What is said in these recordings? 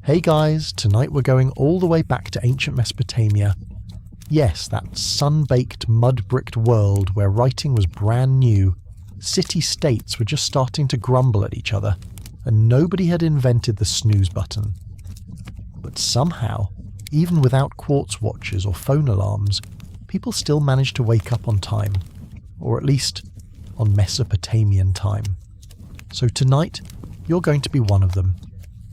Hey guys, tonight we're going all the way back to ancient Mesopotamia. Yes, that sun-baked, mud-bricked world where writing was brand new, city-states were just starting to grumble at each other, and nobody had invented the snooze button. But somehow, even without quartz watches or phone alarms, people still managed to wake up on time, or at least on Mesopotamian time. So tonight, you're going to be one of them.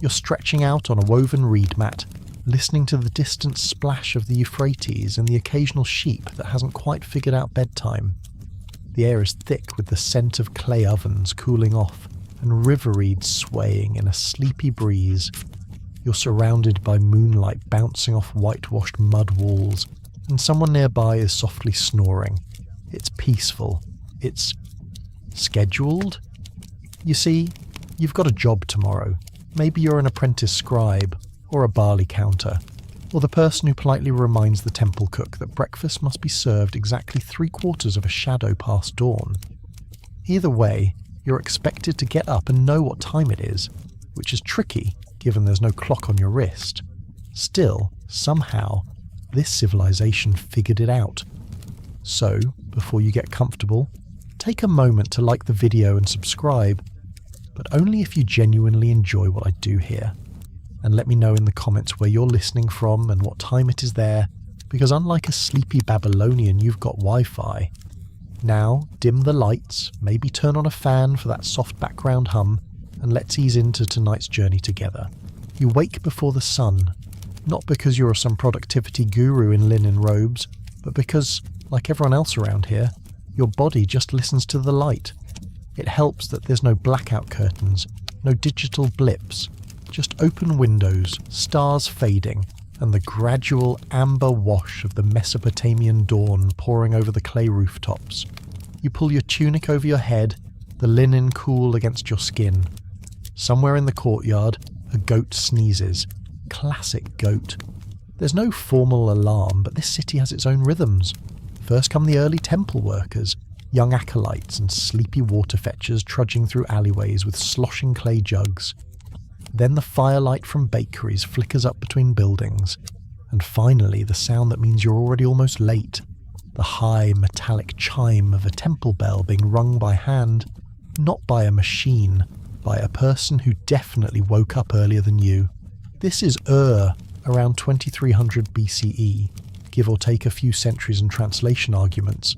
You're stretching out on a woven reed mat, listening to the distant splash of the Euphrates and the occasional sheep that hasn't quite figured out bedtime. The air is thick with the scent of clay ovens cooling off and river reeds swaying in a sleepy breeze. You're surrounded by moonlight bouncing off whitewashed mud walls, and someone nearby is softly snoring. It's peaceful. It's scheduled. You see, you've got a job tomorrow. Maybe you're an apprentice scribe, or a barley counter, or the person who politely reminds the temple cook that breakfast must be served exactly 3/4 of a shadow past dawn. Either way, you're expected to get up and know what time it is, which is tricky given there's no clock on your wrist. Still, somehow, this civilization figured it out. So, before you get comfortable, take a moment to like the video and subscribe, but only if you genuinely enjoy what I do here. And let me know in the comments where you're listening from and what time it is there, because unlike a sleepy Babylonian, you've got Wi-Fi. Now, dim the lights, maybe turn on a fan for that soft background hum, and let's ease into tonight's journey together. You wake before the sun, not because you're some productivity guru in linen robes, but because, like everyone else around here, your body just listens to the light. It helps that there's no blackout curtains, no digital blips, just open windows, stars fading, and the gradual amber wash of the Mesopotamian dawn pouring over the clay rooftops. You pull your tunic over your head, the linen cool against your skin. Somewhere in the courtyard, a goat sneezes. Classic goat. There's no formal alarm, but this city has its own rhythms. First come the early temple workers, young acolytes and sleepy water fetchers trudging through alleyways with sloshing clay jugs. Then the firelight from bakeries flickers up between buildings. And finally the sound that means you're already almost late. The high metallic chime of a temple bell being rung by hand, not by a machine, by a person who definitely woke up earlier than you. This is around 2300 BCE, give or take a few centuries and translation arguments.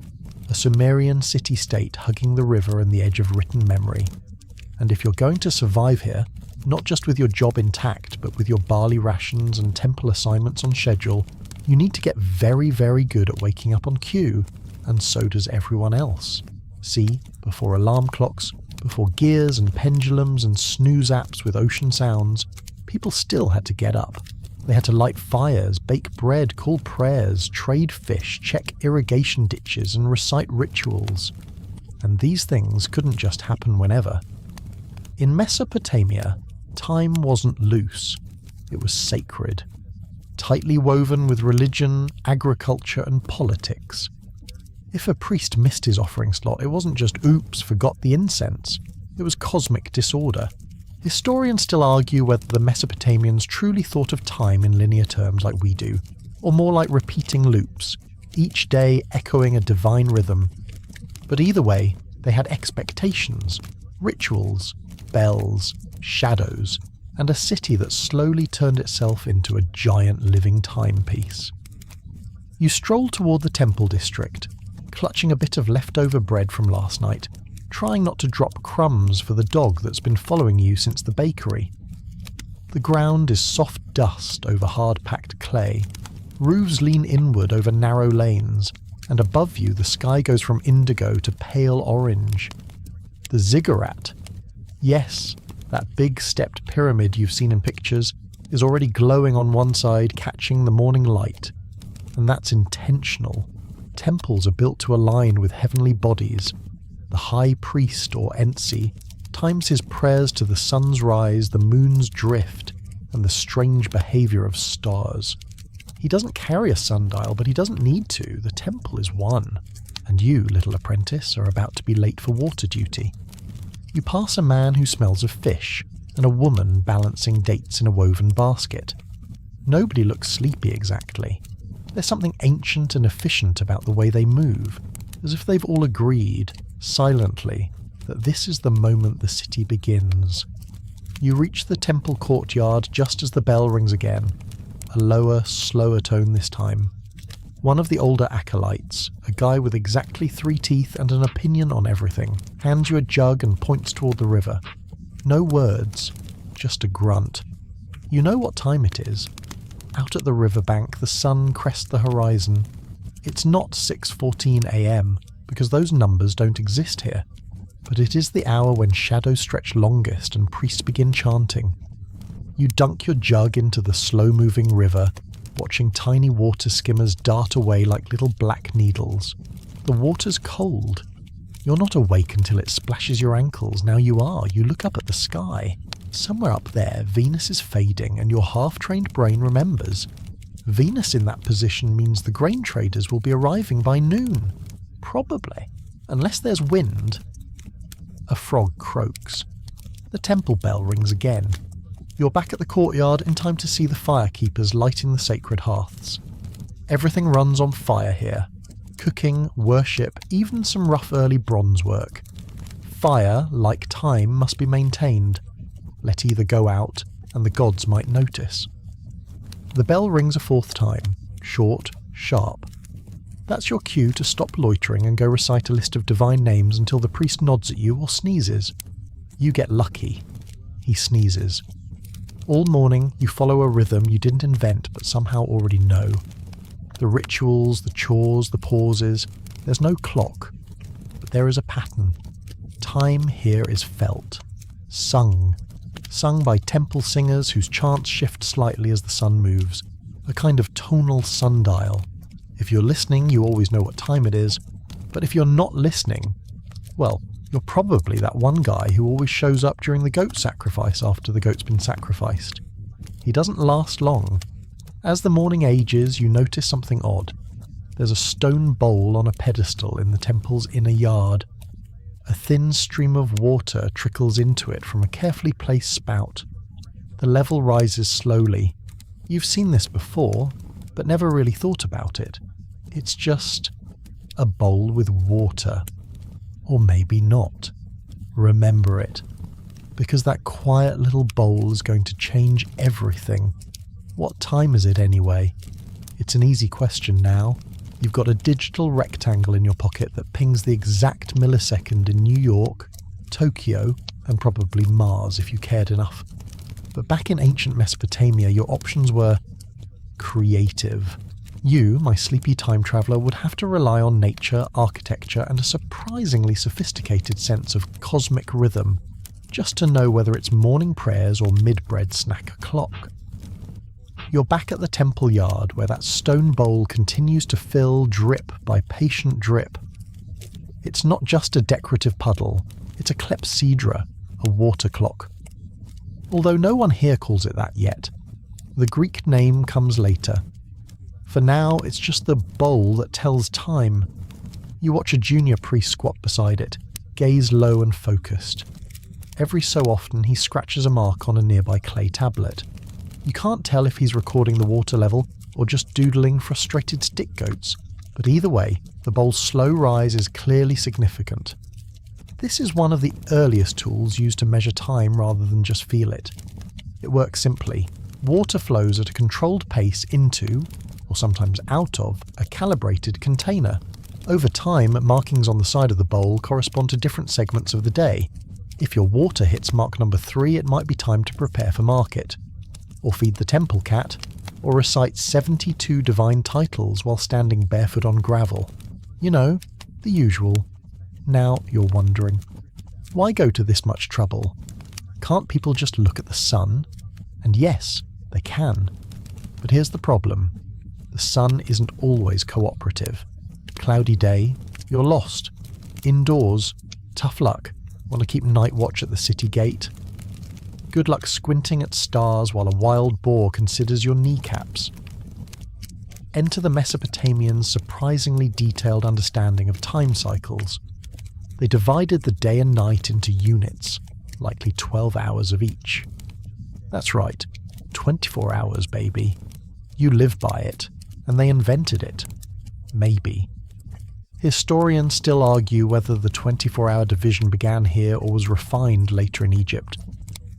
A Sumerian city-state hugging the river and the edge of written memory. And if you're going to survive here, not just with your job intact, but with your barley rations and temple assignments on schedule, you need to get very, very good at waking up on cue, and so does everyone else. See, before alarm clocks, before gears and pendulums and snooze apps with ocean sounds, people still had to get up. They had to light fires, bake bread, call prayers, trade fish, check irrigation ditches, and recite rituals. And these things couldn't just happen whenever. In Mesopotamia, time wasn't loose. It was sacred. Tightly woven with religion, agriculture, and politics. If a priest missed his offering slot, it wasn't just oops, forgot the incense. It was cosmic disorder. Historians still argue whether the Mesopotamians truly thought of time in linear terms like we do, or more like repeating loops, each day echoing a divine rhythm. But either way, they had expectations, rituals, bells, shadows, and a city that slowly turned itself into a giant living timepiece. You stroll toward the temple district, clutching a bit of leftover bread from last night, trying not to drop crumbs for the dog that's been following you since the bakery. The ground is soft dust over hard-packed clay, roofs lean inward over narrow lanes, and above you the sky goes from indigo to pale orange. The ziggurat, yes, that big stepped pyramid you've seen in pictures, is already glowing on one side, catching the morning light. And that's intentional. Temples are built to align with heavenly bodies. The high priest, or Ensi, times his prayers to the sun's rise, the moon's drift, and the strange behavior of stars. He doesn't carry a sundial, but he doesn't need to. The temple is one. And you, little apprentice, are about to be late for water duty. You pass a man who smells of fish, and a woman balancing dates in a woven basket. Nobody looks sleepy exactly. There's something ancient and efficient about the way they move, as if they've all agreed, silently, that this is the moment the city begins. You reach the temple courtyard just as the bell rings again, a lower, slower tone this time. One of the older acolytes, a guy with exactly 3 teeth and an opinion on everything, hands you a jug and points toward the river. No words, just a grunt. You know what time it is. Out at the riverbank, the sun crests the horizon. It's not 6:14 a.m, because those numbers don't exist here. But it is the hour when shadows stretch longest and priests begin chanting. You dunk your jug into the slow-moving river, watching tiny water skimmers dart away like little black needles. The water's cold. You're not awake until it splashes your ankles. Now you are. You look up at the sky. Somewhere up there, Venus is fading, and your half-trained brain remembers. Venus in that position means the grain traders will be arriving by noon. Probably. Unless there's wind. A frog croaks. The temple bell rings again. You're back at the courtyard in time to see the firekeepers lighting the sacred hearths. Everything runs on fire here. Cooking, worship, even some rough early bronze work. Fire, like time, must be maintained. Let either go out, and the gods might notice. The bell rings a 4th time, short, sharp. That's your cue to stop loitering and go recite a list of divine names until the priest nods at you or sneezes. You get lucky. He sneezes. All morning, you follow a rhythm you didn't invent but somehow already know. The rituals, the chores, the pauses. There's no clock, but there is a pattern. Time here is felt. Sung by temple singers whose chants shift slightly as the sun moves, a kind of tonal sundial. If you're listening, you always know what time it is, but if you're not listening, well, you're probably that one guy who always shows up during the goat sacrifice after the goat's been sacrificed. He doesn't last long. As the morning ages, you notice something odd. There's a stone bowl on a pedestal in the temple's inner yard. A thin stream of water trickles into it from a carefully placed spout. The level rises slowly. You've seen this before, but never really thought about it. It's just a bowl with water. Or maybe not. Remember it. Because that quiet little bowl is going to change everything. What time is it anyway? It's an easy question now. You've got a digital rectangle in your pocket that pings the exact millisecond in New York, Tokyo, and probably Mars if you cared enough. But back in ancient Mesopotamia, your options were creative. You, my sleepy time traveller, would have to rely on nature, architecture, and a surprisingly sophisticated sense of cosmic rhythm, just to know whether it's morning prayers or mid-bread snack o'clock. You're back at the temple yard where that stone bowl continues to fill drip by patient drip. It's not just a decorative puddle, it's a clepsydra, a water clock. Although no one here calls it that yet. The Greek name comes later. For now, it's just the bowl that tells time. You watch a junior priest squat beside it, gaze low and focused. Every so often he scratches a mark on a nearby clay tablet. You can't tell if he's recording the water level or just doodling frustrated stick goats, but either way, the bowl's slow rise is clearly significant. This is one of the earliest tools used to measure time rather than just feel it. It works simply. Water flows at a controlled pace into, or sometimes out of, a calibrated container. Over time, markings on the side of the bowl correspond to different segments of the day. If your water hits mark number 3, it might be time to prepare for market, or feed the temple cat, or recite 72 divine titles while standing barefoot on gravel. You know, the usual. Now you're wondering, why go to this much trouble? Can't people just look at the sun? And yes, they can. But here's the problem. The sun isn't always cooperative. Cloudy day, you're lost. Indoors, tough luck. Want to keep night watch at the city gate? Good luck squinting at stars while a wild boar considers your kneecaps. Enter the Mesopotamians' surprisingly detailed understanding of time cycles. They divided the day and night into units, likely 12 hours of each. That's right, 24 hours, baby. You live by it, and they invented it. Maybe. Historians still argue whether the 24-hour division began here or was refined later in Egypt.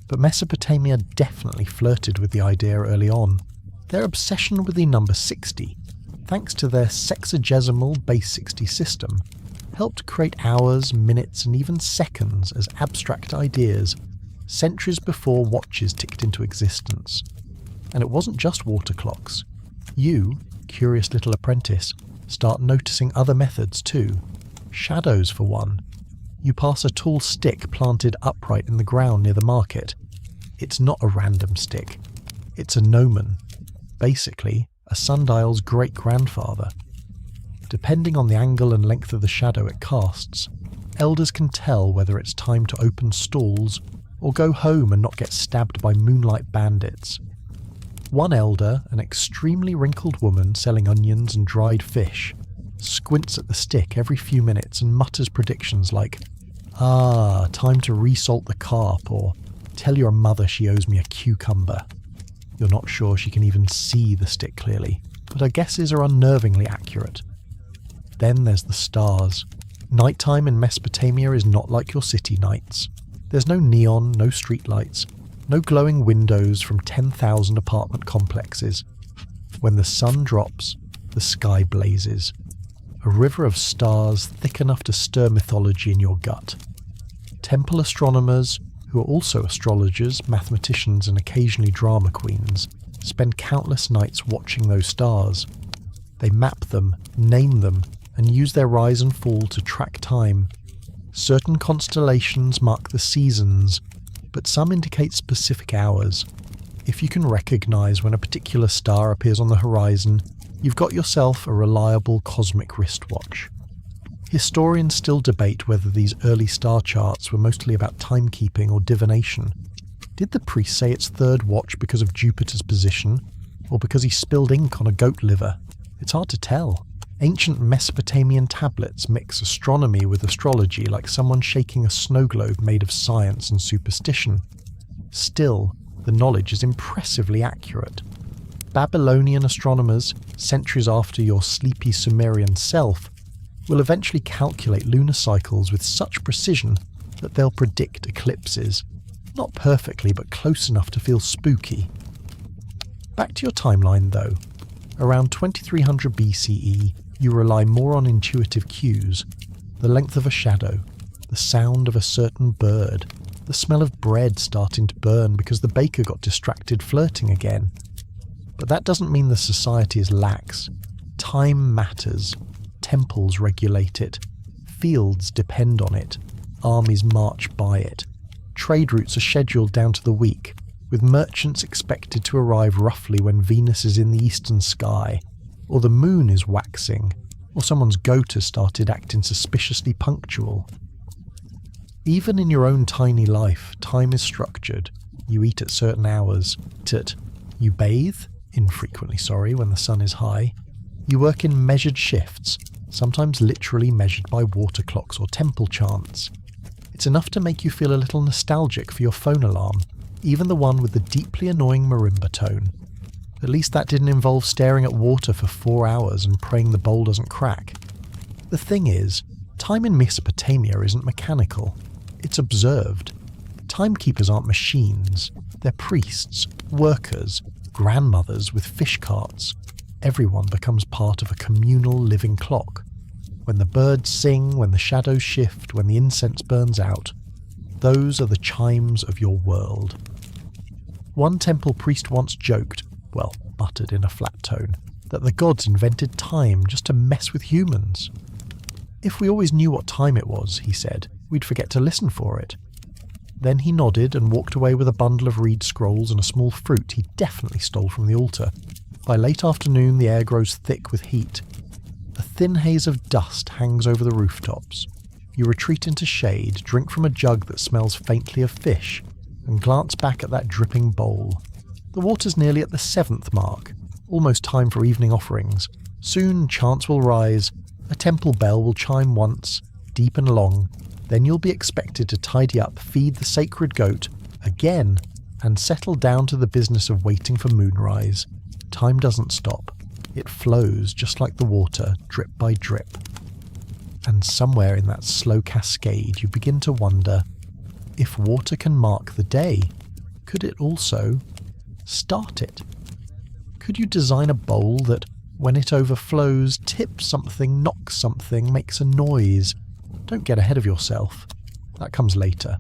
But Mesopotamia definitely flirted with the idea early on. Their obsession with the number 60, thanks to their sexagesimal base 60 system, helped create hours, minutes, and even seconds as abstract ideas centuries before watches ticked into existence. And it wasn't just water clocks. You, curious little apprentice, start noticing other methods too. Shadows, for one. You pass a tall stick planted upright in the ground near the market. It's not a random stick. It's a gnomon. Basically, a sundial's great-grandfather. Depending on the angle and length of the shadow it casts, elders can tell whether it's time to open stalls or go home and not get stabbed by moonlight bandits. One elder, an extremely wrinkled woman selling onions and dried fish, squints at the stick every few minutes and mutters predictions like, time to resalt the carp, or tell your mother she owes me a cucumber. You're not sure she can even see the stick clearly, but her guesses are unnervingly accurate. Then there's the stars. Nighttime in Mesopotamia is not like your city nights. There's no neon, no streetlights, no glowing windows from 10,000 apartment complexes. When the sun drops, the sky blazes. A river of stars thick enough to stir mythology in your gut. Temple astronomers, who are also astrologers, mathematicians, and occasionally drama queens, spend countless nights watching those stars. They map them, name them, and use their rise and fall to track time. Certain constellations mark the seasons, but some indicate specific hours. If you can recognize when a particular star appears on the horizon, you've got yourself a reliable cosmic wristwatch. Historians still debate whether these early star charts were mostly about timekeeping or divination. Did the priest say it's third watch because of Jupiter's position, or because he spilled ink on a goat liver? It's hard to tell. Ancient Mesopotamian tablets mix astronomy with astrology like someone shaking a snow globe made of science and superstition. Still, the knowledge is impressively accurate. Babylonian astronomers, centuries after your sleepy Sumerian self, will eventually calculate lunar cycles with such precision that they'll predict eclipses. Not perfectly, but close enough to feel spooky. Back to your timeline though. Around 2300 BCE, you rely more on intuitive cues, the length of a shadow, the sound of a certain bird, the smell of bread starting to burn because the baker got distracted flirting again. But that doesn't mean the society is lax. Time matters. Temples regulate it. Fields depend on it. Armies march by it. Trade routes are scheduled down to the week, with merchants expected to arrive roughly when Venus is in the eastern sky, or the moon is waxing, or someone's goat has started acting suspiciously punctual. Even in your own tiny life, time is structured. You eat at certain hours. You bathe, infrequently when the sun is high. You work in measured shifts, sometimes literally measured by water clocks or temple chants. It's enough to make you feel a little nostalgic for your phone alarm, even the one with the deeply annoying marimba tone. At least that didn't involve staring at water for 4 hours and praying the bowl doesn't crack. The thing is, time in Mesopotamia isn't mechanical. It's observed. Timekeepers aren't machines. They're priests, workers, grandmothers with fish carts. Everyone becomes part of a communal living clock. When the birds sing, when the shadows shift, when the incense burns out, those are the chimes of your world. One temple priest once joked, muttered in a flat tone, that the gods invented time just to mess with humans. If we always knew what time it was, he said, we'd forget to listen for it. Then he nodded and walked away with a bundle of reed scrolls and a small fruit he definitely stole from the altar. By late afternoon, the air grows thick with heat. A thin haze of dust hangs over the rooftops. You retreat into shade, drink from a jug that smells faintly of fish, and glance back at that dripping bowl. The water's nearly at the 7th mark, almost time for evening offerings. Soon chants will rise, a temple bell will chime once, deep and long, Then you'll be expected to tidy up, feed the sacred goat again, and settle down to the business of waiting for moonrise. Time doesn't stop. It flows just like the water, drip by drip. And somewhere in that slow cascade you begin to wonder, if water can mark the day, could it also start it? Could you design a bowl that, when it overflows, tips something, knocks something, makes a noise? Don't get ahead of yourself. That comes later.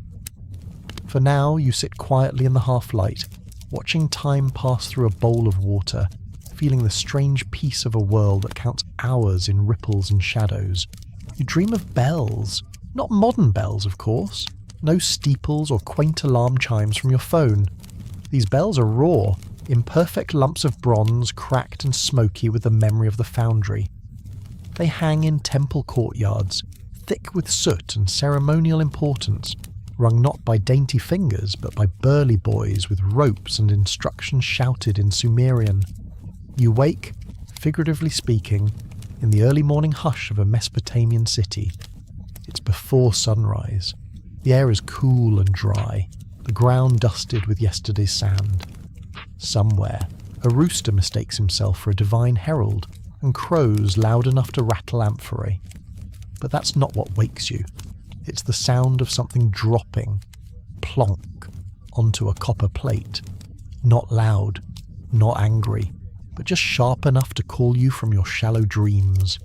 For now, you sit quietly in the half-light, watching time pass through a bowl of water, feeling the strange peace of a world that counts hours in ripples and shadows. You dream of bells. Not modern bells, of course. No steeples or quaint alarm chimes from your phone. These bells are raw, imperfect lumps of bronze, cracked and smoky with the memory of the foundry. They hang in temple courtyards, thick with soot and ceremonial importance, rung not by dainty fingers but by burly boys with ropes and instructions shouted in Sumerian. You wake, figuratively speaking, in the early morning hush of a Mesopotamian city. It's before sunrise. The air is cool and dry, the ground dusted with yesterday's sand. Somewhere, a rooster mistakes himself for a divine herald and crows loud enough to rattle amphorae. But that's not what wakes you. It's the sound of something dropping, plonk, onto a copper plate. Not loud, not angry, but just sharp enough to call you from your shallow dreams.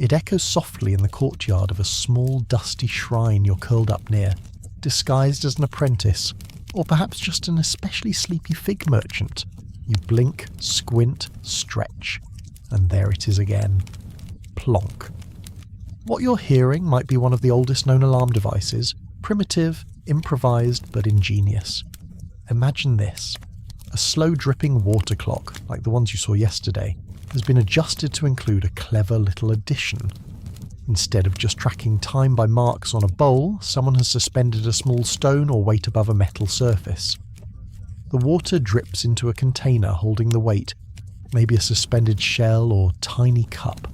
It echoes softly in the courtyard of a small dusty shrine you're curled up near, disguised as an apprentice, or perhaps just an especially sleepy fig merchant. You blink, squint, stretch, and there it is again. Plonk. What you're hearing might be one of the oldest known alarm devices, primitive, improvised, but ingenious. Imagine this. A slow dripping water clock, like the ones you saw yesterday, has been adjusted to include a clever little addition. Instead of just tracking time by marks on a bowl, someone has suspended a small stone or weight above a metal surface. The water drips into a container holding the weight, maybe a suspended shell or tiny cup.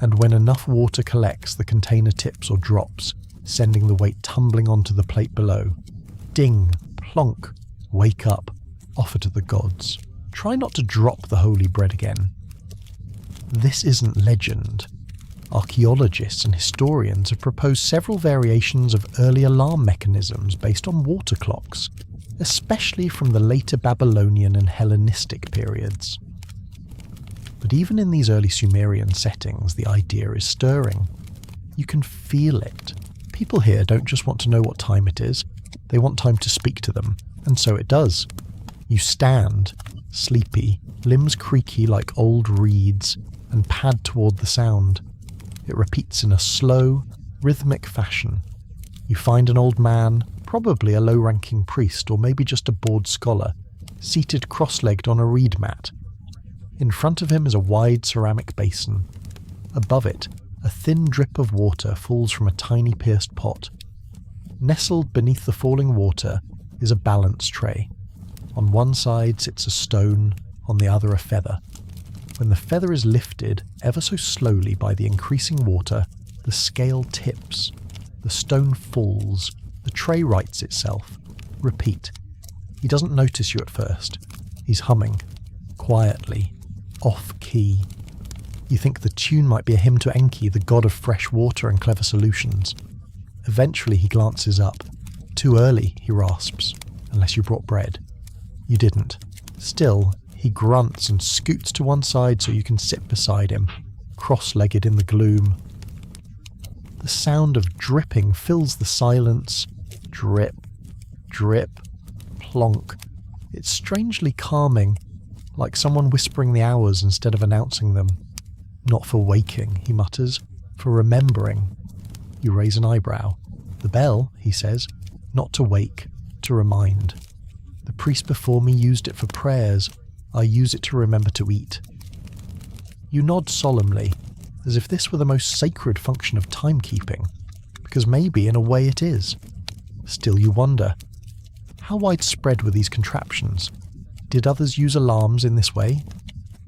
And when enough water collects, the container tips or drops, sending the weight tumbling onto the plate below. Ding, plonk, wake up, offer to the gods. Try not to drop the holy bread again. This isn't legend. Archaeologists and historians have proposed several variations of early alarm mechanisms based on water clocks, especially from the later Babylonian and Hellenistic periods. But even in these early Sumerian settings, the idea is stirring. You can feel it. People here don't just want to know what time it is, they want time to speak to them, and so it does. You stand, sleepy, limbs creaky like old reeds, and pad toward the sound. It repeats in a slow, rhythmic fashion. You find an old man, probably a low-ranking priest or maybe just a bored scholar, seated cross-legged on a reed mat. In front of him is a wide ceramic basin. Above it, a thin drip of water falls from a tiny pierced pot. Nestled beneath the falling water is a balance tray. On one side sits a stone, on the other a feather. When the feather is lifted ever so slowly by the increasing water, the scale tips. The stone falls. The tray rights itself. Repeat. He doesn't notice you at first. He's humming. Quietly. Off-key. You think the tune might be a hymn to Enki, the god of fresh water and clever solutions. Eventually he glances up. Too early, he rasps. Unless you brought bread. You didn't. Still, he grunts and scoots to one side so you can sit beside him, cross-legged in the gloom. The sound of dripping fills the silence. Drip, drip, plonk. It's strangely calming, like someone whispering the hours instead of announcing them. Not for waking, he mutters, for remembering. You raise an eyebrow. The bell, he says, not to wake, to remind. The priest before me used it for prayers. I use it to remember to eat. You nod solemnly, as if this were the most sacred function of timekeeping, because maybe in a way it is. Still you wonder, how widespread were these contraptions? Did others use alarms in this way?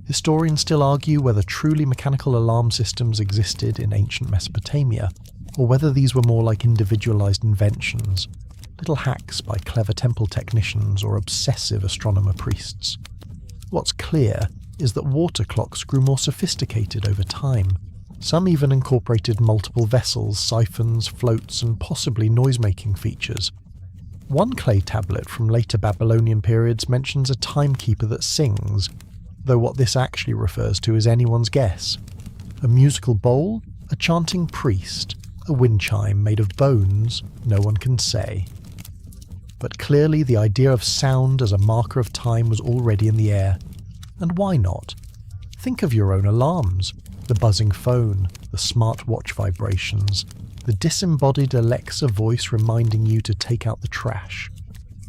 Historians still argue whether truly mechanical alarm systems existed in ancient Mesopotamia, or whether these were more like individualized inventions, little hacks by clever temple technicians or obsessive astronomer priests. What's clear is that water clocks grew more sophisticated over time. Some even incorporated multiple vessels, siphons, floats, and possibly noise-making features. One clay tablet from later Babylonian periods mentions a timekeeper that sings, though what this actually refers to is anyone's guess. A musical bowl? A chanting priest? A wind chime made of bones? No one can say. But clearly the idea of sound as a marker of time was already in the air. And why not? Think of your own alarms, the buzzing phone, the smartwatch vibrations, the disembodied Alexa voice reminding you to take out the trash.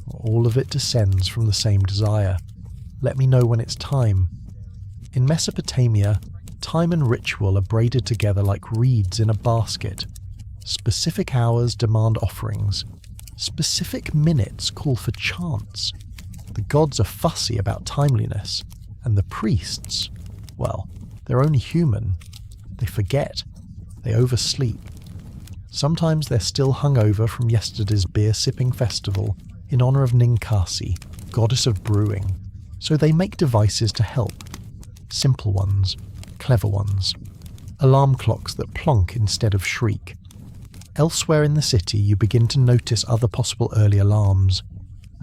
All of it descends from the same desire. Let me know when it's time. In Mesopotamia, time and ritual are braided together like reeds in a basket. Specific hours demand offerings. Specific minutes call for chants. The gods are fussy about timeliness, and the priests, well, they're only human. They forget. They oversleep. Sometimes they're still hungover from yesterday's beer-sipping festival in honor of Ninkasi, goddess of brewing, so they make devices to help. Simple ones, clever ones. Alarm clocks that plonk instead of shriek. Elsewhere in the city, you begin to notice other possible early alarms.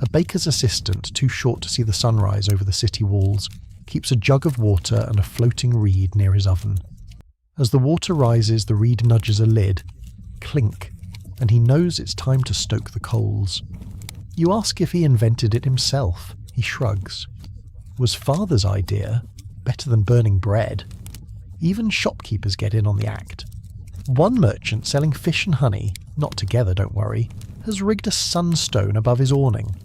A baker's assistant, too short to see the sunrise over the city walls, keeps a jug of water and a floating reed near his oven. As the water rises, the reed nudges a lid. Clink, and he knows it's time to stoke the coals. You ask if he invented it himself. He shrugs. Was father's idea better than burning bread? Even shopkeepers get in on the act. One merchant selling fish and honey, not together, don't worry, has rigged a sunstone above his awning.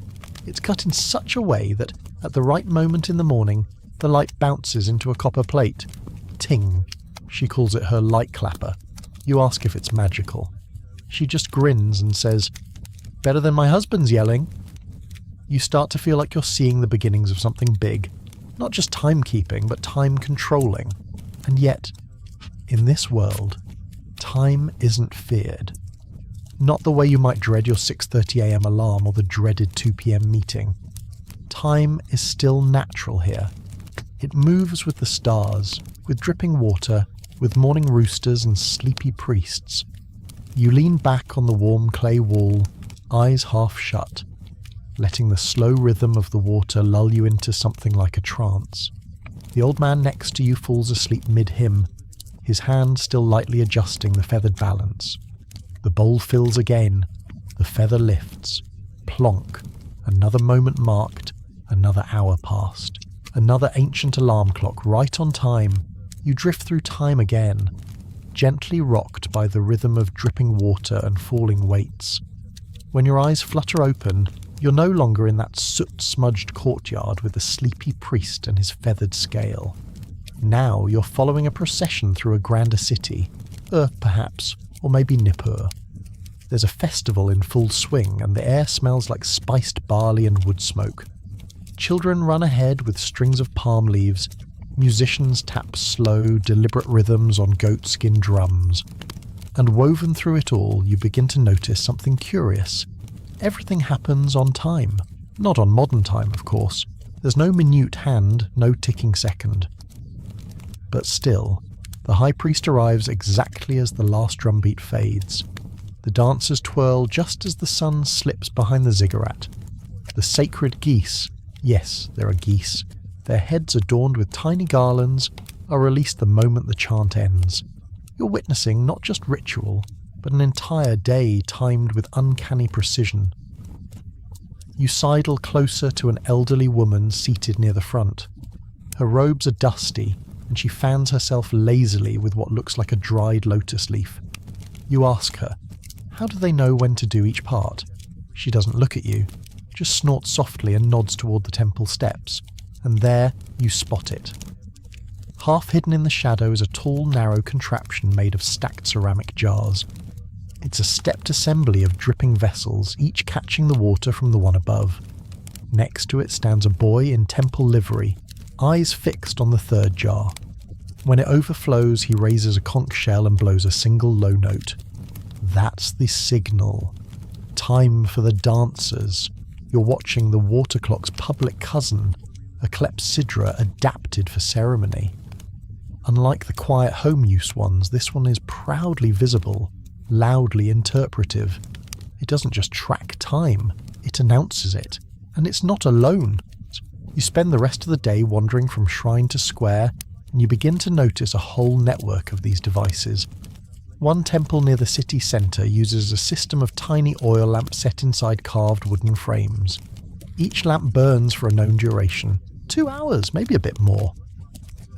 It's cut in such a way that, at the right moment in the morning, the light bounces into a copper plate. Ting. She calls it her light clapper. You ask if it's magical. She just grins and says, "Better than my husband's yelling." You start to feel like you're seeing the beginnings of something big. Not just timekeeping, but time controlling. And yet, in this world, time isn't feared. Not the way you might dread your 6:30 a.m. alarm or the dreaded 2 p.m. meeting. Time is still natural here. It moves with the stars, with dripping water, with morning roosters and sleepy priests. You lean back on the warm clay wall, eyes half shut, letting the slow rhythm of the water lull you into something like a trance. The old man next to you falls asleep mid-hymn, his hand still lightly adjusting the feathered balance. The bowl fills again, the feather lifts. Plonk, another moment marked, another hour passed. Another ancient alarm clock right on time. You drift through time again, gently rocked by the rhythm of dripping water and falling weights. When your eyes flutter open, you're no longer in that soot-smudged courtyard with the sleepy priest and his feathered scale. Now you're following a procession through a grander city, perhaps, or maybe Nippur. There's a festival in full swing and the air smells like spiced barley and wood smoke. Children run ahead with strings of palm leaves. Musicians tap slow, deliberate rhythms on goatskin drums. And woven through it all, you begin to notice something curious. Everything happens on time. Not on modern time, of course. There's no minute hand, no ticking second. But still, the high priest arrives exactly as the last drumbeat fades. The dancers twirl just as the sun slips behind the ziggurat. The sacred geese, yes, there are geese, their heads adorned with tiny garlands, are released the moment the chant ends. You're witnessing not just ritual, but an entire day timed with uncanny precision. You sidle closer to an elderly woman seated near the front. Her robes are dusty, and she fans herself lazily with what looks like a dried lotus leaf. You ask her, how do they know when to do each part? She doesn't look at you, just snorts softly and nods toward the temple steps. And there you spot it. Half hidden in the shadow is a tall, narrow contraption made of stacked ceramic jars. It's a stepped assembly of dripping vessels, each catching the water from the one above. Next to it stands a boy in temple livery, eyes fixed on the third jar. When it overflows, he raises a conch shell and blows a single low note. That's the signal. Time for the dancers. You're watching the water clock's public cousin, a clepsydra adapted for ceremony. Unlike the quiet home use ones, this one is proudly visible, loudly interpretive. It doesn't just track time, it announces it. And it's not alone. You spend the rest of the day wandering from shrine to square, and you begin to notice a whole network of these devices. One temple near the city centre uses a system of tiny oil lamps set inside carved wooden frames. Each lamp burns for a known duration, 2 hours, maybe a bit more.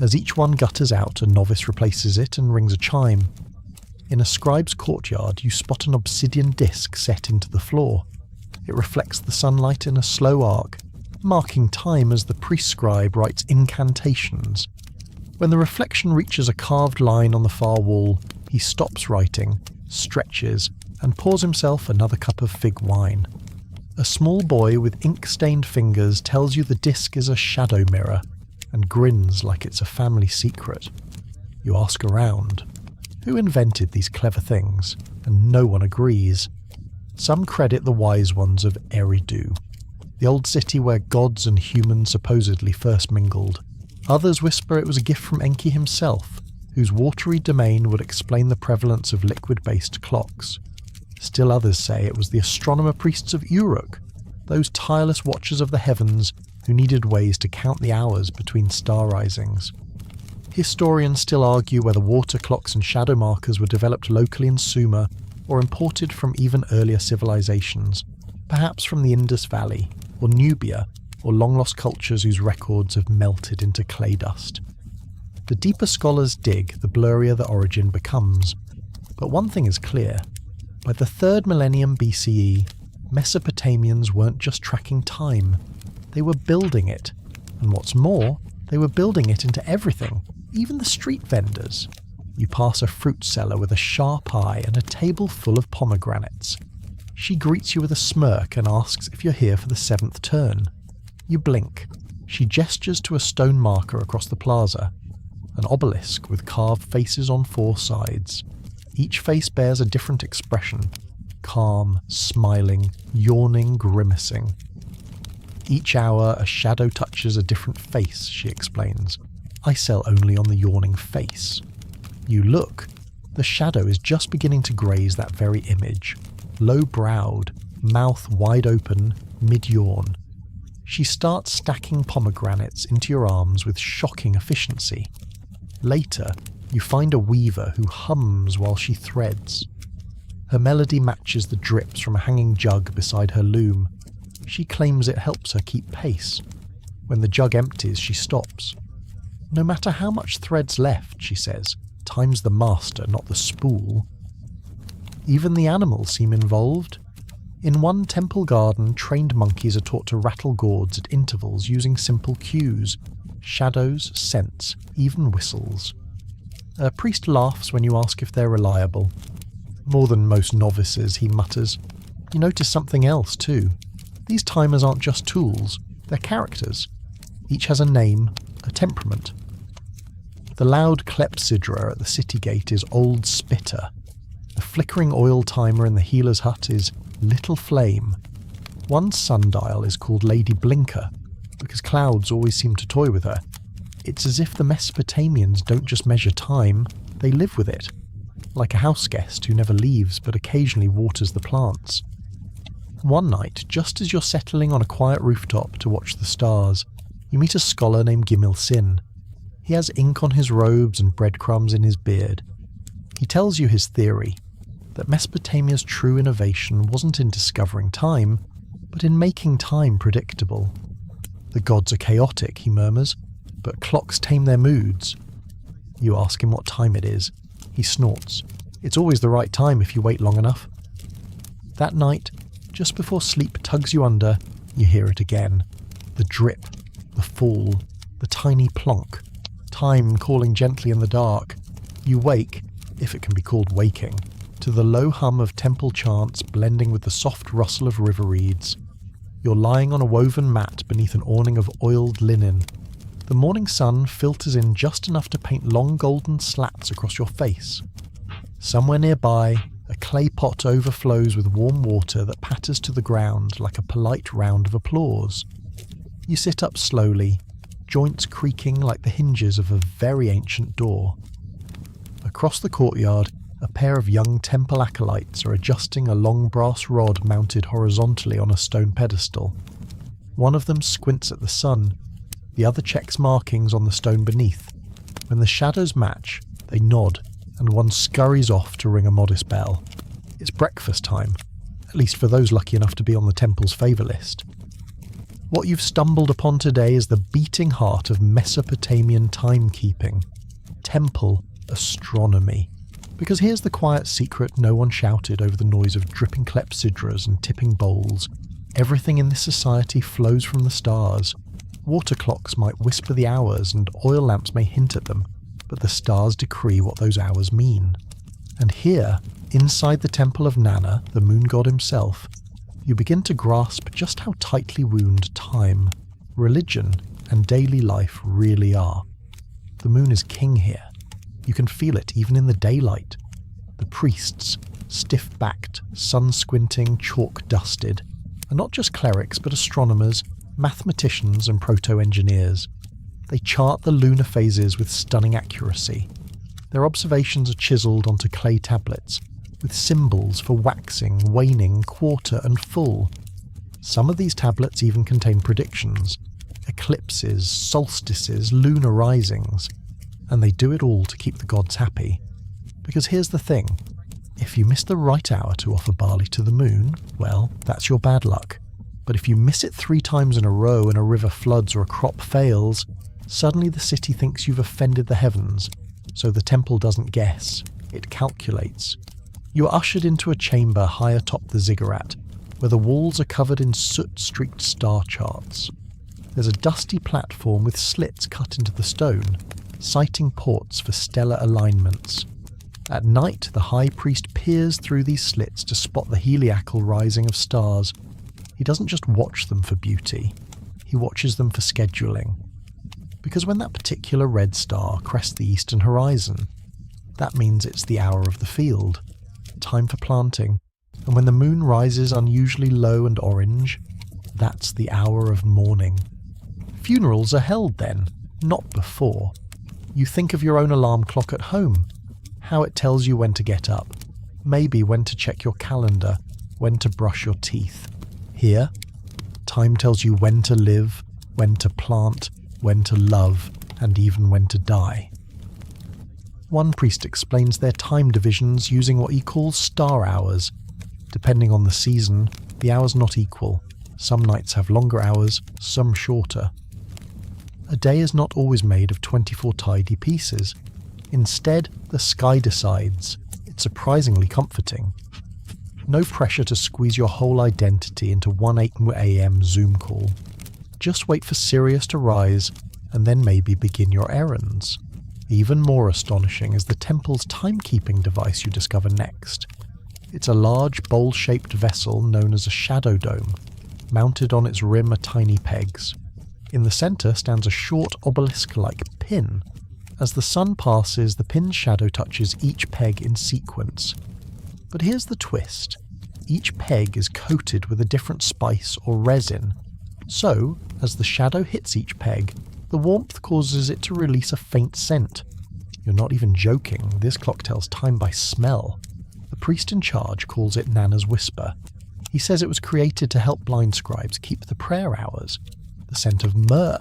As each one gutters out, a novice replaces it and rings a chime. In a scribe's courtyard, you spot an obsidian disc set into the floor. It reflects the sunlight in a slow arc, marking time as the priest scribe writes incantations. When the reflection reaches a carved line on the far wall, he stops writing, stretches, and pours himself another cup of fig wine. A small boy with ink-stained fingers tells you the disc is a shadow mirror, and grins like it's a family secret. You ask around. Who invented these clever things? And no one agrees. Some credit the wise ones of Eridu, the old city where gods and humans supposedly first mingled. Others whisper it was a gift from Enki himself, whose watery domain would explain the prevalence of liquid-based clocks. Still others say it was the astronomer priests of Uruk, those tireless watchers of the heavens who needed ways to count the hours between star risings. Historians still argue whether water clocks and shadow markers were developed locally in Sumer or imported from even earlier civilizations, perhaps from the Indus Valley, or Nubia, or long-lost cultures whose records have melted into clay dust. The deeper scholars dig, the blurrier the origin becomes. But one thing is clear. By the 3rd millennium BCE, Mesopotamians weren't just tracking time. They were building it. And what's more, they were building it into everything, even the street vendors. You pass a fruit seller with a sharp eye and a table full of pomegranates. She greets you with a smirk and asks if you're here for the 7th turn. You blink. She gestures to a stone marker across the plaza. An obelisk with carved faces on 4 sides. Each face bears a different expression. Calm, smiling, yawning, grimacing. Each hour a shadow touches a different face, she explains. I sell only on the yawning face. You look. The shadow is just beginning to graze that very image. Low-browed, mouth wide open, mid-yawn. She starts stacking pomegranates into your arms with shocking efficiency. Later, you find a weaver who hums while she threads. Her melody matches the drips from a hanging jug beside her loom. She claims it helps her keep pace. When the jug empties, she stops. No matter how much thread's left, she says, time's the master, not the spool. Even the animals seem involved. In one temple garden, trained monkeys are taught to rattle gourds at intervals using simple cues. Shadows, scents, even whistles. A priest laughs when you ask if they're reliable. More than most novices, he mutters. You notice something else too. These timers aren't just tools, they're characters. Each has a name, a temperament. The loud clepsydra at the city gate is Old Spitter. The flickering oil timer in the healer's hut is Little Flame. One sundial is called Lady Blinker, because clouds always seem to toy with her. It's as if the Mesopotamians don't just measure time, they live with it. Like a house guest who never leaves but occasionally waters the plants. One night, just as you're settling on a quiet rooftop to watch the stars, you meet a scholar named Gimil Sin. He has ink on his robes and breadcrumbs in his beard. He tells you his theory, that Mesopotamia's true innovation wasn't in discovering time, but in making time predictable. The gods are chaotic, he murmurs, but clocks tame their moods. You ask him what time it is. He snorts. It's always the right time if you wait long enough. That night, just before sleep tugs you under, you hear it again. The drip, the fall, the tiny plonk. Time calling gently in the dark. You wake, if it can be called waking, to the low hum of temple chants blending with the soft rustle of river reeds. You're lying on a woven mat beneath an awning of oiled linen. The morning sun filters in just enough to paint long golden slats across your face. Somewhere nearby, a clay pot overflows with warm water that patters to the ground like a polite round of applause. You sit up slowly, joints creaking like the hinges of a very ancient door. Across the courtyard, a pair of young temple acolytes are adjusting a long brass rod mounted horizontally on a stone pedestal. One of them squints at the sun, the other checks markings on the stone beneath. When the shadows match, they nod, and one scurries off to ring a modest bell. It's breakfast time, at least for those lucky enough to be on the temple's favour list. What you've stumbled upon today is the beating heart of Mesopotamian timekeeping, temple astronomy. Because here's the quiet secret no one shouted over the noise of dripping clepsydras and tipping bowls. Everything in this society flows from the stars. Water clocks might whisper the hours and oil lamps may hint at them, but the stars decree what those hours mean. And here, inside the temple of Nana, the moon god himself, you begin to grasp just how tightly wound time, religion, and daily life really are. The moon is king here. You can feel it even in the daylight. The priests, stiff-backed, sun-squinting, chalk-dusted, are not just clerics but astronomers, mathematicians and proto-engineers. They chart the lunar phases with stunning accuracy. Their observations are chiselled onto clay tablets, with symbols for waxing, waning, quarter and full. Some of these tablets even contain predictions, eclipses, solstices, lunar risings, and they do it all to keep the gods happy. Because here's the thing, if you miss the right hour to offer barley to the moon, well, that's your bad luck. But if you miss it 3 times in a row and a river floods or a crop fails, suddenly the city thinks you've offended the heavens, so the temple doesn't guess, it calculates. You are ushered into a chamber high atop the ziggurat, where the walls are covered in soot-streaked star charts. There's a dusty platform with slits cut into the stone, citing ports for stellar alignments. At night, the high priest peers through these slits to spot the heliacal rising of stars. He doesn't just watch them for beauty, he watches them for scheduling. Because when that particular red star crests the eastern horizon, that means it's the hour of the field, time for planting, and when the moon rises unusually low and orange, that's the hour of mourning. Funerals are held then, not before. You think of your own alarm clock at home, how it tells you when to get up, maybe when to check your calendar, when to brush your teeth. Here, time tells you when to live, when to plant, when to love, and even when to die. One priest explains their time divisions using what he calls star hours. Depending on the season, the hours not equal. Some nights have longer hours, some shorter. A day is not always made of 24 tidy pieces. Instead, the sky decides. It's surprisingly comforting. No pressure to squeeze your whole identity into one 8 AM Zoom call. Just wait for Sirius to rise, and then maybe begin your errands. Even more astonishing is the temple's timekeeping device you discover next. It's a large, bowl-shaped vessel known as a shadow dome. Mounted on its rim are tiny pegs. In the centre stands a short obelisk-like pin. As the sun passes, the pin's shadow touches each peg in sequence. But here's the twist. Each peg is coated with a different spice or resin. So, as the shadow hits each peg, the warmth causes it to release a faint scent. You're not even joking, this clock tells time by smell. The priest in charge calls it Nana's Whisper. He says it was created to help blind scribes keep the prayer hours. The scent of myrrh,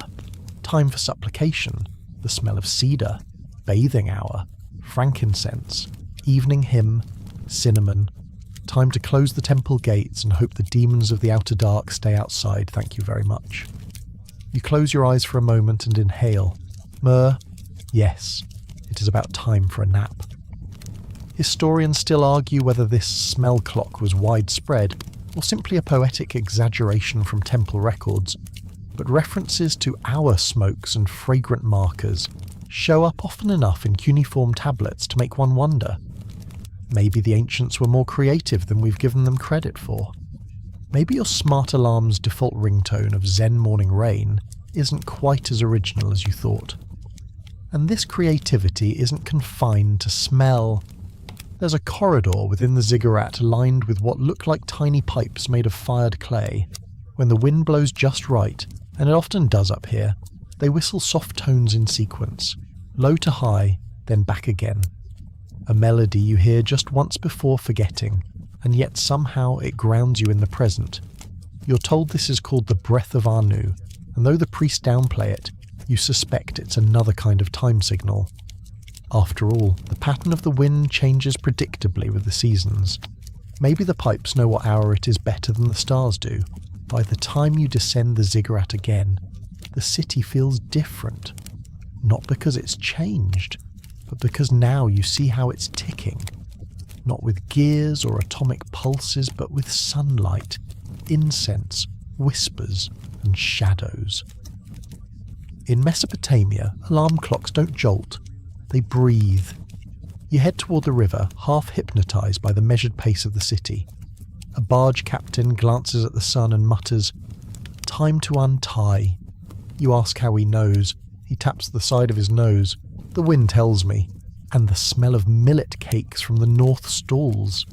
time for supplication, the smell of cedar, bathing hour, frankincense, evening hymn, cinnamon, time to close the temple gates and hope the demons of the outer dark stay outside, thank you very much. You close your eyes for a moment and inhale. Myrrh, yes, it is about time for a nap. Historians still argue whether this smell clock was widespread or simply a poetic exaggeration from temple records, but references to hour smokes and fragrant markers show up often enough in cuneiform tablets to make one wonder. Maybe the ancients were more creative than we've given them credit for. Maybe your smart alarm's default ringtone of Zen morning rain isn't quite as original as you thought. And this creativity isn't confined to smell. There's a corridor within the ziggurat lined with what look like tiny pipes made of fired clay. When the wind blows just right, and it often does up here, they whistle soft tones in sequence, low to high, then back again. A melody you hear just once before forgetting, and yet somehow it grounds you in the present. You're told this is called the Breath of Anu, and though the priests downplay it, you suspect it's another kind of time signal. After all, the pattern of the wind changes predictably with the seasons. Maybe the pipes know what hour it is better than the stars do. By the time you descend the ziggurat again, the city feels different. Not because it's changed, but because now you see how it's ticking. Not with gears or atomic pulses, but with sunlight, incense, whispers, and shadows. In Mesopotamia, alarm clocks don't jolt, they breathe. You head toward the river, half hypnotized by the measured pace of the city. A barge captain glances at the sun and mutters, "Time to untie." You ask how he knows. He taps the side of his nose. "The wind tells me." And the smell of millet cakes from the north stalls.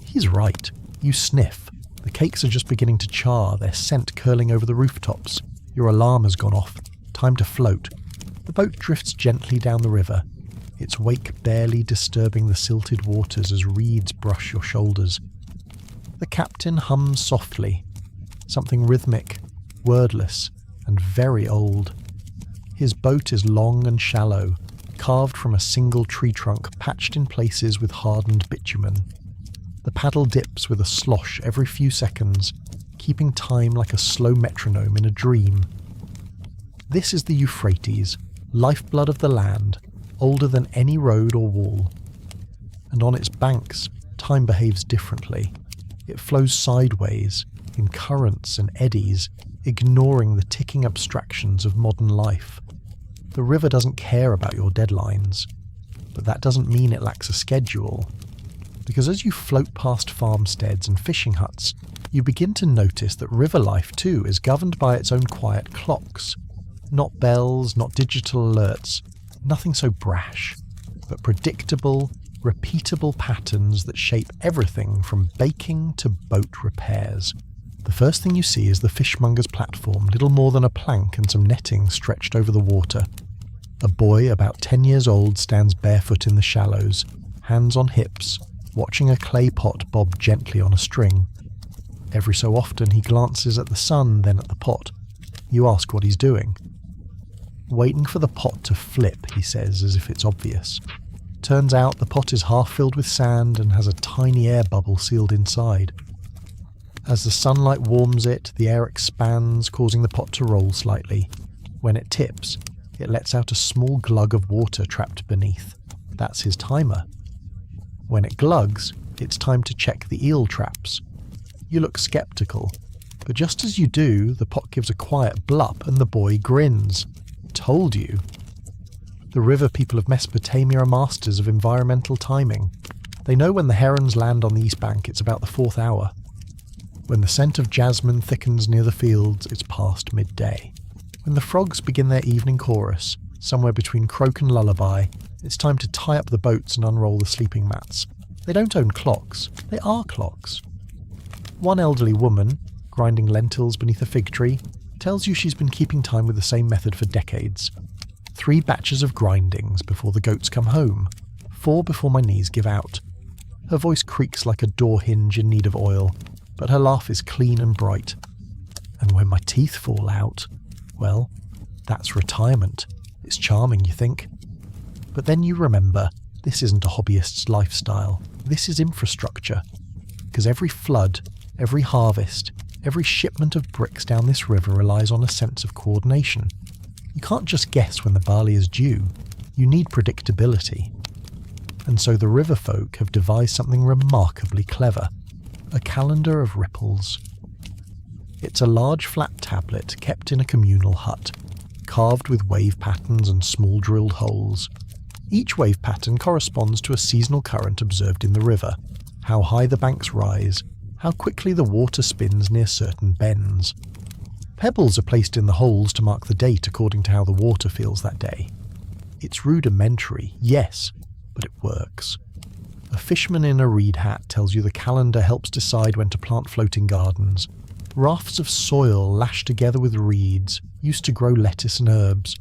He's right. You sniff. The cakes are just beginning to char, their scent curling over the rooftops. Your alarm has gone off. Time to float. The boat drifts gently down the river, its wake barely disturbing the silted waters as reeds brush your shoulders. The captain hums softly, something rhythmic, wordless, and very old. His boat is long and shallow, carved from a single tree trunk patched in places with hardened bitumen. The paddle dips with a slosh every few seconds, keeping time like a slow metronome in a dream. This is the Euphrates, lifeblood of the land, older than any road or wall. And on its banks, time behaves differently. It flows sideways, in currents and eddies, ignoring the ticking abstractions of modern life. The river doesn't care about your deadlines, but that doesn't mean it lacks a schedule. Because as you float past farmsteads and fishing huts, you begin to notice that river life too is governed by its own quiet clocks. Not bells, not digital alerts, nothing so brash, but predictable, repeatable patterns that shape everything from baking to boat repairs. The first thing you see is the fishmonger's platform, little more than a plank and some netting stretched over the water. A boy about 10 years old stands barefoot in the shallows, hands on hips, watching a clay pot bob gently on a string. Every so often he glances at the sun, then at the pot. You ask what he's doing. "Waiting for the pot to flip," he says, as if it's obvious. Turns out the pot is half filled with sand and has a tiny air bubble sealed inside. As the sunlight warms it, the air expands, causing the pot to roll slightly. When it tips, it lets out a small glug of water trapped beneath. That's his timer. When it glugs, it's time to check the eel traps. You look skeptical, but just as you do, the pot gives a quiet blup and the boy grins. Told you. The river people of Mesopotamia are masters of environmental timing. They know when the herons land on the east bank, it's about the 4th hour. When the scent of jasmine thickens near the fields, it's past midday. When the frogs begin their evening chorus, somewhere between croak and lullaby, it's time to tie up the boats and unroll the sleeping mats. They don't own clocks, they are clocks. One elderly woman, grinding lentils beneath a fig tree, tells you she's been keeping time with the same method for decades. 3 batches of grindings before the goats come home, 4 before my knees give out. Her voice creaks like a door hinge in need of oil, but her laugh is clean and bright. And when my teeth fall out, well, that's retirement. It's charming, you think. But then you remember, this isn't a hobbyist's lifestyle. This is infrastructure. Because every flood, every harvest, every shipment of bricks down this river relies on a sense of coordination. You can't just guess when the barley is due. You need predictability. And so the river folk have devised something remarkably clever. A calendar of ripples. It's a large flat tablet kept in a communal hut, carved with wave patterns and small drilled holes. Each wave pattern corresponds to a seasonal current observed in the river, how high the banks rise, how quickly the water spins near certain bends. Pebbles are placed in the holes to mark the date according to how the water feels that day. It's rudimentary, yes, but it works. A A fisherman in a reed hat tells you the calendar helps decide when to plant floating gardens. Rafts of soil lashed together with reeds used to grow lettuce and herbs.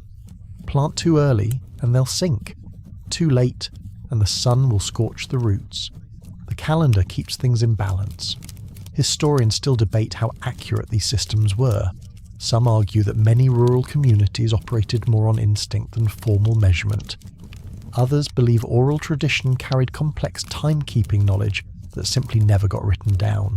Plant too early and they'll sink. Too late and the sun will scorch the roots. The calendar keeps things in balance. Historians still debate how accurate these systems were. Some argue that many rural communities operated more on instinct than formal measurement. Others believe oral tradition carried complex timekeeping knowledge that simply never got written down.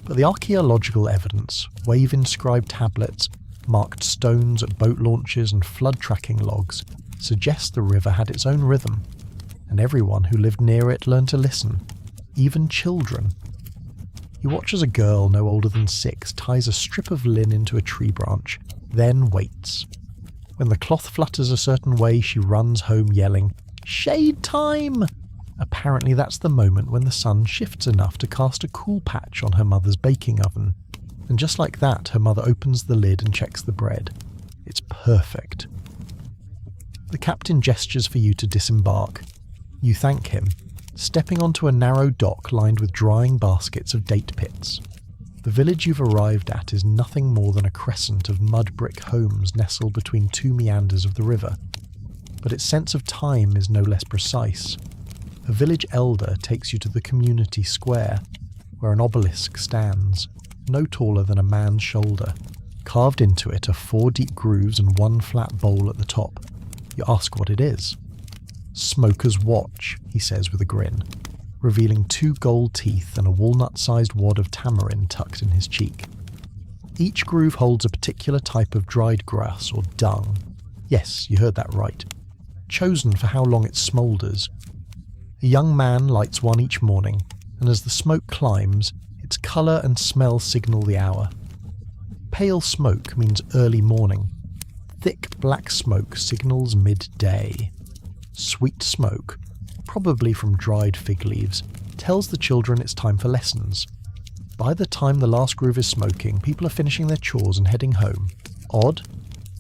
But the archaeological evidence, wave-inscribed tablets, marked stones at boat launches and flood tracking logs, suggests the river had its own rhythm, and everyone who lived near it learned to listen, even children. You watch as a girl no older than 6 ties a strip of linen into a tree branch, then waits. When the cloth flutters a certain way, she runs home yelling, "Shade time!" Apparently that's the moment when the sun shifts enough to cast a cool patch on her mother's baking oven. And just like that, her mother opens the lid and checks the bread. It's perfect. The captain gestures for you to disembark. You thank him, stepping onto a narrow dock lined with drying baskets of date pits. The village you've arrived at is nothing more than a crescent of mud brick homes nestled between 2 meanders of the river. But its sense of time is no less precise. A village elder takes you to the community square, where an obelisk stands, no taller than a man's shoulder. Carved into it are 4 deep grooves and 1 flat bowl at the top. You ask what it is. "Smoker's watch," he says with a grin, revealing 2 gold teeth and a walnut-sized wad of tamarind tucked in his cheek. Each groove holds a particular type of dried grass or dung. Yes, you heard that right. Chosen for how long it smoulders. A young man lights one each morning, and as the smoke climbs, its colour and smell signal the hour. Pale smoke means early morning. Thick black smoke signals midday. Sweet smoke, probably from dried fig leaves, tells the children it's time for lessons. By the time the last groove is smoking, people are finishing their chores and heading home. Odd?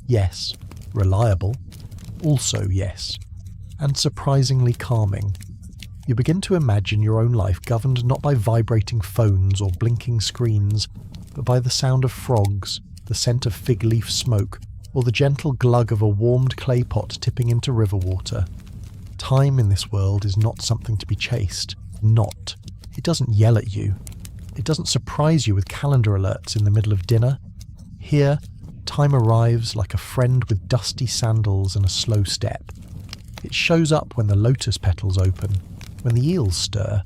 Yes. Reliable? Also yes. And surprisingly calming. You begin to imagine your own life governed not by vibrating phones or blinking screens, but by the sound of frogs, the scent of fig leaf smoke, or the gentle glug of a warmed clay pot tipping into river water. Time in this world is not something to be chased. Not. It doesn't yell at you. It doesn't surprise you with calendar alerts in the middle of dinner. Here, time arrives like a friend with dusty sandals and a slow step. It shows up when the lotus petals open, when the eels stir,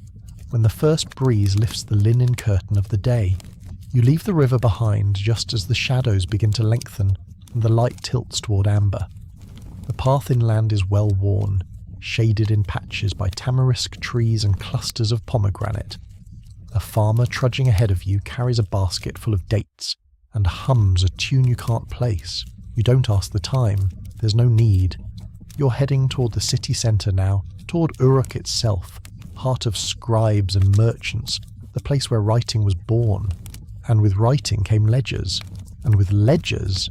when the first breeze lifts the linen curtain of the day. You leave the river behind just as the shadows begin to lengthen and the light tilts toward amber. The path inland is well worn, shaded in patches by tamarisk trees and clusters of pomegranate. A farmer trudging ahead of you carries a basket full of dates and hums a tune you can't place. You don't ask the time. There's no need. You're heading toward the city centre now, toward Uruk itself, heart of scribes and merchants, the place where writing was born. And with writing came ledgers. And with ledgers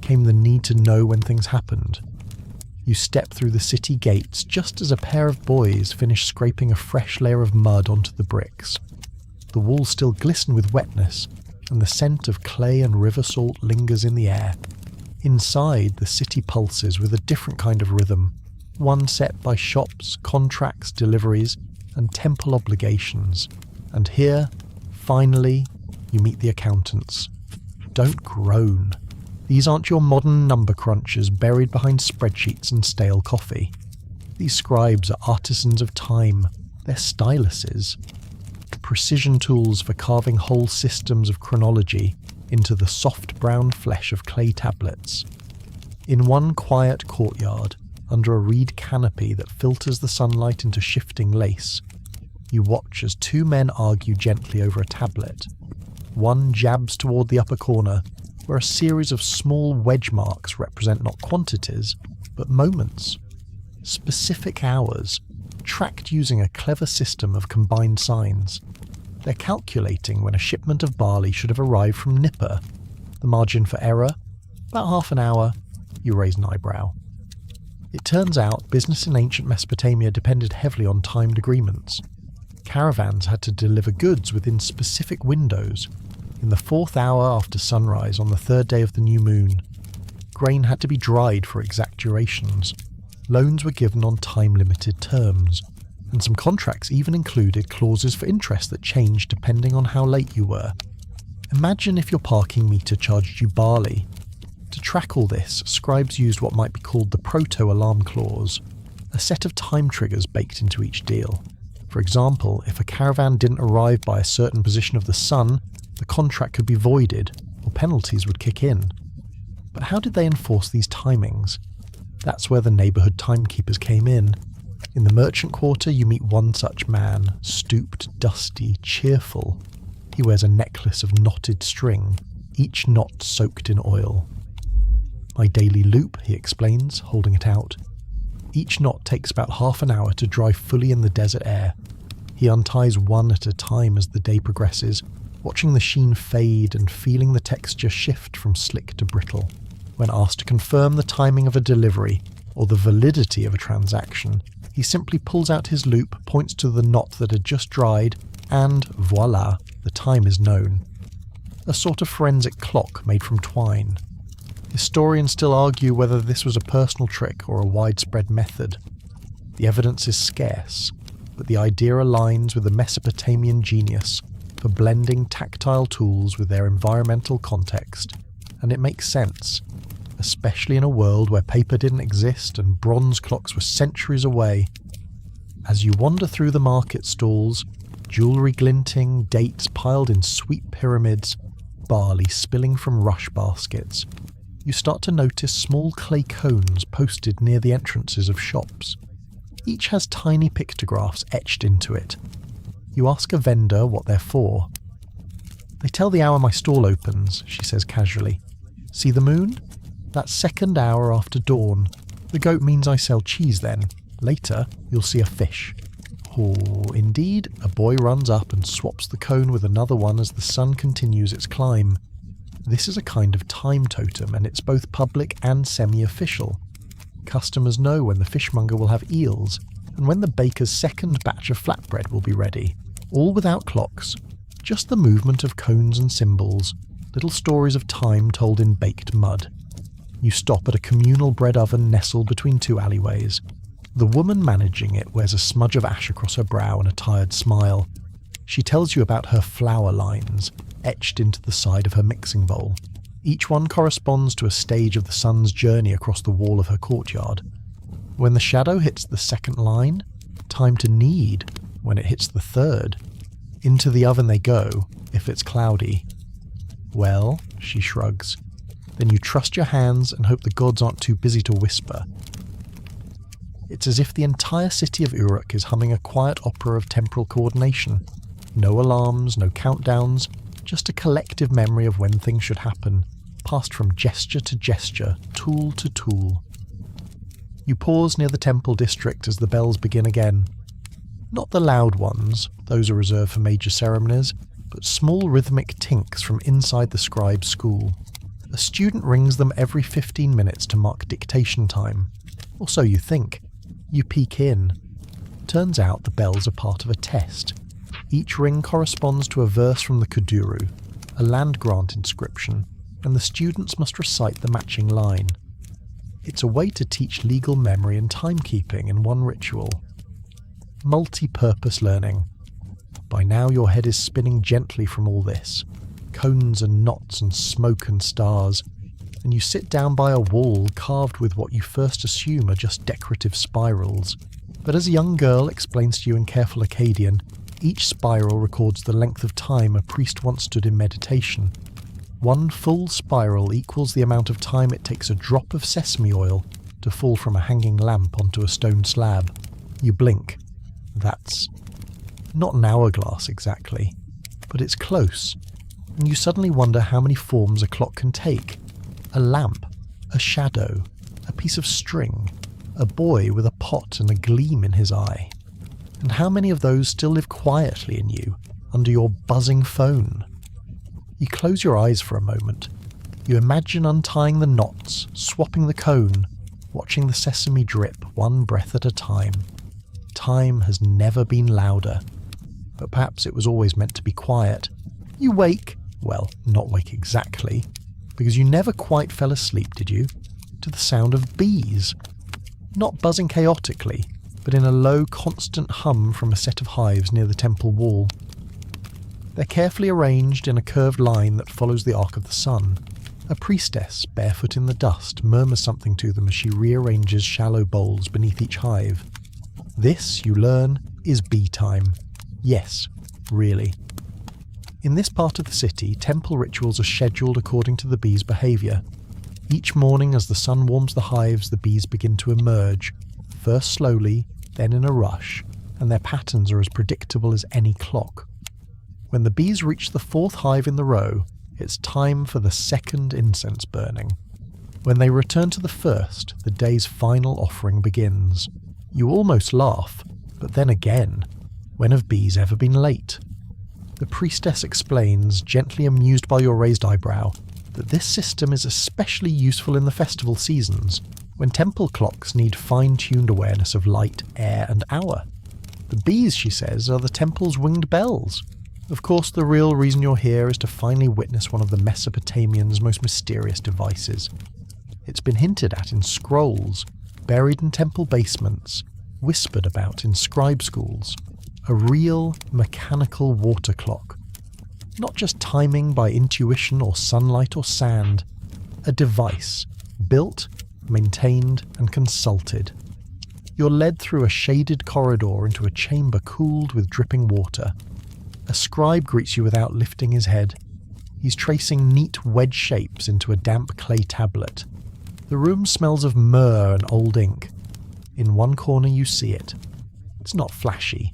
came the need to know when things happened. You step through the city gates just as a pair of boys finish scraping a fresh layer of mud onto the bricks. The walls still glisten with wetness, and the scent of clay and river salt lingers in the air. Inside, the city pulses with a different kind of rhythm, one set by shops, contracts, deliveries, and temple obligations. And here, finally, you meet the accountants. Don't groan. These aren't your modern number crunchers buried behind spreadsheets and stale coffee. These scribes are artisans of time. They're styluses. Precision tools for carving whole systems of chronology into the soft brown flesh of clay tablets. In one quiet courtyard, under a reed canopy that filters the sunlight into shifting lace, you watch as 2 men argue gently over a tablet. One jabs toward the upper corner, where a series of small wedge marks represent not quantities, but moments. Specific hours, tracked using a clever system of combined signs. They're calculating when a shipment of barley should have arrived from Nipper. The margin for error? About half an hour. You raise an eyebrow. It turns out business in ancient Mesopotamia depended heavily on timed agreements. Caravans had to deliver goods within specific windows. In the 4th hour after sunrise on the 3rd day of the new moon, grain had to be dried for exact durations. Loans were given on time-limited terms, and some contracts even included clauses for interest that changed depending on how late you were. Imagine if your parking meter charged you barley. To track all this, scribes used what might be called the proto-alarm clause, a set of time triggers baked into each deal. For example, if a caravan didn't arrive by a certain position of the sun, the contract could be voided, or penalties would kick in. But how did they enforce these timings? That's where the neighbourhood timekeepers came in. In the merchant quarter, you meet one such man, stooped, dusty, cheerful. He wears a necklace of knotted string, each knot soaked in oil. My daily loop, he explains, holding it out. Each knot takes about half an hour to dry fully in the desert air. He unties one at a time as the day progresses, watching the sheen fade and feeling the texture shift from slick to brittle. When asked to confirm the timing of a delivery or the validity of a transaction, he simply pulls out his loop, points to the knot that had just dried, and voila, the time is known. A sort of forensic clock made from twine. Historians still argue whether this was a personal trick or a widespread method. The evidence is scarce, but the idea aligns with the Mesopotamian genius for blending tactile tools with their environmental context, and it makes sense, especially in a world where paper didn't exist and bronze clocks were centuries away. As you wander through the market stalls, jewellery glinting, dates piled in sweet pyramids, barley spilling from rush baskets, you start to notice small clay cones posted near the entrances of shops. Each has tiny pictographs etched into it. You ask a vendor what they're for. They tell the hour my stall opens, she says casually. See the moon? That's 2nd hour after dawn. The goat means I sell cheese then. Later, you'll see a fish. Oh, indeed, a boy runs up and swaps the cone with another one as the sun continues its climb. This is a kind of time totem, and it's both public and semi-official. Customers know when the fishmonger will have eels, and when the baker's 2nd batch of flatbread will be ready, all without clocks, just the movement of cones and symbols, little stories of time told in baked mud. You stop at a communal bread oven nestled between 2 alleyways. The woman managing it wears a smudge of ash across her brow and a tired smile. She tells you about her flour lines, etched into the side of her mixing bowl. Each one corresponds to a stage of the sun's journey across the wall of her courtyard. When the shadow hits the 2nd line, time to knead. When it hits the 3rd, into the oven they go, if it's cloudy. Well, she shrugs, then you trust your hands and hope the gods aren't too busy to whisper. It's as if the entire city of Uruk is humming a quiet opera of temporal coordination. No alarms, no countdowns, just a collective memory of when things should happen, passed from gesture to gesture, tool to tool. You pause near the temple district as the bells begin again. Not the loud ones, those are reserved for major ceremonies, but small rhythmic tinks from inside the scribe's school. A student rings them every 15 minutes to mark dictation time. Or so you think. You peek in. Turns out the bells are part of a test. Each ring corresponds to a verse from the Kuduru, a land grant inscription, and the students must recite the matching line. It's a way to teach legal memory and timekeeping in one ritual. Multi-purpose learning. By now your head is spinning gently from all this. Cones and knots and smoke and stars, and you sit down by a wall carved with what you first assume are just decorative spirals. But as a young girl explains to you in careful Akkadian, each spiral records the length of time a priest once stood in meditation. One full spiral equals the amount of time it takes a drop of sesame oil to fall from a hanging lamp onto a stone slab. You blink. That's not an hourglass exactly, but it's close, and you suddenly wonder how many forms a clock can take. A lamp, a shadow, a piece of string, a boy with a pot and a gleam in his eye. And how many of those still live quietly in you, under your buzzing phone? You close your eyes for a moment. You imagine untying the knots, swapping the cone, watching the sesame drip one breath at a time. Time has never been louder. but perhaps it was always meant to be quiet. You wake, well, not wake exactly, because you never quite fell asleep, did you? To the sound of bees. Not buzzing chaotically, but in a low, constant hum from a set of hives near the temple wall. They're carefully arranged in a curved line that follows the arc of the sun. A priestess, barefoot in the dust, murmurs something to them as she rearranges shallow bowls beneath each hive. This, you learn, is bee time. Yes, really. In this part of the city, temple rituals are scheduled according to the bees' behaviour. Each morning as the sun warms the hives, the bees begin to emerge, first slowly, then in a rush, and their patterns are as predictable as any clock. When the bees reach the fourth hive in the row, it's time for the second incense burning. When they return to the first, the day's final offering begins. You almost laugh, but then again, when have bees ever been late? The priestess explains, gently amused by your raised eyebrow, that this system is especially useful in the festival seasons, when temple clocks need fine-tuned awareness of light, air, and hour. The bees, she says, are the temple's winged bells. Of course, the real reason you're here is to finally witness one of the Mesopotamians' most mysterious devices. It's been hinted at in scrolls, buried in temple basements, whispered about in scribe schools. A real mechanical water clock. Not just timing by intuition or sunlight or sand. A device, built, maintained, and consulted. You're led through a shaded corridor into a chamber cooled with dripping water. A scribe greets you without lifting his head. He's tracing neat wedge shapes into a damp clay tablet. The room smells of myrrh and old ink. In one corner you see it. It's not flashy.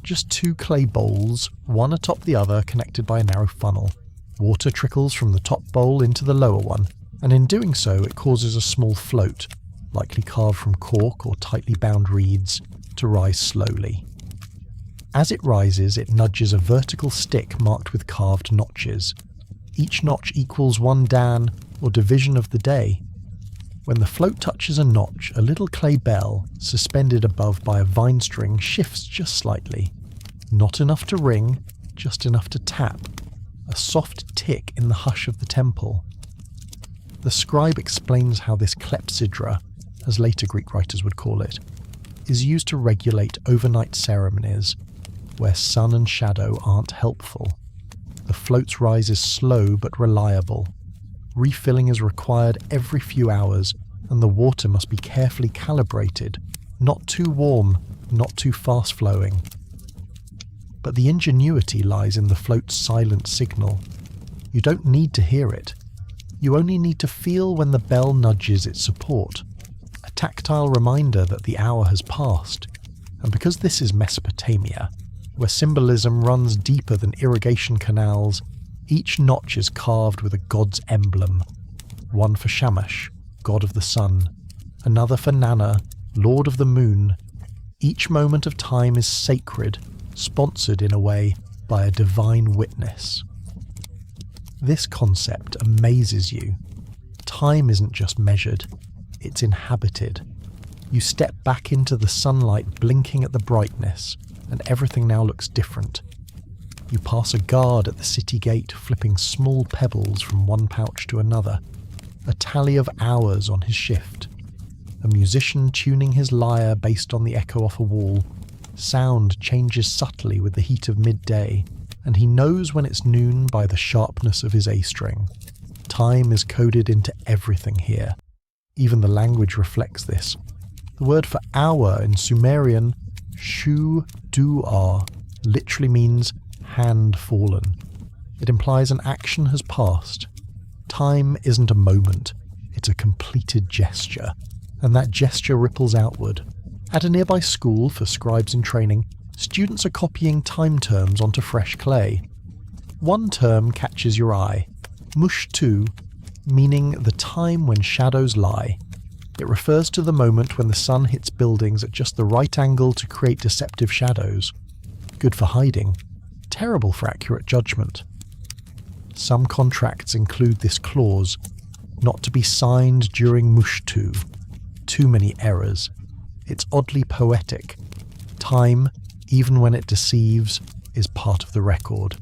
Just two clay bowls, one atop the other connected by a narrow funnel. Water trickles from the top bowl into the lower one, and in doing so it causes a small float, likely carved from cork or tightly bound reeds, to rise slowly. As it rises, it nudges a vertical stick marked with carved notches. Each notch equals one dan, or division of the day. When the float touches a notch, a little clay bell, suspended above by a vine string, shifts just slightly. Not enough to ring, just enough to tap. A soft tick in the hush of the temple. The scribe explains how this clepsydra, as later Greek writers would call it, is used to regulate overnight ceremonies, where sun and shadow aren't helpful. The float's rise is slow but reliable. Refilling is required every few hours, and the water must be carefully calibrated, not too warm, not too fast-flowing. But the ingenuity lies in the float's silent signal. You don't need to hear it. You only need to feel when the bell nudges its support, a tactile reminder that the hour has passed. And because this is Mesopotamia, where symbolism runs deeper than irrigation canals, each notch is carved with a god's emblem. One for Shamash, god of the sun, another for Nana, lord of the moon. Each moment of time is sacred, sponsored in a way by a divine witness. This concept amazes you. Time isn't just measured, it's inhabited. You step back into the sunlight blinking at the brightness, and everything now looks different. You pass a guard at the city gate flipping small pebbles from one pouch to another, a tally of hours on his shift. A musician tuning his lyre based on the echo off a wall. Sound changes subtly with the heat of midday, and he knows when it's noon by the sharpness of his A-string. Time is coded into everything here. Even the language reflects this. The word for hour in Sumerian, shu-du-ar, literally means hand fallen. It implies an action has passed. Time isn't a moment, it's a completed gesture, and that gesture ripples outward. At a nearby school for scribes in training, students are copying time terms onto fresh clay. One term catches your eye, mush-tu, meaning the time when shadows lie. It refers to the moment when the sun hits buildings at just the right angle to create deceptive shadows. Good for hiding, terrible for accurate judgment. Some contracts include this clause, not to be signed during mushtu. Too many errors. It's oddly poetic. Time, even when it deceives, is part of the record.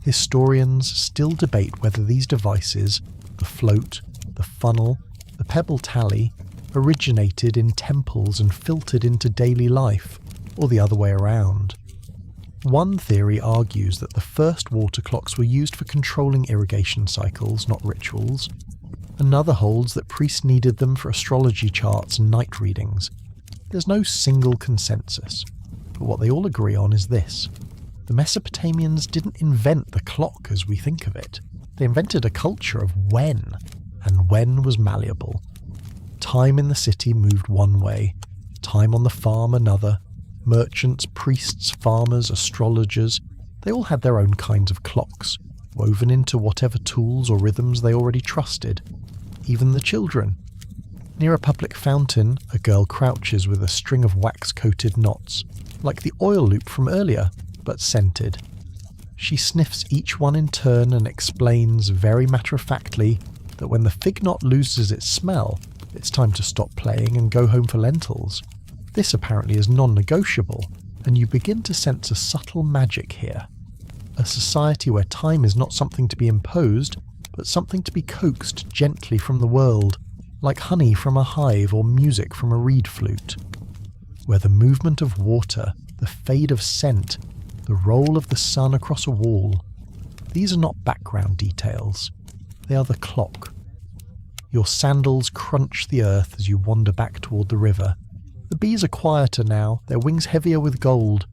Historians still debate whether these devices, the float, the funnel, the pebble tally, originated in temples and filtered into daily life, or the other way around. One theory argues that the first water clocks were used for controlling irrigation cycles, not rituals. Another holds that priests needed them for astrology charts and night readings. There's no single consensus, but what they all agree on is this. The Mesopotamians didn't invent the clock as we think of it. They invented a culture of when, and when was malleable. Time in the city moved one way, time on the farm another. Merchants, priests, farmers, astrologers, they all had their own kinds of clocks, woven into whatever tools or rhythms they already trusted. Even the children. Near a public fountain, a girl crouches with a string of wax-coated knots, like the oil loop from earlier, but scented. She sniffs each one in turn and explains very matter-of-factly that when the fig knot loses its smell, it's time to stop playing and go home for lentils. This apparently is non-negotiable, and you begin to sense a subtle magic here. A society where time is not something to be imposed, but something to be coaxed gently from the world, like honey from a hive or music from a reed flute. Where the movement of water, the fade of scent, the roll of the sun across a wall, these are not background details. They are the clock. Your sandals crunch the earth as you wander back toward the river. The bees are quieter now, their wings heavier with gold.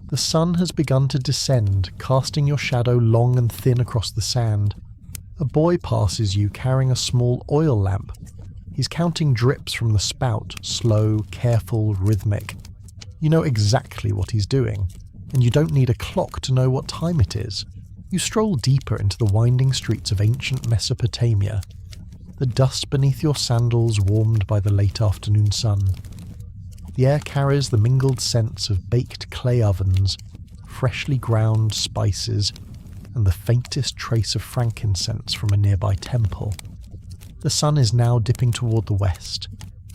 The sun has begun to descend, casting your shadow long and thin across the sand. A boy passes you carrying a small oil lamp. He's counting drips from the spout, slow, careful, rhythmic. You know exactly what he's doing, and you don't need a clock to know what time it is. You stroll deeper into the winding streets of ancient Mesopotamia. The dust beneath your sandals warmed by the late afternoon sun. The air carries the mingled scents of baked clay ovens, freshly ground spices, and the faintest trace of frankincense from a nearby temple. The sun is now dipping toward the west,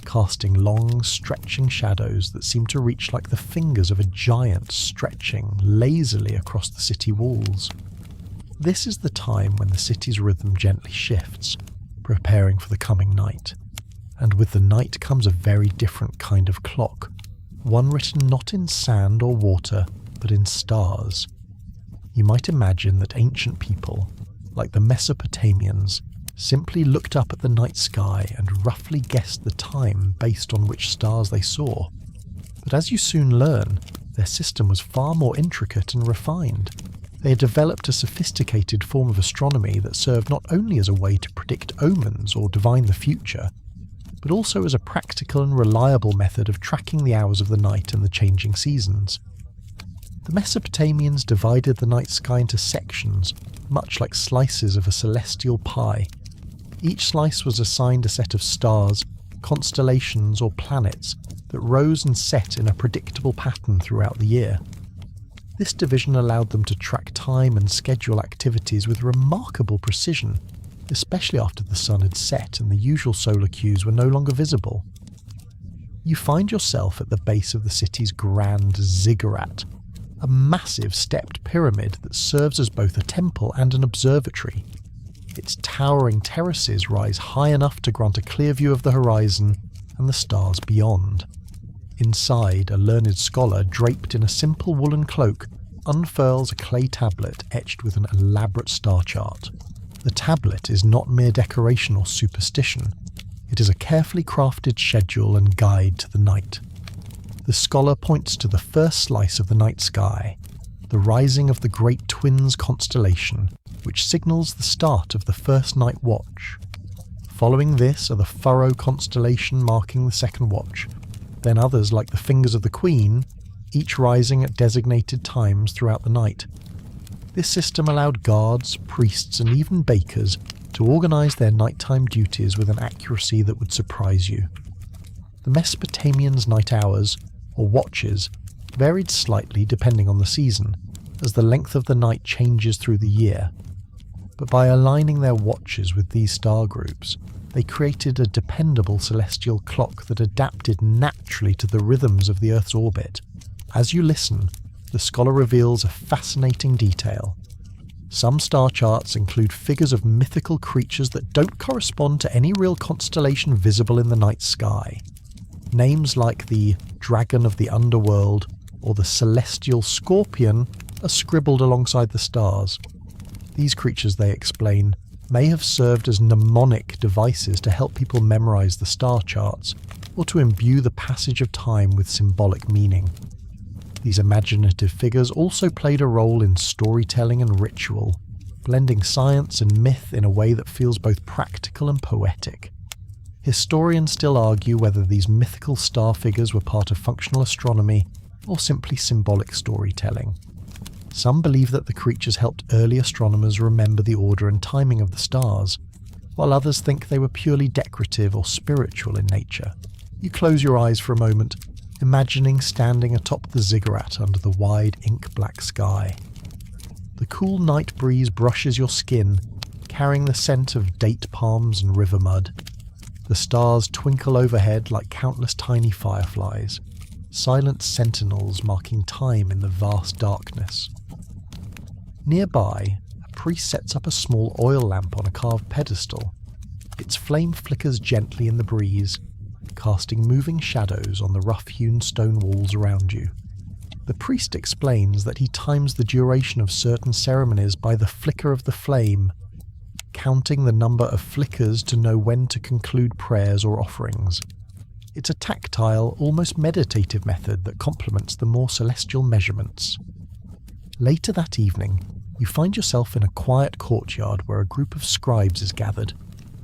casting long, stretching shadows that seem to reach like the fingers of a giant stretching lazily across the city walls. This is the time when the city's rhythm gently shifts, preparing for the coming night. And with the night comes a very different kind of clock, one written not in sand or water, but in stars. You might imagine that ancient people, like the Mesopotamians, simply looked up at the night sky and roughly guessed the time based on which stars they saw. But as you soon learn, their system was far more intricate and refined. They had developed a sophisticated form of astronomy that served not only as a way to predict omens or divine the future, but also as a practical and reliable method of tracking the hours of the night and the changing seasons. The Mesopotamians divided the night sky into sections, much like slices of a celestial pie. Each slice was assigned a set of stars, constellations or planets that rose and set in a predictable pattern throughout the year. This division allowed them to track time and schedule activities with remarkable precision, especially after the sun had set and the usual solar cues were no longer visible. You find yourself at the base of the city's grand ziggurat, a massive stepped pyramid that serves as both a temple and an observatory. Its towering terraces rise high enough to grant a clear view of the horizon and the stars beyond. Inside, a learned scholar draped in a simple woolen cloak unfurls a clay tablet etched with an elaborate star chart. The tablet is not mere decoration or superstition. It is a carefully crafted schedule and guide to the night. The scholar points to the first slice of the night sky, the rising of the Great Twins constellation, which signals the start of the first night watch. Following this are the Furrow constellation marking the second watch, then others like the Fingers of the Queen, each rising at designated times throughout the night. This system allowed guards, priests, and even bakers to organize their nighttime duties with an accuracy that would surprise you. The Mesopotamians' night hours, or watches, varied slightly depending on the season, as the length of the night changes through the year. But by aligning their watches with these star groups, they created a dependable celestial clock that adapted naturally to the rhythms of the Earth's orbit. As you listen, the scholar reveals a fascinating detail. Some star charts include figures of mythical creatures that don't correspond to any real constellation visible in the night sky. Names like the Dragon of the Underworld or the Celestial Scorpion are scribbled alongside the stars. These creatures, they explain, may have served as mnemonic devices to help people memorize the star charts or to imbue the passage of time with symbolic meaning. These imaginative figures also played a role in storytelling and ritual, blending science and myth in a way that feels both practical and poetic. Historians still argue whether these mythical star figures were part of functional astronomy or simply symbolic storytelling. Some believe that the creatures helped early astronomers remember the order and timing of the stars, while others think they were purely decorative or spiritual in nature. You close your eyes for a moment, imagining standing atop the ziggurat under the wide ink-black sky. The cool night breeze brushes your skin, carrying the scent of date palms and river mud. The stars twinkle overhead like countless tiny fireflies, silent sentinels marking time in the vast darkness. Nearby, a priest sets up a small oil lamp on a carved pedestal. Its flame flickers gently in the breeze, casting moving shadows on the rough-hewn stone walls around you. The priest explains that he times the duration of certain ceremonies by the flicker of the flame, counting the number of flickers to know when to conclude prayers or offerings. It's a tactile, almost meditative method that complements the more celestial measurements. Later that evening, you find yourself in a quiet courtyard where a group of scribes is gathered,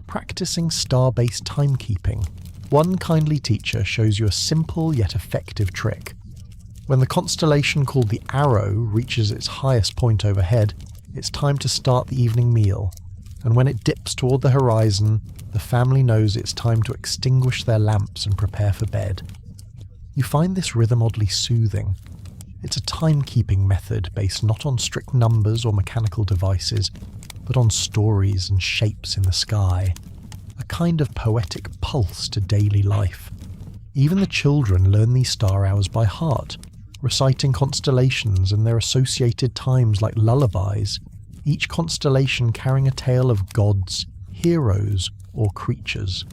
practicing star-based timekeeping. One kindly teacher shows you a simple yet effective trick. When the constellation called the Arrow reaches its highest point overhead, it's time to start the evening meal, and when it dips toward the horizon, the family knows it's time to extinguish their lamps and prepare for bed. You find this rhythm oddly soothing. It's a timekeeping method based not on strict numbers or mechanical devices, but on stories and shapes in the sky. A kind of poetic pulse to daily life. Even the children learn these star hours by heart, reciting constellations and their associated times like lullabies, each constellation carrying a tale of gods, heroes, or creatures.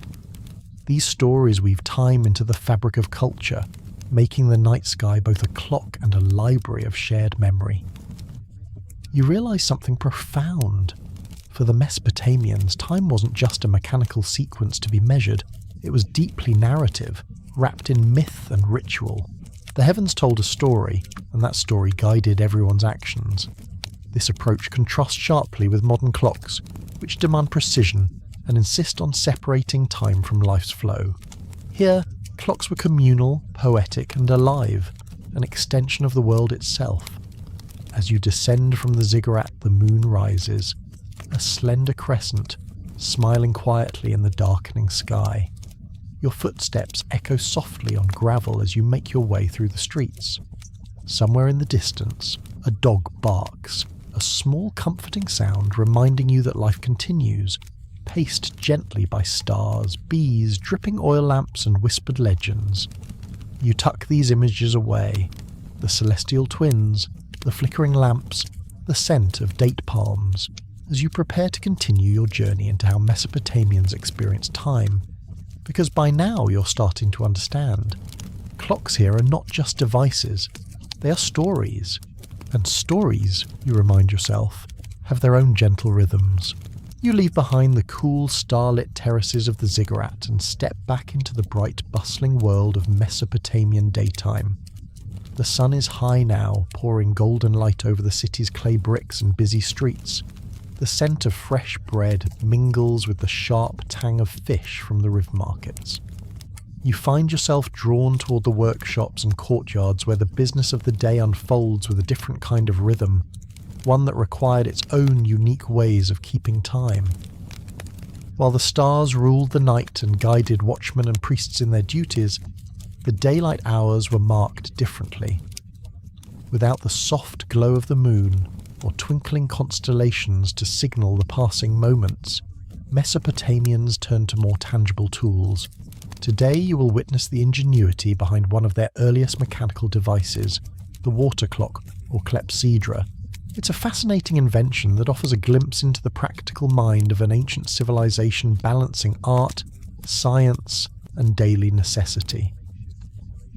These stories weave time into the fabric of culture, making the night sky both a clock and a library of shared memory. You realize something profound. For the Mesopotamians, time wasn't just a mechanical sequence to be measured, it was deeply narrative, wrapped in myth and ritual. The heavens told a story, and that story guided everyone's actions. This approach contrasts sharply with modern clocks, which demand precision and insist on separating time from life's flow. Here, clocks were communal, poetic, and alive, an extension of the world itself. As you descend from the ziggurat, the moon rises, a slender crescent, smiling quietly in the darkening sky. Your footsteps echo softly on gravel as you make your way through the streets. Somewhere in the distance, a dog barks, a small comforting sound reminding you that life continues, paced gently by stars, bees, dripping oil lamps, and whispered legends. You tuck these images away, the celestial twins, the flickering lamps, the scent of date palms, as you prepare to continue your journey into how Mesopotamians experienced time. Because by now you're starting to understand. Clocks here are not just devices, they are stories. And stories, you remind yourself, have their own gentle rhythms. You leave behind the cool, starlit terraces of the ziggurat and step back into the bright, bustling world of Mesopotamian daytime. The sun is high now, pouring golden light over the city's clay bricks and busy streets. The scent of fresh bread mingles with the sharp tang of fish from the river markets. You find yourself drawn toward the workshops and courtyards where the business of the day unfolds with a different kind of rhythm, one that required its own unique ways of keeping time. While the stars ruled the night and guided watchmen and priests in their duties, the daylight hours were marked differently. Without the soft glow of the moon, or twinkling constellations to signal the passing moments, Mesopotamians turned to more tangible tools. Today you will witness the ingenuity behind one of their earliest mechanical devices, the water clock, or clepsydra. It's a fascinating invention that offers a glimpse into the practical mind of an ancient civilization balancing art, science, and daily necessity.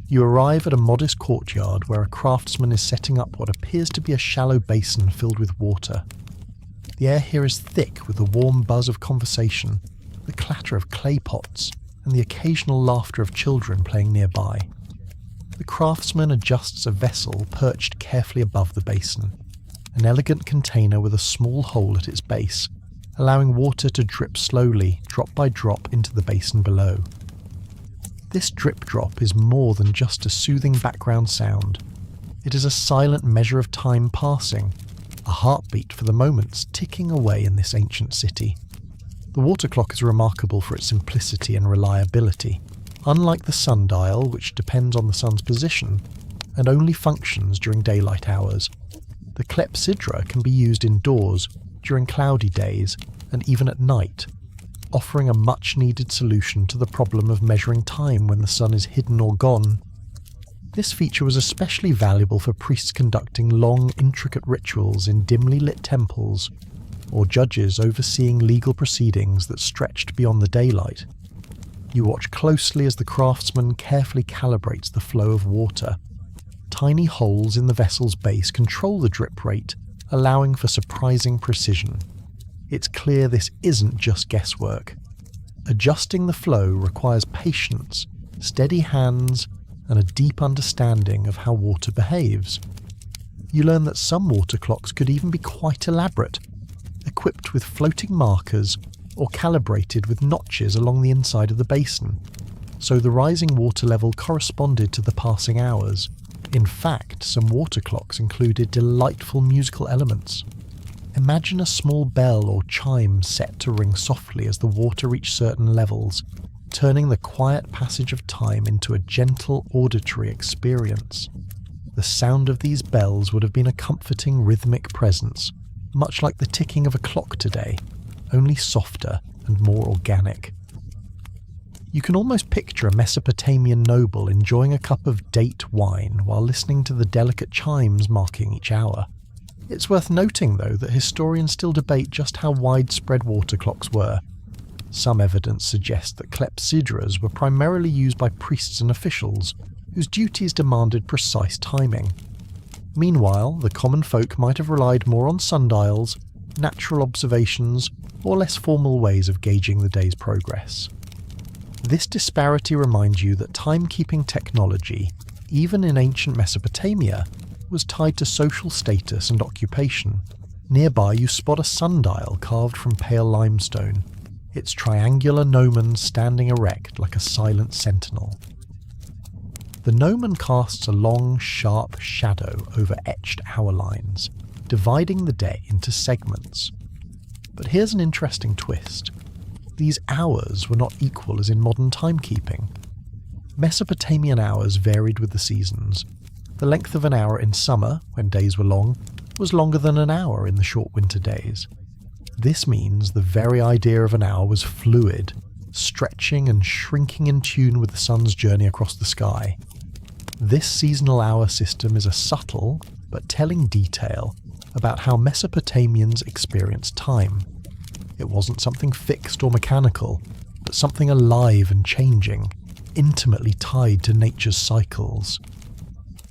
You arrive at a modest courtyard where a craftsman is setting up what appears to be a shallow basin filled with water. The air here is thick with the warm buzz of conversation, the clatter of clay pots, and the occasional laughter of children playing nearby. The craftsman adjusts a vessel perched carefully above the basin, an elegant container with a small hole at its base, allowing water to drip slowly, drop by drop, into the basin below. This drip drop is more than just a soothing background sound. It is a silent measure of time passing, a heartbeat for the moments ticking away in this ancient city. The water clock is remarkable for its simplicity and reliability. Unlike the sundial, which depends on the sun's position and only functions during daylight hours, the clepsydra can be used indoors, during cloudy days, and even at night, offering a much-needed solution to the problem of measuring time when the sun is hidden or gone. This feature was especially valuable for priests conducting long, intricate rituals in dimly lit temples, or judges overseeing legal proceedings that stretched beyond the daylight. You watch closely as the craftsman carefully calibrates the flow of water. Tiny holes in the vessel's base control the drip rate, allowing for surprising precision. It's clear this isn't just guesswork. Adjusting the flow requires patience, steady hands, and a deep understanding of how water behaves. You learn that some water clocks could even be quite elaborate, equipped with floating markers or calibrated with notches along the inside of the basin, so the rising water level corresponded to the passing hours. In fact, some water clocks included delightful musical elements. Imagine a small bell or chime set to ring softly as the water reached certain levels, turning the quiet passage of time into a gentle auditory experience. The sound of these bells would have been a comforting rhythmic presence, much like the ticking of a clock today, only softer and more organic. You can almost picture a Mesopotamian noble enjoying a cup of date wine while listening to the delicate chimes marking each hour. It's worth noting, though, that historians still debate just how widespread water clocks were. Some evidence suggests that clepsydras were primarily used by priests and officials, whose duties demanded precise timing. Meanwhile, the common folk might have relied more on sundials, natural observations, or less formal ways of gauging the day's progress. This disparity reminds you that timekeeping technology, even in ancient Mesopotamia, was tied to social status and occupation. Nearby you spot a sundial carved from pale limestone, its triangular gnomon standing erect like a silent sentinel. The gnomon casts a long, sharp shadow over etched hour lines, dividing the day into segments. But here's an interesting twist. These hours were not equal as in modern timekeeping. Mesopotamian hours varied with the seasons. The length of an hour in summer, when days were long, was longer than an hour in the short winter days. This means the very idea of an hour was fluid, stretching and shrinking in tune with the sun's journey across the sky. This seasonal hour system is a subtle but telling detail about how Mesopotamians experienced time. It wasn't something fixed or mechanical, but something alive and changing, intimately tied to nature's cycles.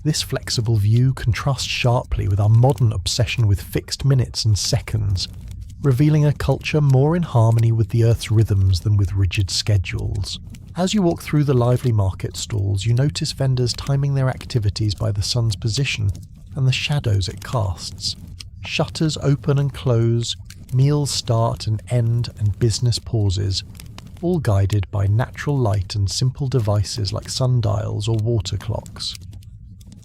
This flexible view contrasts sharply with our modern obsession with fixed minutes and seconds, revealing a culture more in harmony with the Earth's rhythms than with rigid schedules. As you walk through the lively market stalls, you notice vendors timing their activities by the sun's position and the shadows it casts. Shutters open and close, meals start and end, and business pauses, all guided by natural light and simple devices like sundials or water clocks.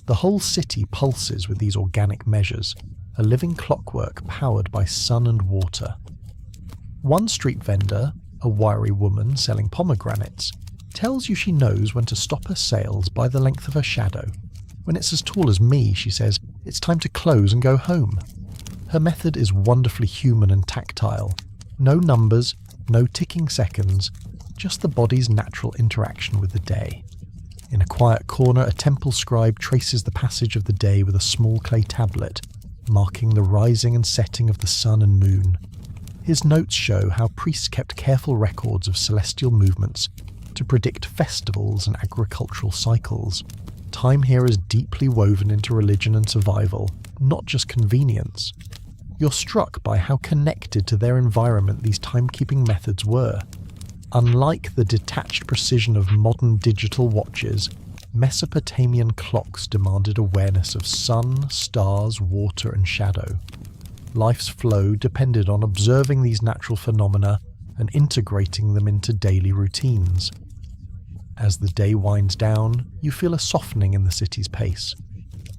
The whole city pulses with these organic measures, a living clockwork powered by sun and water. One street vendor, a wiry woman selling pomegranates, tells you she knows when to stop her sales by the length of her shadow. When it's as tall as me, she says, it's time to close and go home. Her method is wonderfully human and tactile. No numbers, no ticking seconds, just the body's natural interaction with the day. In a quiet corner, a temple scribe traces the passage of the day with a small clay tablet, marking the rising and setting of the sun and moon. His notes show how priests kept careful records of celestial movements to predict festivals and agricultural cycles. Time here is deeply woven into religion and survival, not just convenience. You're struck by how connected to their environment these timekeeping methods were. Unlike the detached precision of modern digital watches, Mesopotamian clocks demanded awareness of sun, stars, water, and shadow. Life's flow depended on observing these natural phenomena and integrating them into daily routines. As the day winds down, you feel a softening in the city's pace.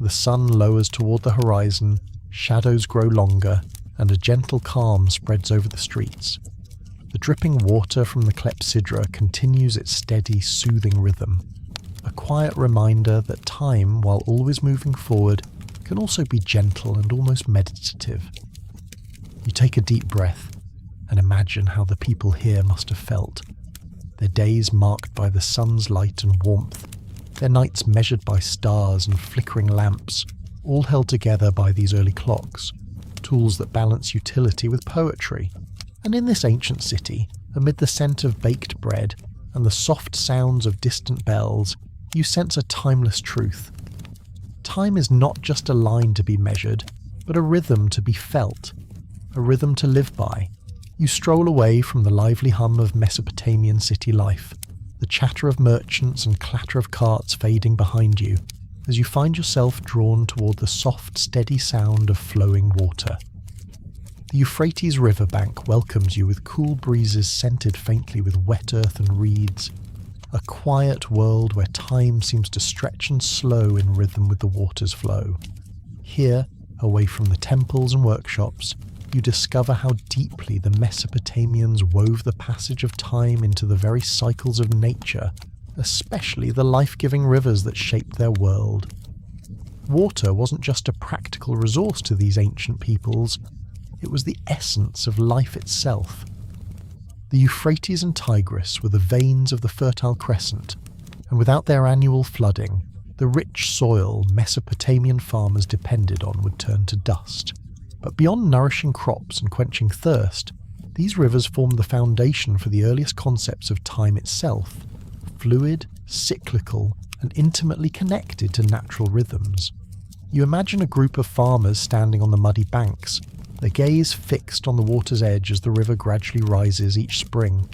The sun lowers toward the horizon, shadows grow longer, and a gentle calm spreads over the streets. The dripping water from the clepsydra continues its steady, soothing rhythm, a quiet reminder that time, while always moving forward, can also be gentle and almost meditative. You take a deep breath and imagine how the people here must have felt. Their days marked by the sun's light and warmth, their nights measured by stars and flickering lamps, all held together by these early clocks, tools that balance utility with poetry. And in this ancient city, amid the scent of baked bread and the soft sounds of distant bells, you sense a timeless truth. Time is not just a line to be measured, but a rhythm to be felt, a rhythm to live by. You stroll away from the lively hum of Mesopotamian city life, the chatter of merchants and clatter of carts fading behind you, as you find yourself drawn toward the soft, steady sound of flowing water. The Euphrates riverbank welcomes you with cool breezes scented faintly with wet earth and reeds, a quiet world where time seems to stretch and slow in rhythm with the water's flow. Here, away from the temples and workshops, you discover how deeply the Mesopotamians wove the passage of time into the very cycles of nature, especially the life-giving rivers that shaped their world. Water wasn't just a practical resource to these ancient peoples, it was the essence of life itself. The Euphrates and Tigris were the veins of the Fertile Crescent, and without their annual flooding, the rich soil Mesopotamian farmers depended on would turn to dust. But beyond nourishing crops and quenching thirst, these rivers formed the foundation for the earliest concepts of time itself, fluid, cyclical, and intimately connected to natural rhythms. You imagine a group of farmers standing on the muddy banks, their gaze fixed on the water's edge as the river gradually rises each spring.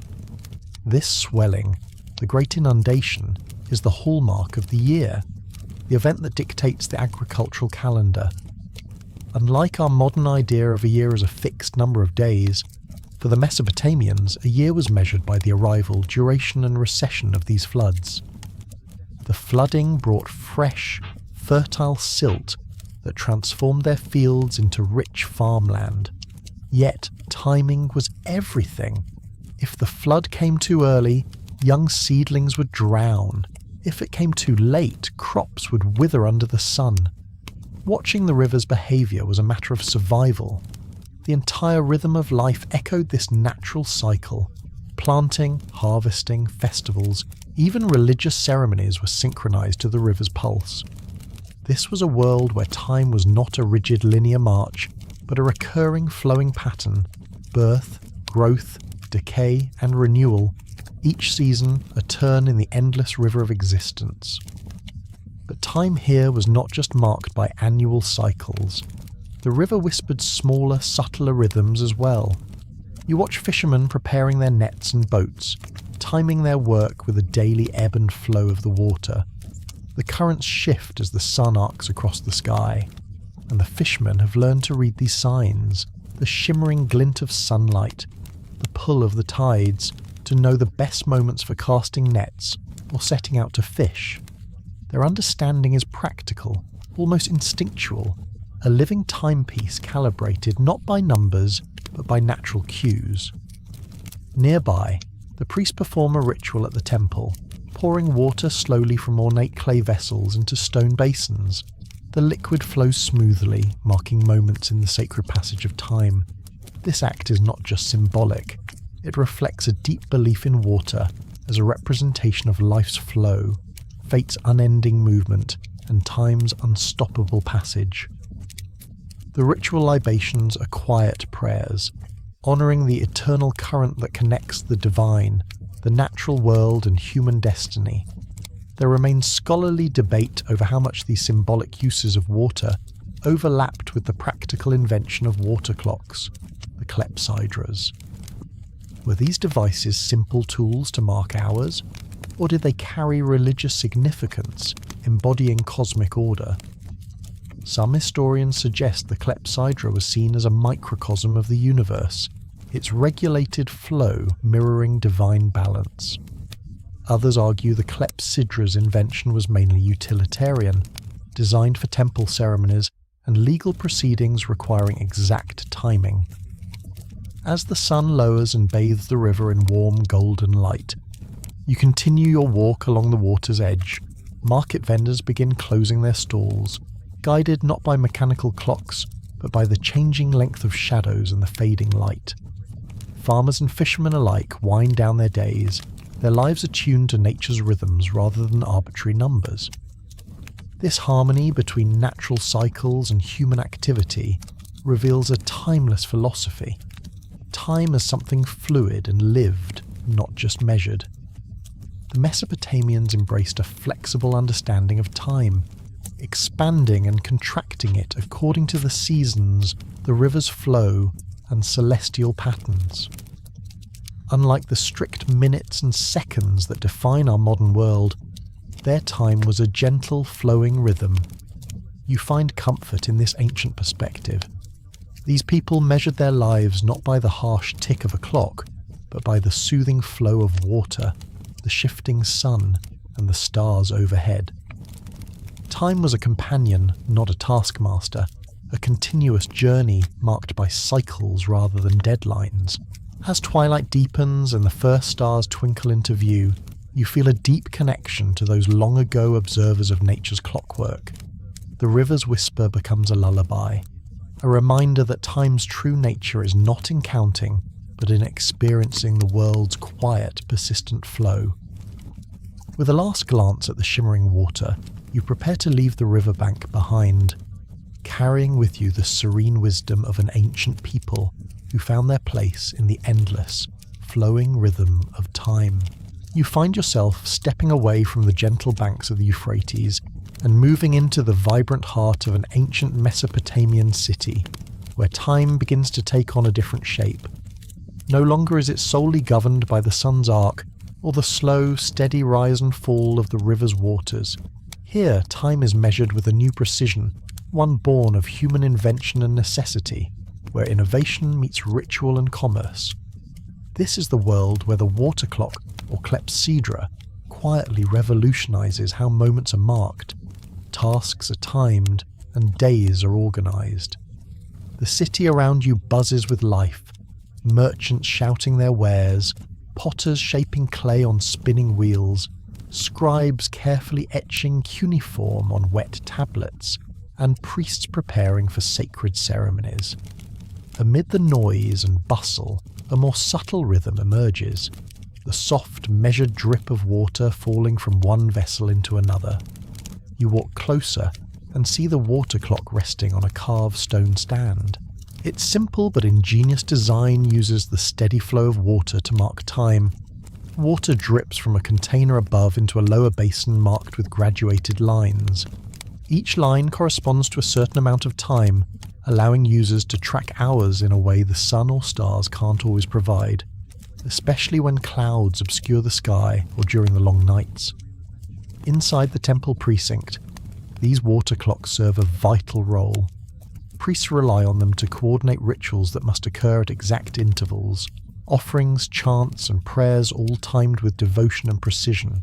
This swelling, the Great Inundation, is the hallmark of the year, the event that dictates the agricultural calendar. Unlike our modern idea of a year as a fixed number of days, for the Mesopotamians, a year was measured by the arrival, duration, and recession of these floods. The flooding brought fresh, fertile silt that transformed their fields into rich farmland. Yet, timing was everything. If the flood came too early, young seedlings would drown. If it came too late, crops would wither under the sun. Watching the river's behaviour was a matter of survival. The entire rhythm of life echoed this natural cycle. Planting, harvesting, festivals, even religious ceremonies were synchronized to the river's pulse. This was a world where time was not a rigid linear march, but a recurring flowing pattern, birth, growth, decay, and renewal, each season a turn in the endless river of existence. But time here was not just marked by annual cycles. The river whispered smaller, subtler rhythms as well. You watch fishermen preparing their nets and boats, timing their work with the daily ebb and flow of the water. The currents shift as the sun arcs across the sky, and the fishermen have learned to read these signs, the shimmering glint of sunlight, the pull of the tides, to know the best moments for casting nets or setting out to fish. Their understanding is practical, almost instinctual, a living timepiece calibrated not by numbers but by natural cues. Nearby, the priests perform a ritual at the temple, pouring water slowly from ornate clay vessels into stone basins. The liquid flows smoothly, marking moments in the sacred passage of time. This act is not just symbolic, it reflects a deep belief in water as a representation of life's flow, fate's unending movement and time's unstoppable passage. The ritual libations are quiet prayers, honouring the eternal current that connects the divine, the natural world and human destiny. There remains scholarly debate over how much these symbolic uses of water overlapped with the practical invention of water clocks, the clepsydras. Were these devices simple tools to mark hours, or did they carry religious significance, embodying cosmic order? Some historians suggest the clepsydra was seen as a microcosm of the universe, its regulated flow mirroring divine balance. Others argue the clepsydra's invention was mainly utilitarian, designed for temple ceremonies and legal proceedings requiring exact timing. As the sun lowers and bathes the river in warm golden light, you continue your walk along the water's edge. Market vendors begin closing their stalls, guided not by mechanical clocks, but by the changing length of shadows and the fading light. Farmers and fishermen alike wind down their days, their lives attuned to nature's rhythms rather than arbitrary numbers. This harmony between natural cycles and human activity reveals a timeless philosophy. Time as something fluid and lived, not just measured. The Mesopotamians embraced a flexible understanding of time, expanding and contracting it according to the seasons, the river's flow, and celestial patterns. Unlike the strict minutes and seconds that define our modern world, their time was a gentle, flowing rhythm. You find comfort in this ancient perspective. These people measured their lives not by the harsh tick of a clock, but by the soothing flow of water, the shifting sun, and the stars overhead. Time was a companion, not a taskmaster, a continuous journey marked by cycles rather than deadlines. As twilight deepens and the first stars twinkle into view, you feel a deep connection to those long-ago observers of nature's clockwork. The river's whisper becomes a lullaby, a reminder that time's true nature is not in counting, but in experiencing the world's quiet, persistent flow. With a last glance at the shimmering water, you prepare to leave the riverbank behind, carrying with you the serene wisdom of an ancient people who found their place in the endless, flowing rhythm of time. You find yourself stepping away from the gentle banks of the Euphrates and moving into the vibrant heart of an ancient Mesopotamian city, where time begins to take on a different shape. No longer is it solely governed by the sun's arc or the slow, steady rise and fall of the river's waters. Here, time is measured with a new precision, one born of human invention and necessity, where innovation meets ritual and commerce. This is the world where the water clock, or clepsydra, quietly revolutionizes how moments are marked, tasks are timed, and days are organized. The city around you buzzes with life, merchants shouting their wares, potters shaping clay on spinning wheels, scribes carefully etching cuneiform on wet tablets, and priests preparing for sacred ceremonies. Amid the noise and bustle, a more subtle rhythm emerges, the soft, measured drip of water falling from one vessel into another. You walk closer and see the water clock resting on a carved stone stand. Its simple but ingenious design uses the steady flow of water to mark time. Water drips from a container above into a lower basin marked with graduated lines. Each line corresponds to a certain amount of time, allowing users to track hours in a way the sun or stars can't always provide, especially when clouds obscure the sky or during the long nights. Inside the temple precinct, these water clocks serve a vital role. Priests rely on them to coordinate rituals that must occur at exact intervals, offerings, chants, and prayers all timed with devotion and precision.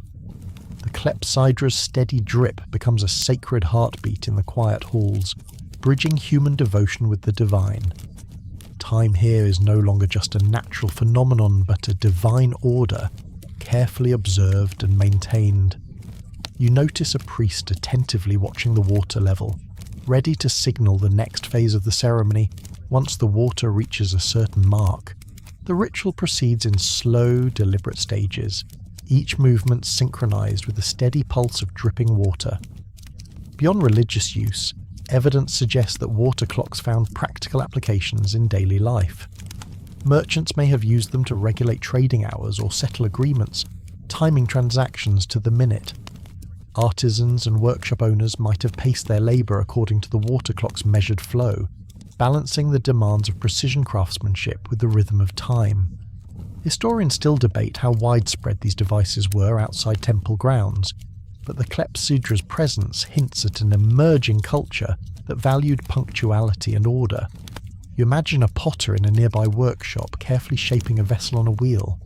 The clepsydra's steady drip becomes a sacred heartbeat in the quiet halls, bridging human devotion with the divine. Time here is no longer just a natural phenomenon, but a divine order, carefully observed and maintained. You notice a priest attentively watching the water level, ready to signal the next phase of the ceremony once the water reaches a certain mark. The ritual proceeds in slow, deliberate stages, each movement synchronized with the steady pulse of dripping water. Beyond religious use, evidence suggests that water clocks found practical applications in daily life. Merchants may have used them to regulate trading hours or settle agreements, timing transactions to the minute. Artisans and workshop owners might have paced their labour according to the water clock's measured flow, balancing the demands of precision craftsmanship with the rhythm of time. Historians still debate how widespread these devices were outside temple grounds, but the clepsydra's presence hints at an emerging culture that valued punctuality and order. You imagine a potter in a nearby workshop carefully shaping a vessel on a wheel.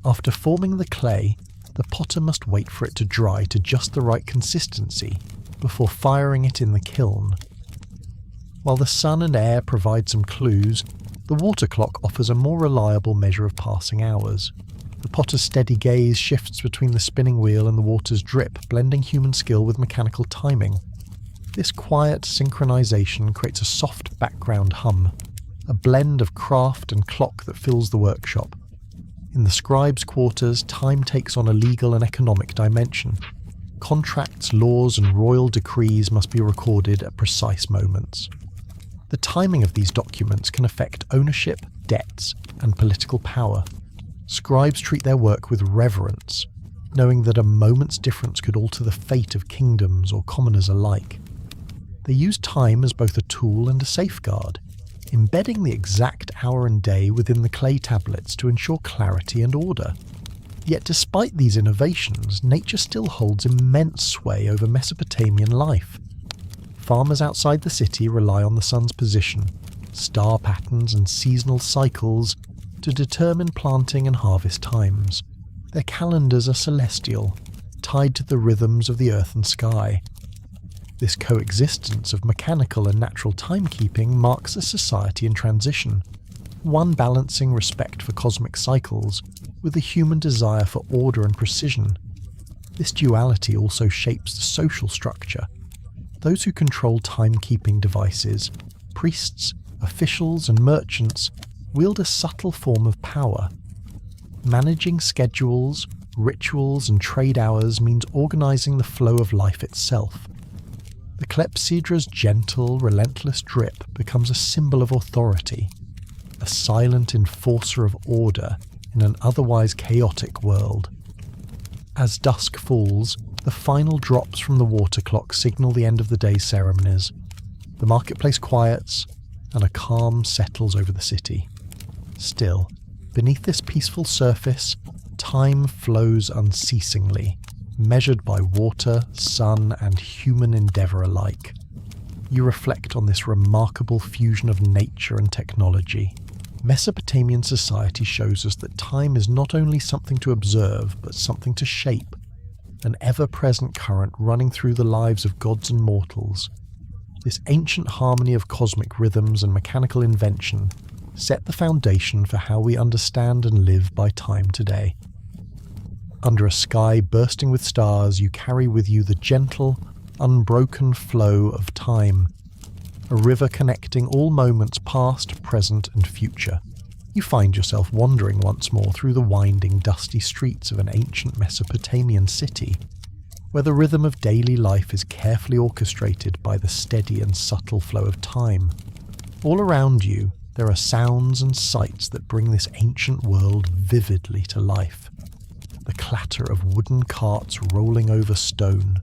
After forming the clay, the potter must wait for it to dry to just the right consistency before firing it in the kiln. While the sun and air provide some clues, the water clock offers a more reliable measure of passing hours. The potter's steady gaze shifts between the spinning wheel and the water's drip, blending human skill with mechanical timing. This quiet synchronization creates a soft background hum, a blend of craft and clock that fills the workshop. In the scribes' quarters, time takes on a legal and economic dimension. Contracts, laws, and royal decrees must be recorded at precise moments. The timing of these documents can affect ownership, debts, and political power. Scribes treat their work with reverence, knowing that a moment's difference could alter the fate of kingdoms or commoners alike. They use time as both a tool and a safeguard, embedding the exact hour and day within the clay tablets to ensure clarity and order. Yet despite these innovations, nature still holds immense sway over Mesopotamian life. Farmers outside the city rely on the sun's position, star patterns and seasonal cycles to determine planting and harvest times. Their calendars are celestial, tied to the rhythms of the earth and sky. This coexistence of mechanical and natural timekeeping marks a society in transition, one balancing respect for cosmic cycles with a human desire for order and precision. This duality also shapes the social structure. Those who control timekeeping devices, priests, officials, and merchants, wield a subtle form of power. Managing schedules, rituals, and trade hours means organizing the flow of life itself. The clepsydra's gentle, relentless drip becomes a symbol of authority, a silent enforcer of order in an otherwise chaotic world. As dusk falls, the final drops from the water clock signal the end of the day's ceremonies. The marketplace quiets, and a calm settles over the city. Still, beneath this peaceful surface, time flows unceasingly, measured by water, sun, and human endeavour alike. You reflect on this remarkable fusion of nature and technology. Mesopotamian society shows us that time is not only something to observe, but something to shape, an ever-present current running through the lives of gods and mortals. This ancient harmony of cosmic rhythms and mechanical invention set the foundation for how we understand and live by time today. Under a sky bursting with stars, you carry with you the gentle, unbroken flow of time, a river connecting all moments past, present, and future. You find yourself wandering once more through the winding, dusty streets of an ancient Mesopotamian city, where the rhythm of daily life is carefully orchestrated by the steady and subtle flow of time. All around you, there are sounds and sights that bring this ancient world vividly to life. The clatter of wooden carts rolling over stone,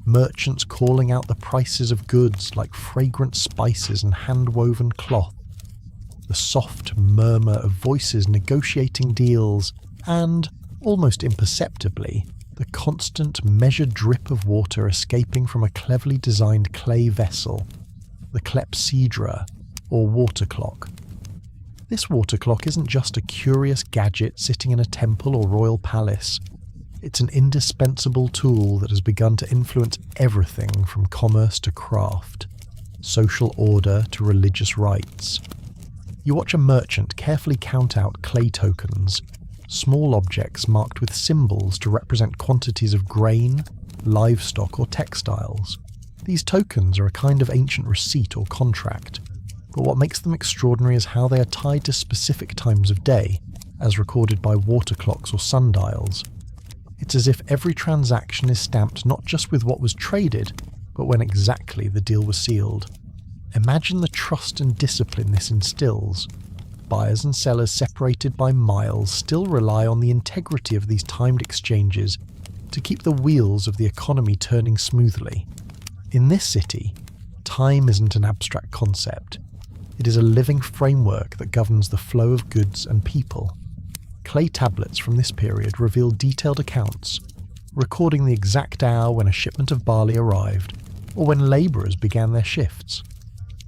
merchants calling out the prices of goods like fragrant spices and hand-woven cloth, the soft murmur of voices negotiating deals, and, almost imperceptibly, the constant measured drip of water escaping from a cleverly designed clay vessel, the clepsydra, or water clock. This water clock isn't just a curious gadget sitting in a temple or royal palace. It's an indispensable tool that has begun to influence everything from commerce to craft, social order to religious rites. You watch a merchant carefully count out clay tokens, small objects marked with symbols to represent quantities of grain, livestock, or textiles. These tokens are a kind of ancient receipt or contract, but what makes them extraordinary is how they are tied to specific times of day, as recorded by water clocks or sundials. It's as if every transaction is stamped not just with what was traded, but when exactly the deal was sealed. Imagine the trust and discipline this instills. Buyers and sellers separated by miles still rely on the integrity of these timed exchanges to keep the wheels of the economy turning smoothly. In this city, time isn't an abstract concept. It is a living framework that governs the flow of goods and people. Clay tablets from this period reveal detailed accounts, recording the exact hour when a shipment of barley arrived, or when labourers began their shifts.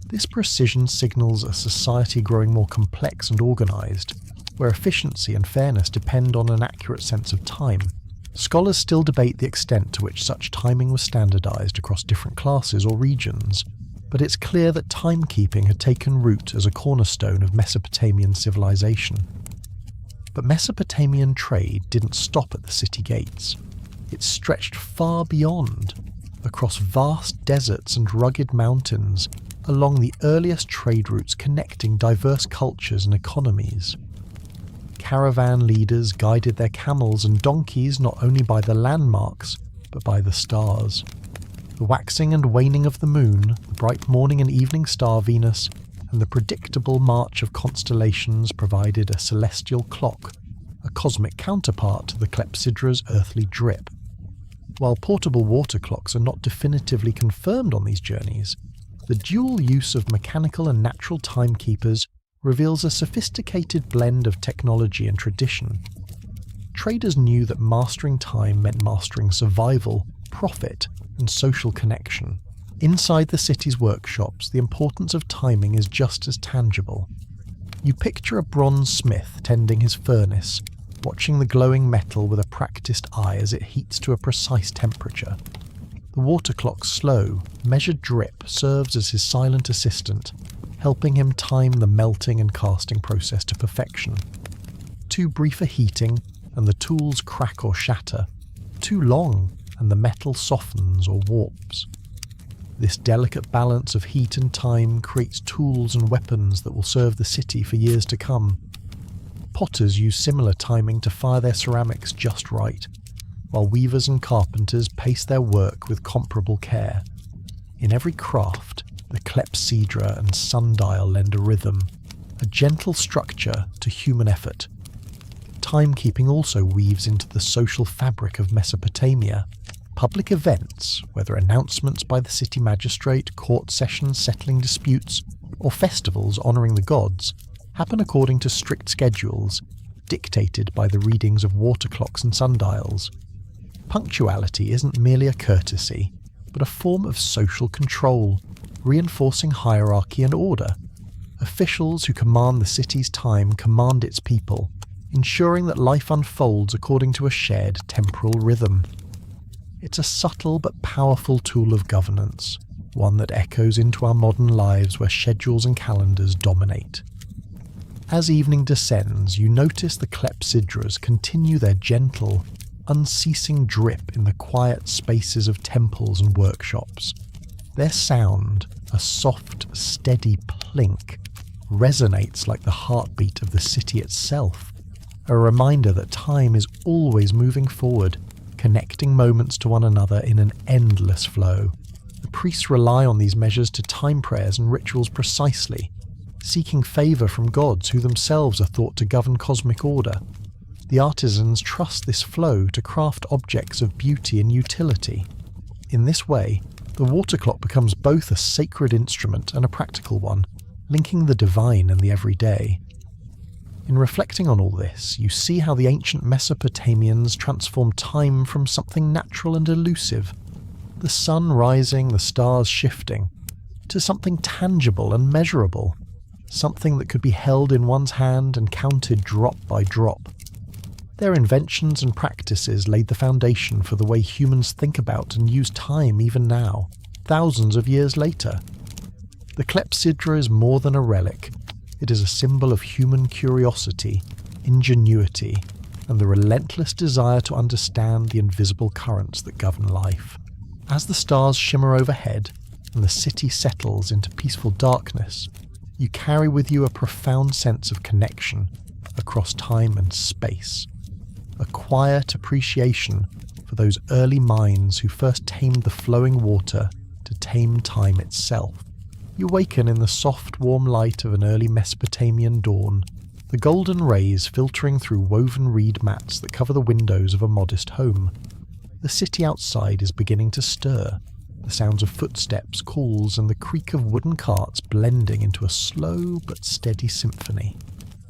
This precision signals a society growing more complex and organised, where efficiency and fairness depend on an accurate sense of time. Scholars still debate the extent to which such timing was standardised across different classes or regions, but it's clear that timekeeping had taken root as a cornerstone of Mesopotamian civilization. But Mesopotamian trade didn't stop at the city gates. It stretched far beyond, across vast deserts and rugged mountains, along the earliest trade routes connecting diverse cultures and economies. Caravan leaders guided their camels and donkeys not only by the landmarks, but by the stars. The waxing and waning of the moon, the bright morning and evening star Venus, and the predictable march of constellations provided a celestial clock, a cosmic counterpart to the clepsydras' earthly drip. While portable water clocks are not definitively confirmed on these journeys, the dual use of mechanical and natural timekeepers reveals a sophisticated blend of technology and tradition. Traders knew that mastering time meant mastering survival, profit, and social connection. Inside the city's workshops, the importance of timing is just as tangible. You picture a bronze smith tending his furnace, watching the glowing metal with a practiced eye as it heats to a precise temperature. The water clock's slow, measured drip serves as his silent assistant, helping him time the melting and casting process to perfection. Too brief a heating, and the tools crack or shatter. Too long, and the metal softens or warps. This delicate balance of heat and time creates tools and weapons that will serve the city for years to come. Potters use similar timing to fire their ceramics just right, while weavers and carpenters pace their work with comparable care. In every craft, the clepsydra and sundial lend a rhythm, a gentle structure to human effort. Timekeeping also weaves into the social fabric of Mesopotamia. Public events, whether announcements by the city magistrate, court sessions settling disputes, or festivals honouring the gods, happen according to strict schedules, dictated by the readings of water clocks and sundials. Punctuality isn't merely a courtesy, but a form of social control, reinforcing hierarchy and order. Officials who command the city's time command its people, ensuring that life unfolds according to a shared temporal rhythm. It's a subtle but powerful tool of governance, one that echoes into our modern lives where schedules and calendars dominate. As evening descends, you notice the clepsydras continue their gentle, unceasing drip in the quiet spaces of temples and workshops. Their sound, a soft, steady plink, resonates like the heartbeat of the city itself, a reminder that time is always moving forward, connecting moments to one another in an endless flow. The priests rely on these measures to time prayers and rituals precisely, seeking favour from gods who themselves are thought to govern cosmic order. The artisans trust this flow to craft objects of beauty and utility. In this way, the water clock becomes both a sacred instrument and a practical one, linking the divine and the everyday. In reflecting on all this, you see how the ancient Mesopotamians transformed time from something natural and elusive, the sun rising, the stars shifting, to something tangible and measurable, something that could be held in one's hand and counted drop by drop. Their inventions and practices laid the foundation for the way humans think about and use time even now, thousands of years later. The clepsydra is more than a relic. It is a symbol of human curiosity, ingenuity, and the relentless desire to understand the invisible currents that govern life. As the stars shimmer overhead and the city settles into peaceful darkness, you carry with you a profound sense of connection across time and space. a quiet appreciation for those early minds who first tamed the flowing water to tame time itself. You waken in the soft, warm light of an early Mesopotamian dawn, the golden rays filtering through woven reed mats that cover the windows of a modest home. The city outside is beginning to stir, the sounds of footsteps, calls, and the creak of wooden carts blending into a slow but steady symphony.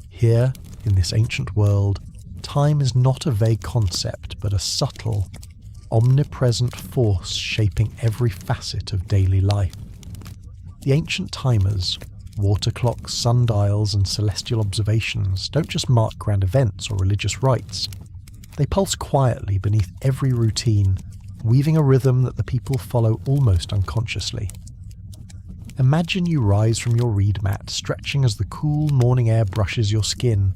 Here, in this ancient world, time is not a vague concept, but a subtle, omnipresent force shaping every facet of daily life. The ancient timers, water clocks, sundials, and celestial observations don't just mark grand events or religious rites. They pulse quietly beneath every routine, weaving a rhythm that the people follow almost unconsciously. Imagine you rise from your reed mat, stretching as the cool morning air brushes your skin.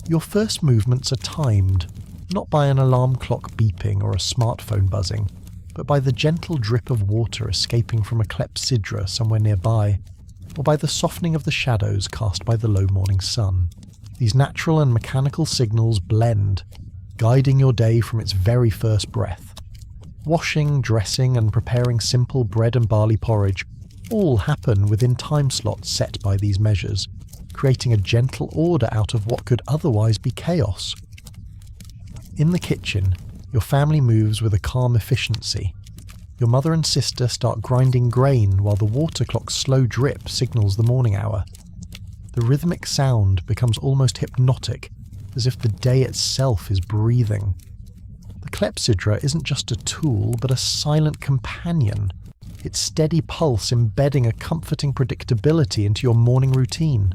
Your first movements are timed, not by an alarm clock beeping or a smartphone buzzing, but by the gentle drip of water escaping from a clepsydra somewhere nearby, or by the softening of the shadows cast by the low morning sun. These natural and mechanical signals blend, guiding your day from its very first breath. Washing, dressing, and preparing simple bread and barley porridge all happen within time slots set by these measures, creating a gentle order out of what could otherwise be chaos. In the kitchen, your family moves with a calm efficiency. Your mother and sister start grinding grain while the water clock's slow drip signals the morning hour. The rhythmic sound becomes almost hypnotic, as if the day itself is breathing. The clepsydra isn't just a tool, but a silent companion, its steady pulse embedding a comforting predictability into your morning routine.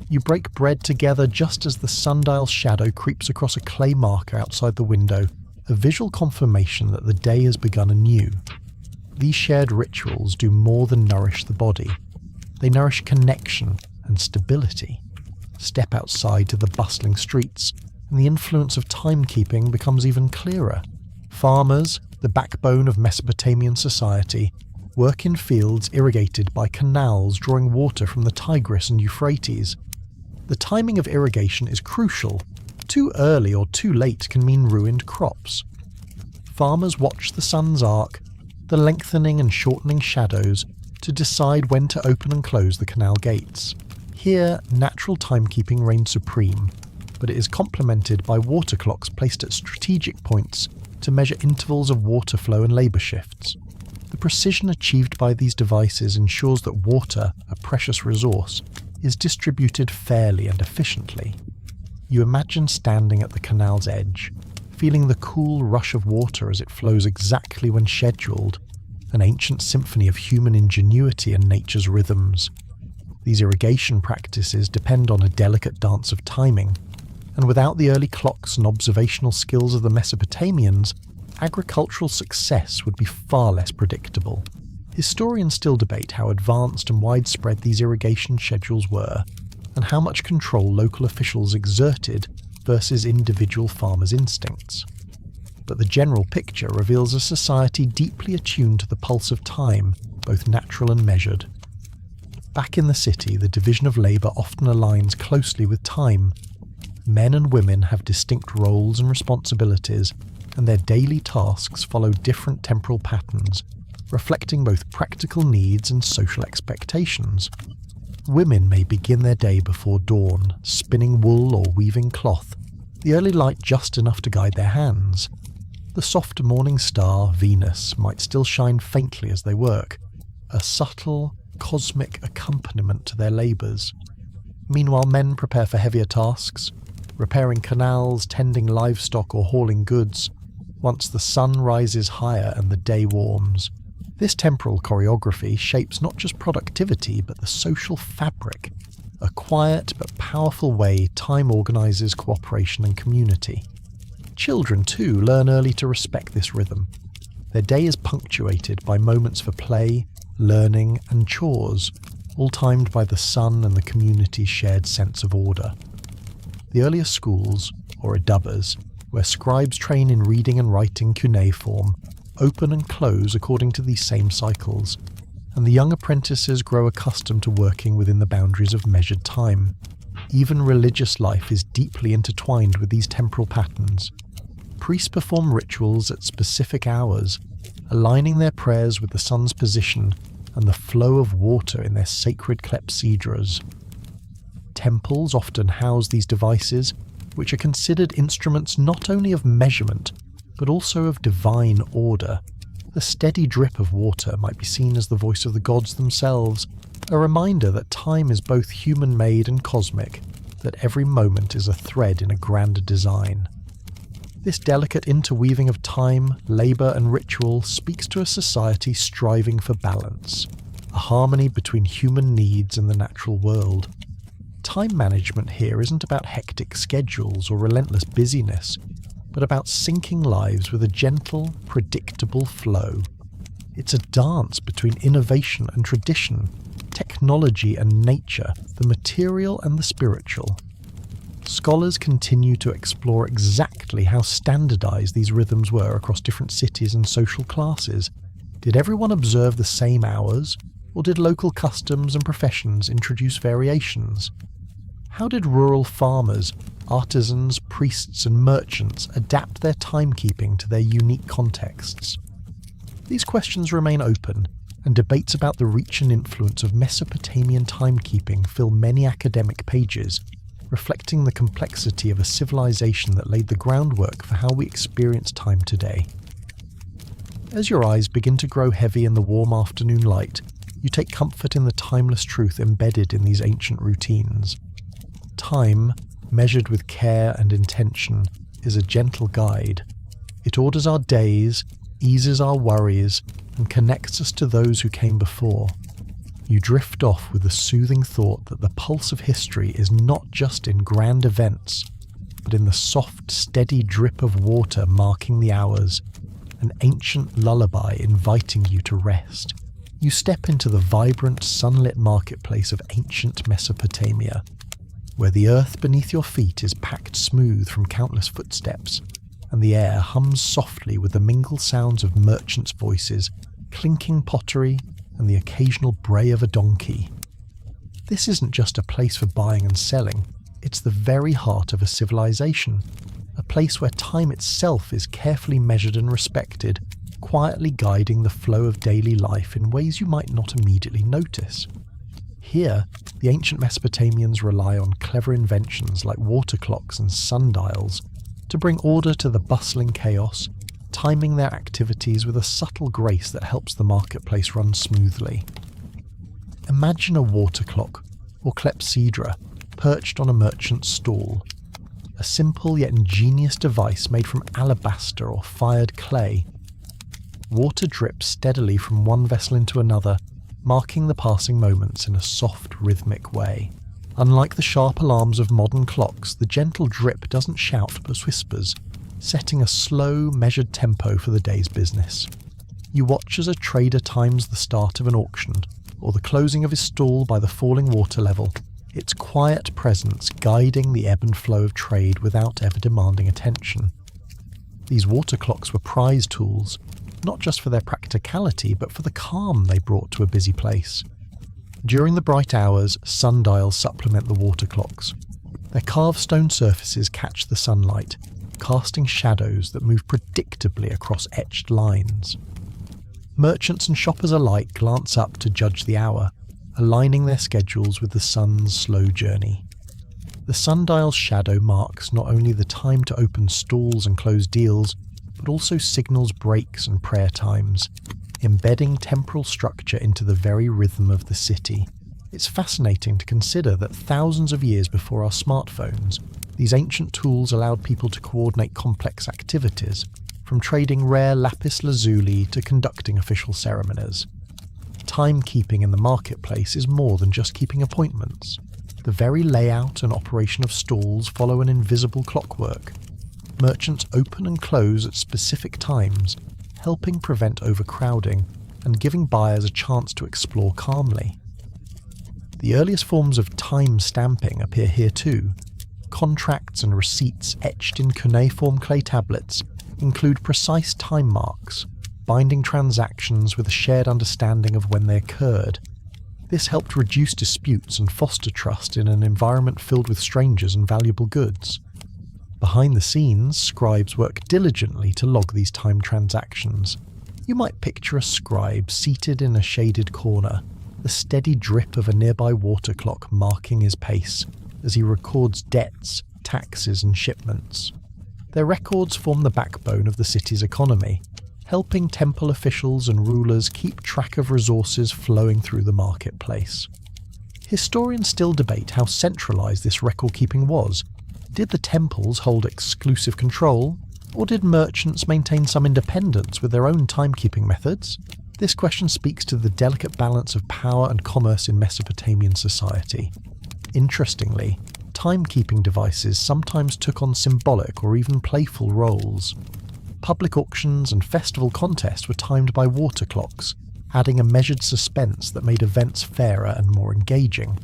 You break bread together just as the sundial's shadow creeps across a clay marker outside the window, a visual confirmation that the day has begun anew. These shared rituals do more than nourish the body. They nourish connection and stability. Step outside to the bustling streets, and the influence of timekeeping becomes even clearer. Farmers, the backbone of Mesopotamian society, work in fields irrigated by canals drawing water from the Tigris and Euphrates. The timing of irrigation is crucial. Too early or too late can mean ruined crops. Farmers watch the sun's arc, the lengthening and shortening shadows, to decide when to open and close the canal gates. Here, natural timekeeping reigns supreme, but it is complemented by water clocks placed at strategic points to measure intervals of water flow and labour shifts. The precision achieved by these devices ensures that water, a precious resource, is distributed fairly and efficiently. You imagine standing at the canal's edge, feeling the cool rush of water as it flows exactly when scheduled, an ancient symphony of human ingenuity and nature's rhythms. These irrigation practices depend on a delicate dance of timing, and without the early clocks and observational skills of the Mesopotamians, agricultural success would be far less predictable. Historians still debate how advanced and widespread these irrigation schedules were, and how much control local officials exerted versus individual farmers' instincts. But the general picture reveals a society deeply attuned to the pulse of time, both natural and measured. Back in the city, the division of labour often aligns closely with time. Men and women have distinct roles and responsibilities, and their daily tasks follow different temporal patterns, reflecting both practical needs and social expectations. Women may begin their day before dawn, spinning wool or weaving cloth, the early light just enough to guide their hands. The soft morning star, Venus, might still shine faintly as they work, a subtle, cosmic accompaniment to their labours. Meanwhile, men prepare for heavier tasks, repairing canals, tending livestock or hauling goods, once the sun rises higher and the day warms. This temporal choreography shapes not just productivity but the social fabric, a quiet but powerful way time organises cooperation and community. Children, too, learn early to respect this rhythm. Their day is punctuated by moments for play, learning and chores, all timed by the sun and the community's shared sense of order. The earliest schools, or adubbas, where scribes train in reading and writing cuneiform, open and close according to these same cycles, and the young apprentices grow accustomed to working within the boundaries of measured time. Even religious life is deeply intertwined with these temporal patterns. Priests perform rituals at specific hours, aligning their prayers with the sun's position and the flow of water in their sacred clepsydras. Temples often house these devices, which are considered instruments not only of measurement, but also of divine order. The steady drip of water might be seen as the voice of the gods themselves, a reminder that time is both human-made and cosmic, that every moment is a thread in a grander design. This delicate interweaving of time, labour and ritual speaks to a society striving for balance, a harmony between human needs and the natural world. Time management here isn't about hectic schedules or relentless busyness, but about syncing lives with a gentle, predictable flow. It's a dance between innovation and tradition, technology and nature, the material and the spiritual. Scholars continue to explore exactly how standardized these rhythms were across different cities and social classes. Did everyone observe the same hours, or did local customs and professions introduce variations? How did rural farmers, artisans, priests and merchants adapt their timekeeping to their unique contexts? These questions remain open, and debates about the reach and influence of Mesopotamian timekeeping fill many academic pages, reflecting the complexity of a civilization that laid the groundwork for how we experience time today. As your eyes begin to grow heavy in the warm afternoon light, you take comfort in the timeless truth embedded in these ancient routines. Time, measured with care and intention, is a gentle guide. It orders our days, eases our worries, and connects us to those who came before. You drift off with the soothing thought that the pulse of history is not just in grand events, but in the soft, steady drip of water marking the hours, an ancient lullaby inviting you to rest. You step into the vibrant, sunlit marketplace of ancient Mesopotamia, where the earth beneath your feet is packed smooth from countless footsteps, and the air hums softly with the mingled sounds of merchants' voices, clinking pottery, and the occasional bray of a donkey. This isn't just a place for buying and selling, it's the very heart of a civilization, a place where time itself is carefully measured and respected, quietly guiding the flow of daily life in ways you might not immediately notice. Here, the ancient Mesopotamians rely on clever inventions like water clocks and sundials to bring order to the bustling chaos, timing their activities with a subtle grace that helps the marketplace run smoothly. Imagine a water clock, or clepsydra, perched on a merchant's stall, a simple yet ingenious device made from alabaster or fired clay. Water drips steadily from one vessel into another, marking the passing moments in a soft, rhythmic way. Unlike the sharp alarms of modern clocks, the gentle drip doesn't shout but whispers, setting a slow, measured tempo for the day's business. You watch as a trader times the start of an auction, or the closing of his stall by the falling water level, its quiet presence guiding the ebb and flow of trade without ever demanding attention. These water clocks were prize tools, not just for their practicality, but for the calm they brought to a busy place. During the bright hours, sundials supplement the water clocks. Their carved stone surfaces catch the sunlight, casting shadows that move predictably across etched lines. Merchants and shoppers alike glance up to judge the hour, aligning their schedules with the sun's slow journey. The sundial's shadow marks not only the time to open stalls and close deals, but also signals breaks and prayer times, embedding temporal structure into the very rhythm of the city. It's fascinating to consider that thousands of years before our smartphones, these ancient tools allowed people to coordinate complex activities, from trading rare lapis lazuli to conducting official ceremonies. Timekeeping in the marketplace is more than just keeping appointments. The very layout and operation of stalls follow an invisible clockwork. Merchants open and close at specific times, helping prevent overcrowding and giving buyers a chance to explore calmly. The earliest forms of time stamping appear here too. Contracts and receipts etched in cuneiform clay tablets include precise time marks, binding transactions with a shared understanding of when they occurred. This helped reduce disputes and foster trust in an environment filled with strangers and valuable goods. Behind the scenes, scribes work diligently to log these time transactions. You might picture a scribe seated in a shaded corner, the steady drip of a nearby water clock marking his pace as he records debts, taxes and shipments. Their records form the backbone of the city's economy, helping temple officials and rulers keep track of resources flowing through the marketplace. Historians still debate how centralized this record-keeping was. Did the temples hold exclusive control, or did merchants maintain some independence with their own timekeeping methods? This question speaks to the delicate balance of power and commerce in Mesopotamian society. Interestingly, timekeeping devices sometimes took on symbolic or even playful roles. Public auctions and festival contests were timed by water clocks, adding a measured suspense that made events fairer and more engaging.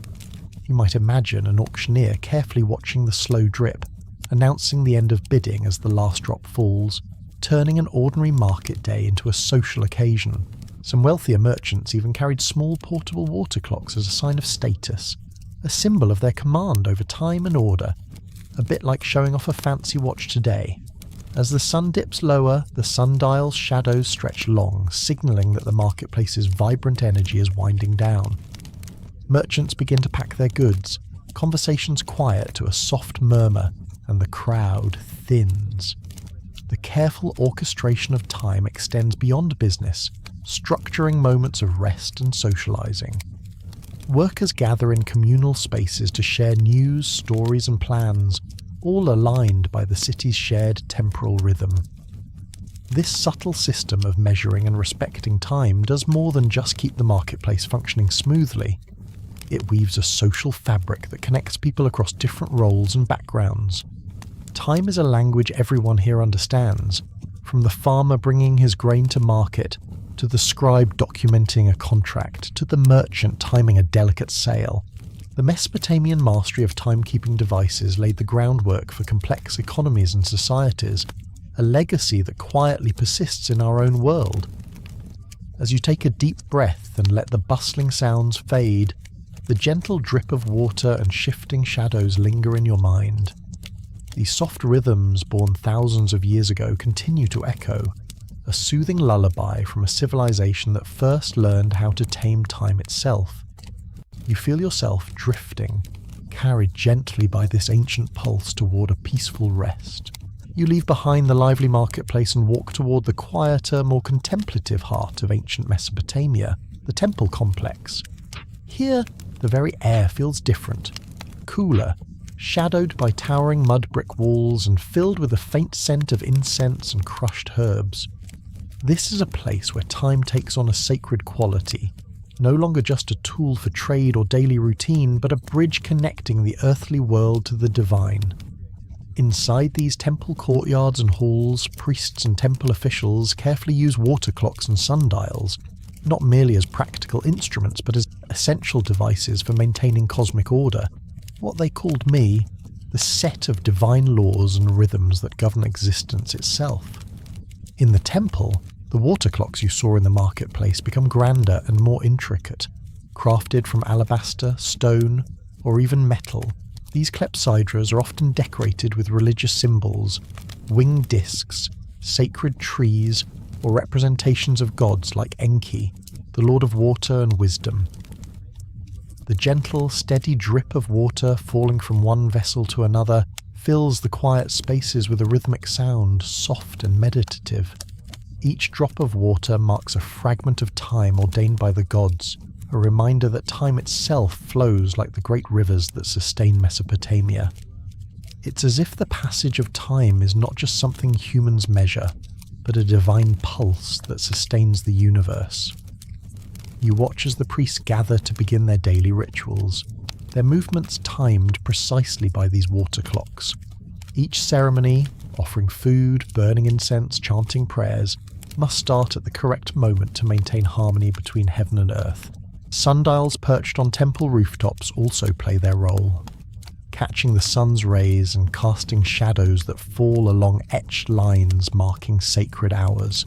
You might imagine an auctioneer carefully watching the slow drip, announcing the end of bidding as the last drop falls, turning an ordinary market day into a social occasion. Some wealthier merchants even carried small portable water clocks as a sign of status, a symbol of their command over time and order, a bit like showing off a fancy watch today. As the sun dips lower, the sundial's shadows stretch long, signalling that the marketplace's vibrant energy is winding down. Merchants begin to pack their goods, conversations quiet to a soft murmur, and the crowd thins. The careful orchestration of time extends beyond business, structuring moments of rest and socializing. Workers gather in communal spaces to share news, stories and plans, all aligned by the city's shared temporal rhythm. This subtle system of measuring and respecting time does more than just keep the marketplace functioning smoothly. It weaves a social fabric that connects people across different roles and backgrounds. Time is a language everyone here understands, from the farmer bringing his grain to market, to the scribe documenting a contract, to the merchant timing a delicate sale. The Mesopotamian mastery of timekeeping devices laid the groundwork for complex economies and societies, a legacy that quietly persists in our own world. As you take a deep breath and let the bustling sounds fade, the gentle drip of water and shifting shadows linger in your mind. These soft rhythms born thousands of years ago continue to echo, a soothing lullaby from a civilization that first learned how to tame time itself. You feel yourself drifting, carried gently by this ancient pulse toward a peaceful rest. You leave behind the lively marketplace and walk toward the quieter, more contemplative heart of ancient Mesopotamia, the temple complex. Here, the very air feels different, cooler, shadowed by towering mud brick walls and filled with a faint scent of incense and crushed herbs. This is a place where time takes on a sacred quality, no longer just a tool for trade or daily routine, but a bridge connecting the earthly world to the divine. Inside these temple courtyards and halls, priests and temple officials carefully use water clocks and sundials, not merely as practical instruments but as essential devices for maintaining cosmic order, what they called me, the set of divine laws and rhythms that govern existence itself. In the temple, the water clocks you saw in the marketplace become grander and more intricate, crafted from alabaster, stone, or even metal. These clepsydras are often decorated with religious symbols, winged discs, sacred trees, or representations of gods like Enki, the lord of water and wisdom. The gentle, steady drip of water falling from one vessel to another fills the quiet spaces with a rhythmic sound, soft and meditative. Each drop of water marks a fragment of time ordained by the gods, a reminder that time itself flows like the great rivers that sustain Mesopotamia. It's as if the passage of time is not just something humans measure, but a divine pulse that sustains the universe. You watch as the priests gather to begin their daily rituals, their movements timed precisely by these water clocks. Each ceremony, offering food, burning incense, chanting prayers, must start at the correct moment to maintain harmony between heaven and earth. Sundials perched on temple rooftops also play their role, catching the sun's rays and casting shadows that fall along etched lines marking sacred hours.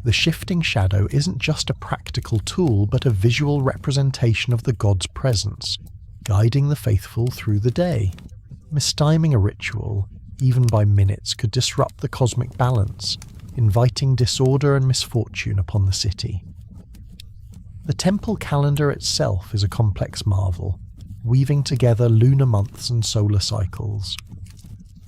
The shifting shadow isn't just a practical tool but a visual representation of the god's presence, guiding the faithful through the day. Mistiming a ritual, even by minutes, could disrupt the cosmic balance, inviting disorder and misfortune upon the city. The temple calendar itself is a complex marvel, weaving together lunar months and solar cycles.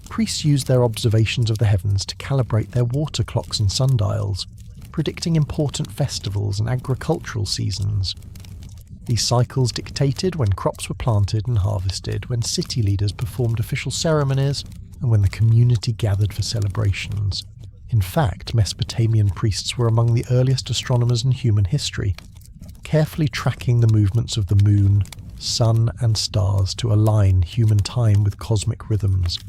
Priests used their observations of the heavens to calibrate their water clocks and sundials, predicting important festivals and agricultural seasons. These cycles dictated when crops were planted and harvested, when city leaders performed official ceremonies, and when the community gathered for celebrations. In fact, Mesopotamian priests were among the earliest astronomers in human history, carefully tracking the movements of the moon, sun, and stars to align human time with cosmic rhythms.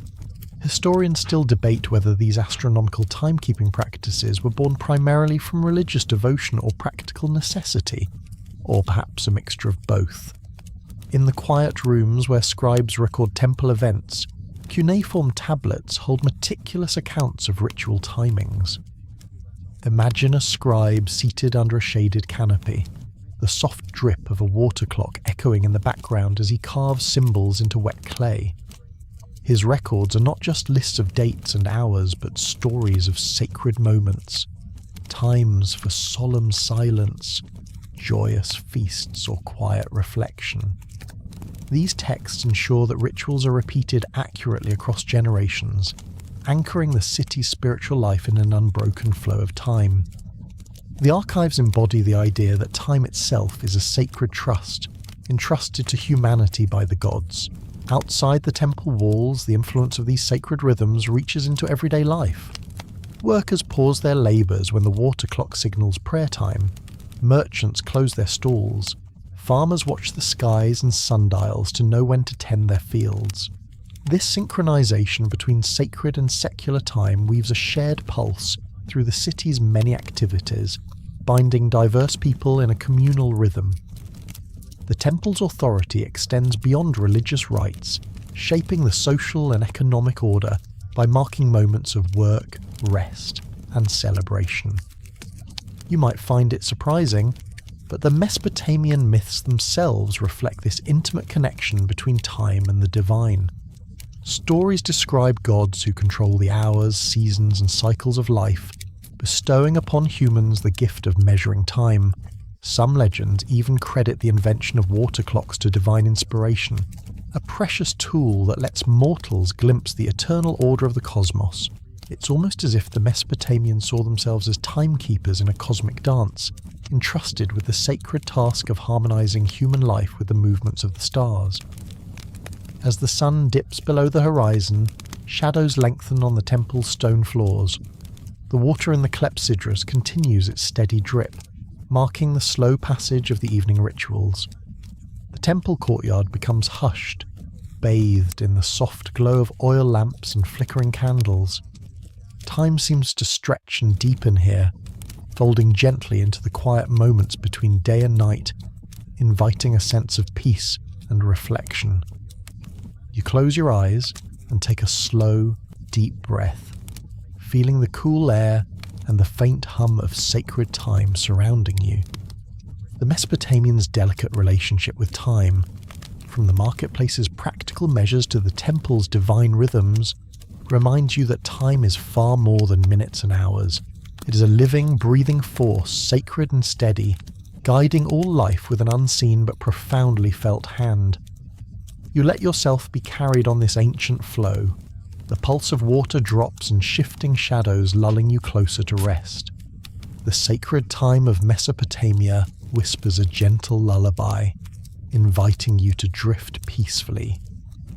Historians still debate whether these astronomical timekeeping practices were born primarily from religious devotion or practical necessity, or perhaps a mixture of both. In the quiet rooms where scribes record temple events, cuneiform tablets hold meticulous accounts of ritual timings. Imagine a scribe seated under a shaded canopy, the soft drip of a water clock echoing in the background as he carves symbols into wet clay. His records are not just lists of dates and hours, but stories of sacred moments, times for solemn silence, joyous feasts, or quiet reflection. These texts ensure that rituals are repeated accurately across generations, anchoring the city's spiritual life in an unbroken flow of time. The archives embody the idea that time itself is a sacred trust, entrusted to humanity by the gods. Outside the temple walls, the influence of these sacred rhythms reaches into everyday life. Workers pause their labours when the water clock signals prayer time. Merchants close their stalls. Farmers watch the skies and sundials to know when to tend their fields. This synchronization between sacred and secular time weaves a shared pulse through the city's many activities, binding diverse people in a communal rhythm. The temple's authority extends beyond religious rites, shaping the social and economic order by marking moments of work, rest, and celebration. You might find it surprising, but the Mesopotamian myths themselves reflect this intimate connection between time and the divine. Stories describe gods who control the hours, seasons, and cycles of life, bestowing upon humans the gift of measuring time. Some legends even credit the invention of water clocks to divine inspiration, a precious tool that lets mortals glimpse the eternal order of the cosmos. It's almost as if the Mesopotamians saw themselves as timekeepers in a cosmic dance, entrusted with the sacred task of harmonizing human life with the movements of the stars. As the sun dips below the horizon, shadows lengthen on the temple's stone floors. The water in the clepsydras continues its steady drip, marking the slow passage of the evening rituals. The temple courtyard becomes hushed, bathed in the soft glow of oil lamps and flickering candles. Time seems to stretch and deepen here, folding gently into the quiet moments between day and night, inviting a sense of peace and reflection. You close your eyes and take a slow, deep breath, feeling the cool air and the faint hum of sacred time surrounding you. The Mesopotamians' delicate relationship with time, from the marketplace's practical measures to the temple's divine rhythms, reminds you that time is far more than minutes and hours. It is a living, breathing force, sacred and steady, guiding all life with an unseen but profoundly felt hand. You let yourself be carried on this ancient flow, the pulse of water drops and shifting shadows lulling you closer to rest. The sacred time of Mesopotamia whispers a gentle lullaby, inviting you to drift peacefully,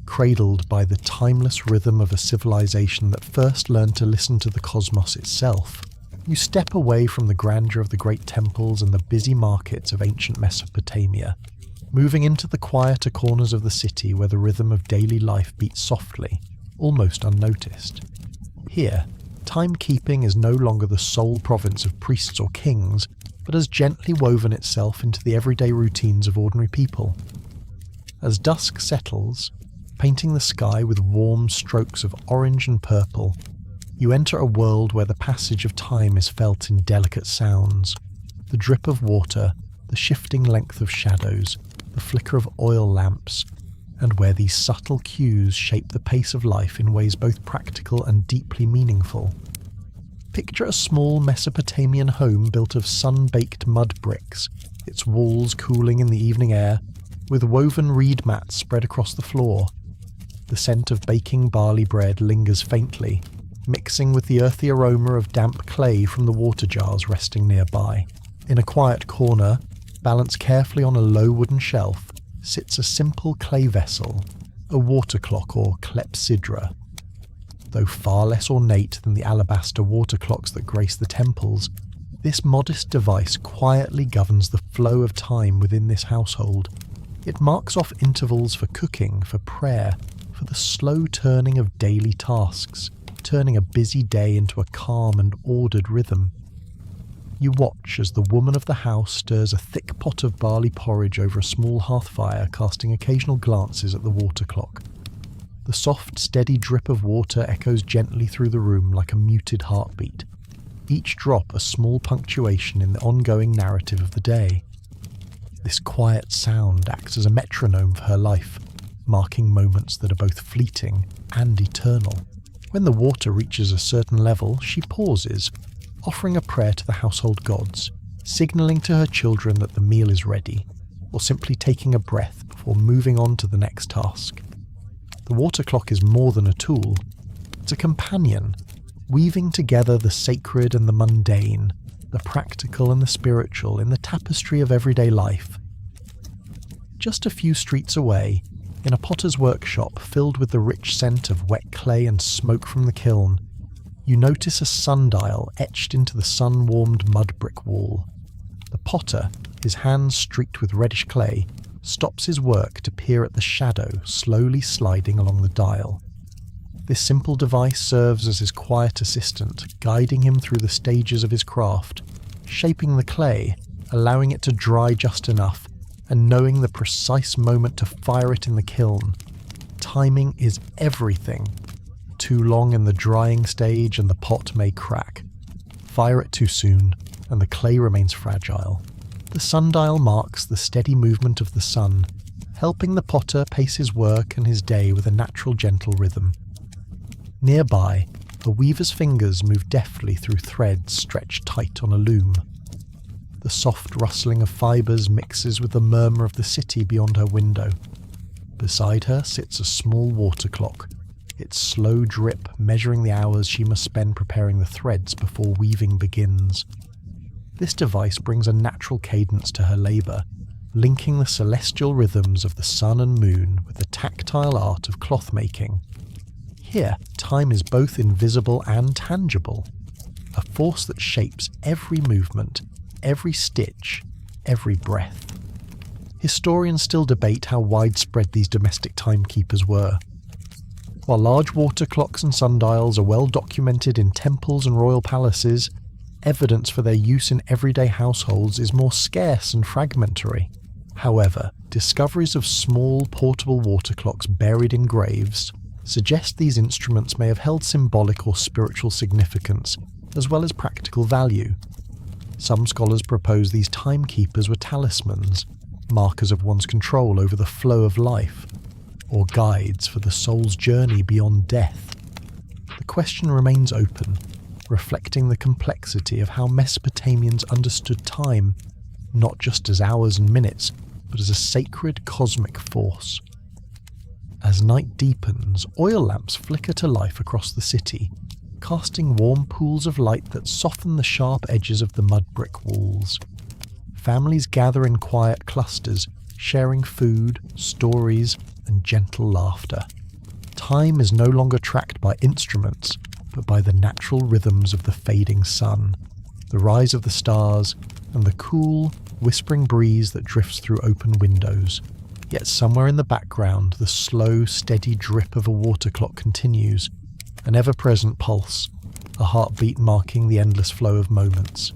cradled by the timeless rhythm of a civilization that first learned to listen to the cosmos itself. You step away from the grandeur of the great temples and the busy markets of ancient Mesopotamia, moving into the quieter corners of the city where the rhythm of daily life beats softly, almost unnoticed. Here, timekeeping is no longer the sole province of priests or kings, but has gently woven itself into the everyday routines of ordinary people. As dusk settles, painting the sky with warm strokes of orange and purple, You enter a world where the passage of time is felt in delicate sounds. The drip of water, the shifting length of shadows, the flicker of oil lamps, and where these subtle cues shape the pace of life in ways both practical and deeply meaningful. Picture a small Mesopotamian home built of sun-baked mud bricks, its walls cooling in the evening air, with woven reed mats spread across the floor. The scent of baking barley bread lingers faintly, mixing with the earthy aroma of damp clay from the water jars resting nearby. In a quiet corner, balanced carefully on a low wooden shelf, sits a simple clay vessel, a water clock or clepsydra. Though far less ornate than the alabaster water clocks that grace the temples, this modest device quietly governs the flow of time within this household. It marks off intervals for cooking, for prayer, for the slow turning of daily tasks, turning a busy day into a calm and ordered rhythm. You watch as the woman of the house stirs a thick pot of barley porridge over a small hearth fire, casting occasional glances at the water clock. The soft, steady drip of water echoes gently through the room like a muted heartbeat, each drop a small punctuation in the ongoing narrative of the day. This quiet sound acts as a metronome for her life, marking moments that are both fleeting and eternal. When the water reaches a certain level, she pauses, offering a prayer to the household gods, signalling to her children that the meal is ready, or simply taking a breath before moving on to the next task. The water clock is more than a tool. It's a companion, weaving together the sacred and the mundane, the practical and the spiritual in the tapestry of everyday life. Just a few streets away, in a potter's workshop filled with the rich scent of wet clay and smoke from the kiln, you notice a sundial etched into the sun-warmed mud brick wall. The potter, his hands streaked with reddish clay, stops his work to peer at the shadow slowly sliding along the dial. This simple device serves as his quiet assistant, guiding him through the stages of his craft, shaping the clay, allowing it to dry just enough, and knowing the precise moment to fire it in the kiln. Timing is everything. Too long in the drying stage and the pot may crack. Fire it too soon, and the clay remains fragile. The sundial marks the steady movement of the sun, helping the potter pace his work and his day with a natural gentle rhythm. Nearby, a weaver's fingers move deftly through threads stretched tight on a loom. The soft rustling of fibres mixes with the murmur of the city beyond her window. Beside her sits a small water clock, its slow drip measuring the hours she must spend preparing the threads before weaving begins. This device brings a natural cadence to her labour, linking the celestial rhythms of the sun and moon with the tactile art of cloth making. Here, time is both invisible and tangible, a force that shapes every movement, every stitch, every breath. Historians still debate how widespread these domestic timekeepers were. While large water clocks and sundials are well documented in temples and royal palaces, evidence for their use in everyday households is more scarce and fragmentary. However, discoveries of small portable water clocks buried in graves suggest these instruments may have held symbolic or spiritual significance, as well as practical value. Some scholars propose these timekeepers were talismans, markers of one's control over the flow of life, or guides for the soul's journey beyond death. The question remains open, reflecting the complexity of how Mesopotamians understood time, not just as hours and minutes, but as a sacred cosmic force. As night deepens, oil lamps flicker to life across the city, casting warm pools of light that soften the sharp edges of the mud brick walls. Families gather in quiet clusters, sharing food, stories, and gentle laughter. Time is no longer tracked by instruments, but by the natural rhythms of the fading sun, the rise of the stars, and the cool, whispering breeze that drifts through open windows. Yet somewhere in the background, the slow, steady drip of a water clock continues, an ever-present pulse, a heartbeat marking the endless flow of moments.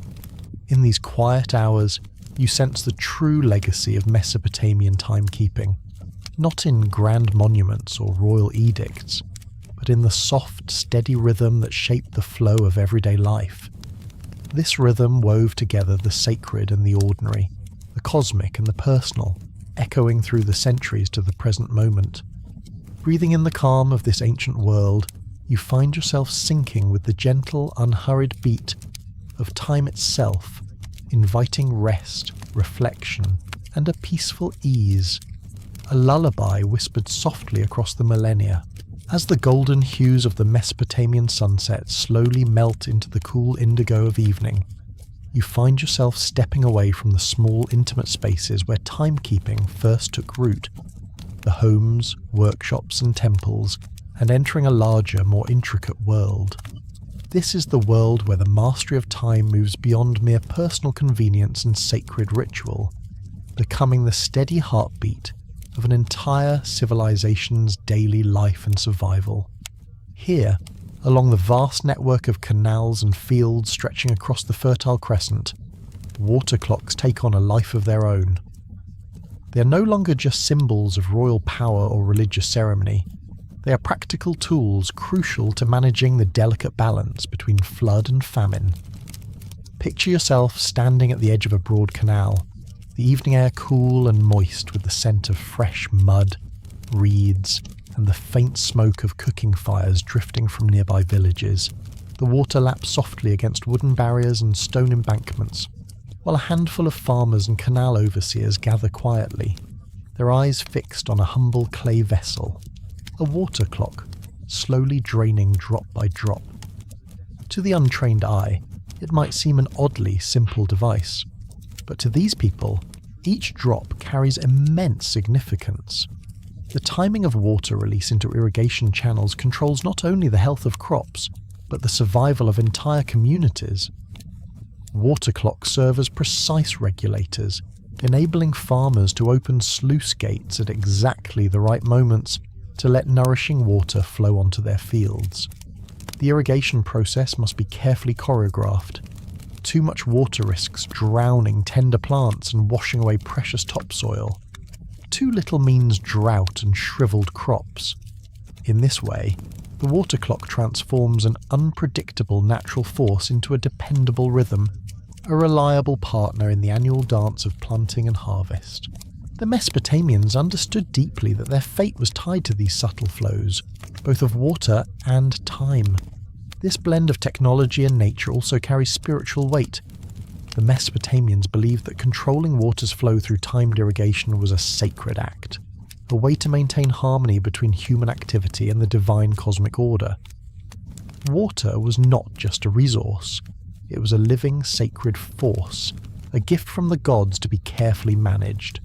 In these quiet hours, you sense the true legacy of Mesopotamian timekeeping, not in grand monuments or royal edicts, but in the soft, steady rhythm that shaped the flow of everyday life. This rhythm wove together the sacred and the ordinary, the cosmic and the personal, echoing through the centuries to the present moment. Breathing in the calm of this ancient world, you find yourself sinking with the gentle, unhurried beat of time itself, inviting rest, reflection, and a peaceful ease, a lullaby whispered softly across the millennia. As the golden hues of the Mesopotamian sunset slowly melt into the cool indigo of evening, you find yourself stepping away from the small, intimate spaces where timekeeping first took root, the homes, workshops, and temples, and entering a larger, more intricate world. This is the world where the mastery of time moves beyond mere personal convenience and sacred ritual, becoming the steady heartbeat of an entire civilization's daily life and survival. Here, along the vast network of canals and fields stretching across the Fertile Crescent, water clocks take on a life of their own. They are no longer just symbols of royal power or religious ceremony. They are practical tools crucial to managing the delicate balance between flood and famine. Picture yourself standing at the edge of a broad canal, the evening air cool and moist with the scent of fresh mud, reeds, and the faint smoke of cooking fires drifting from nearby villages. The water laps softly against wooden barriers and stone embankments, while a handful of farmers and canal overseers gather quietly, their eyes fixed on a humble clay vessel, a water clock, slowly draining drop by drop. To the untrained eye, it might seem an oddly simple device, but to these people, each drop carries immense significance. The timing of water release into irrigation channels controls not only the health of crops, but the survival of entire communities. Water clocks serve as precise regulators, enabling farmers to open sluice gates at exactly the right moments to let nourishing water flow onto their fields. The irrigation process must be carefully choreographed. Too much water risks drowning tender plants and washing away precious topsoil. Too little means drought and shriveled crops. In this way, the water clock transforms an unpredictable natural force into a dependable rhythm, a reliable partner in the annual dance of planting and harvest. The Mesopotamians understood deeply that their fate was tied to these subtle flows, both of water and time. This blend of technology and nature also carries spiritual weight. The Mesopotamians believed that controlling water's flow through timed irrigation was a sacred act, a way to maintain harmony between human activity and the divine cosmic order. Water was not just a resource, it was a living sacred force, a gift from the gods to be carefully managed.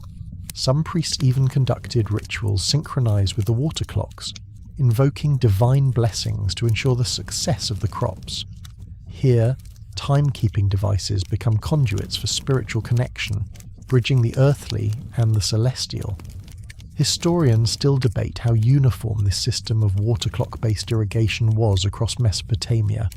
Some priests even conducted rituals synchronized with the water clocks, invoking divine blessings to ensure the success of the crops. Here, timekeeping devices become conduits for spiritual connection, bridging the earthly and the celestial. Historians still debate how uniform this system of water clock-based irrigation was across Mesopotamia.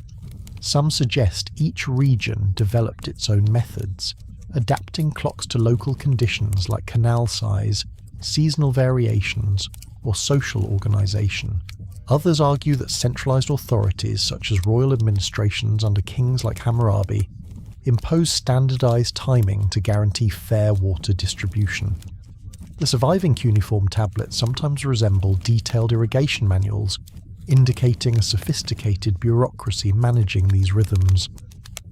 Some suggest each region developed its own methods, adapting clocks to local conditions like canal size, seasonal variations, or social organisation. Others argue that centralised authorities, such as royal administrations under kings like Hammurabi, impose standardised timing to guarantee fair water distribution. The surviving cuneiform tablets sometimes resemble detailed irrigation manuals, indicating a sophisticated bureaucracy managing these rhythms.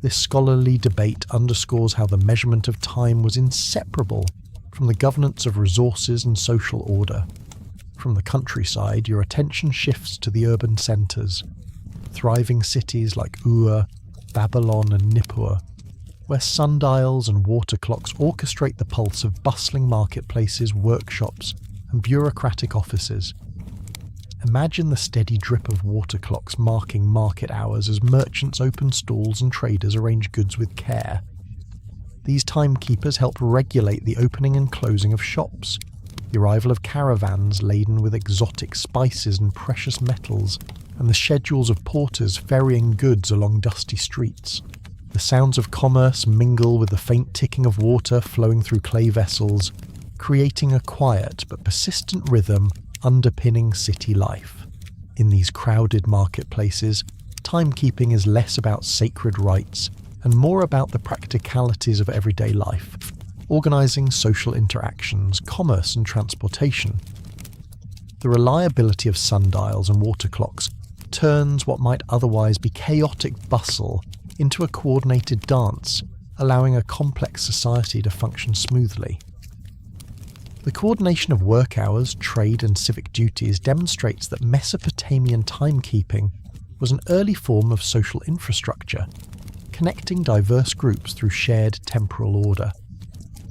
This scholarly debate underscores how the measurement of time was inseparable from the governance of resources and social order. From the countryside, your attention shifts to the urban centres, thriving cities like Ur, Babylon and Nippur, where sundials and water clocks orchestrate the pulse of bustling marketplaces, workshops and bureaucratic offices. Imagine the steady drip of water clocks marking market hours as merchants open stalls and traders arrange goods with care. These timekeepers help regulate the opening and closing of shops, the arrival of caravans laden with exotic spices and precious metals, and the schedules of porters ferrying goods along dusty streets. The sounds of commerce mingle with the faint ticking of water flowing through clay vessels, creating a quiet but persistent rhythm underpinning city life. In these crowded marketplaces, timekeeping is less about sacred rites and more about the practicalities of everyday life, organising social interactions, commerce and transportation. The reliability of sundials and water clocks turns what might otherwise be chaotic bustle into a coordinated dance, allowing a complex society to function smoothly. The coordination of work hours, trade and civic duties demonstrates that Mesopotamian timekeeping was an early form of social infrastructure, connecting diverse groups through shared temporal order.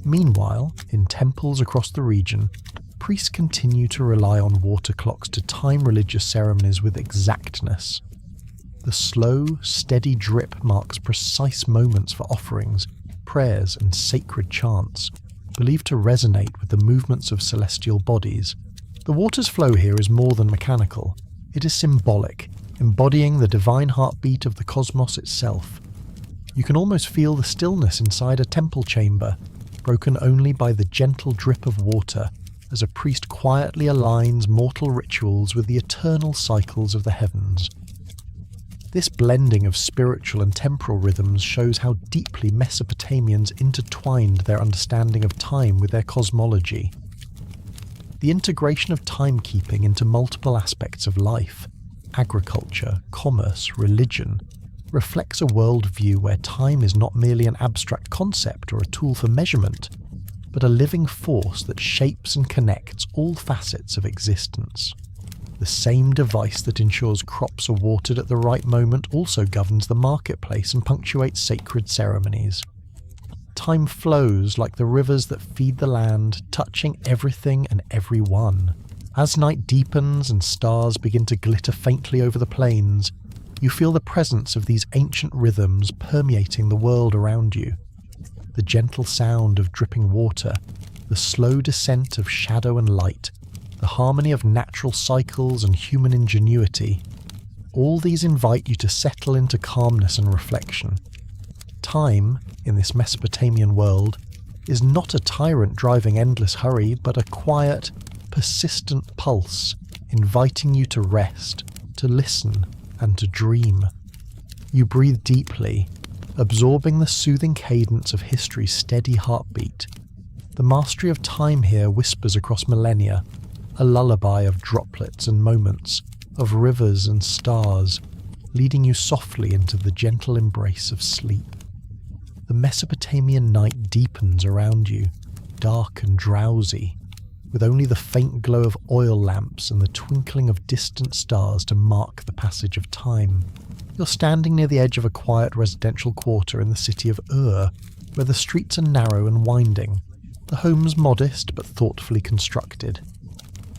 Meanwhile, in temples across the region, priests continue to rely on water clocks to time religious ceremonies with exactness. The slow, steady drip marks precise moments for offerings, prayers and sacred chants, believed to resonate with the movements of celestial bodies. The water's flow here is more than mechanical. It is symbolic, embodying the divine heartbeat of the cosmos itself. You can almost feel the stillness inside a temple chamber, broken only by the gentle drip of water as a priest quietly aligns mortal rituals with the eternal cycles of the heavens. This blending of spiritual and temporal rhythms shows how deeply Mesopotamians intertwined their understanding of time with their cosmology. The integration of timekeeping into multiple aspects of life, agriculture, commerce, religion, reflects a worldview where time is not merely an abstract concept or a tool for measurement, but a living force that shapes and connects all facets of existence. The same device that ensures crops are watered at the right moment also governs the marketplace and punctuates sacred ceremonies. Time flows like the rivers that feed the land, touching everything and everyone. As night deepens and stars begin to glitter faintly over the plains, you feel the presence of these ancient rhythms permeating the world around you. The gentle sound of dripping water, the slow descent of shadow and light, the harmony of natural cycles and human ingenuity, all these invite you to settle into calmness and reflection. Time, in this Mesopotamian world, is not a tyrant driving endless hurry, but a quiet, persistent pulse, inviting you to rest, to listen, and to dream. You breathe deeply, absorbing the soothing cadence of history's steady heartbeat. The mastery of time here whispers across millennia, a lullaby of droplets and moments, of rivers and stars, leading you softly into the gentle embrace of sleep. The Mesopotamian night deepens around you, dark and drowsy, with only the faint glow of oil lamps and the twinkling of distant stars to mark the passage of time. You're standing near the edge of a quiet residential quarter in the city of Ur, where the streets are narrow and winding, the homes modest but thoughtfully constructed.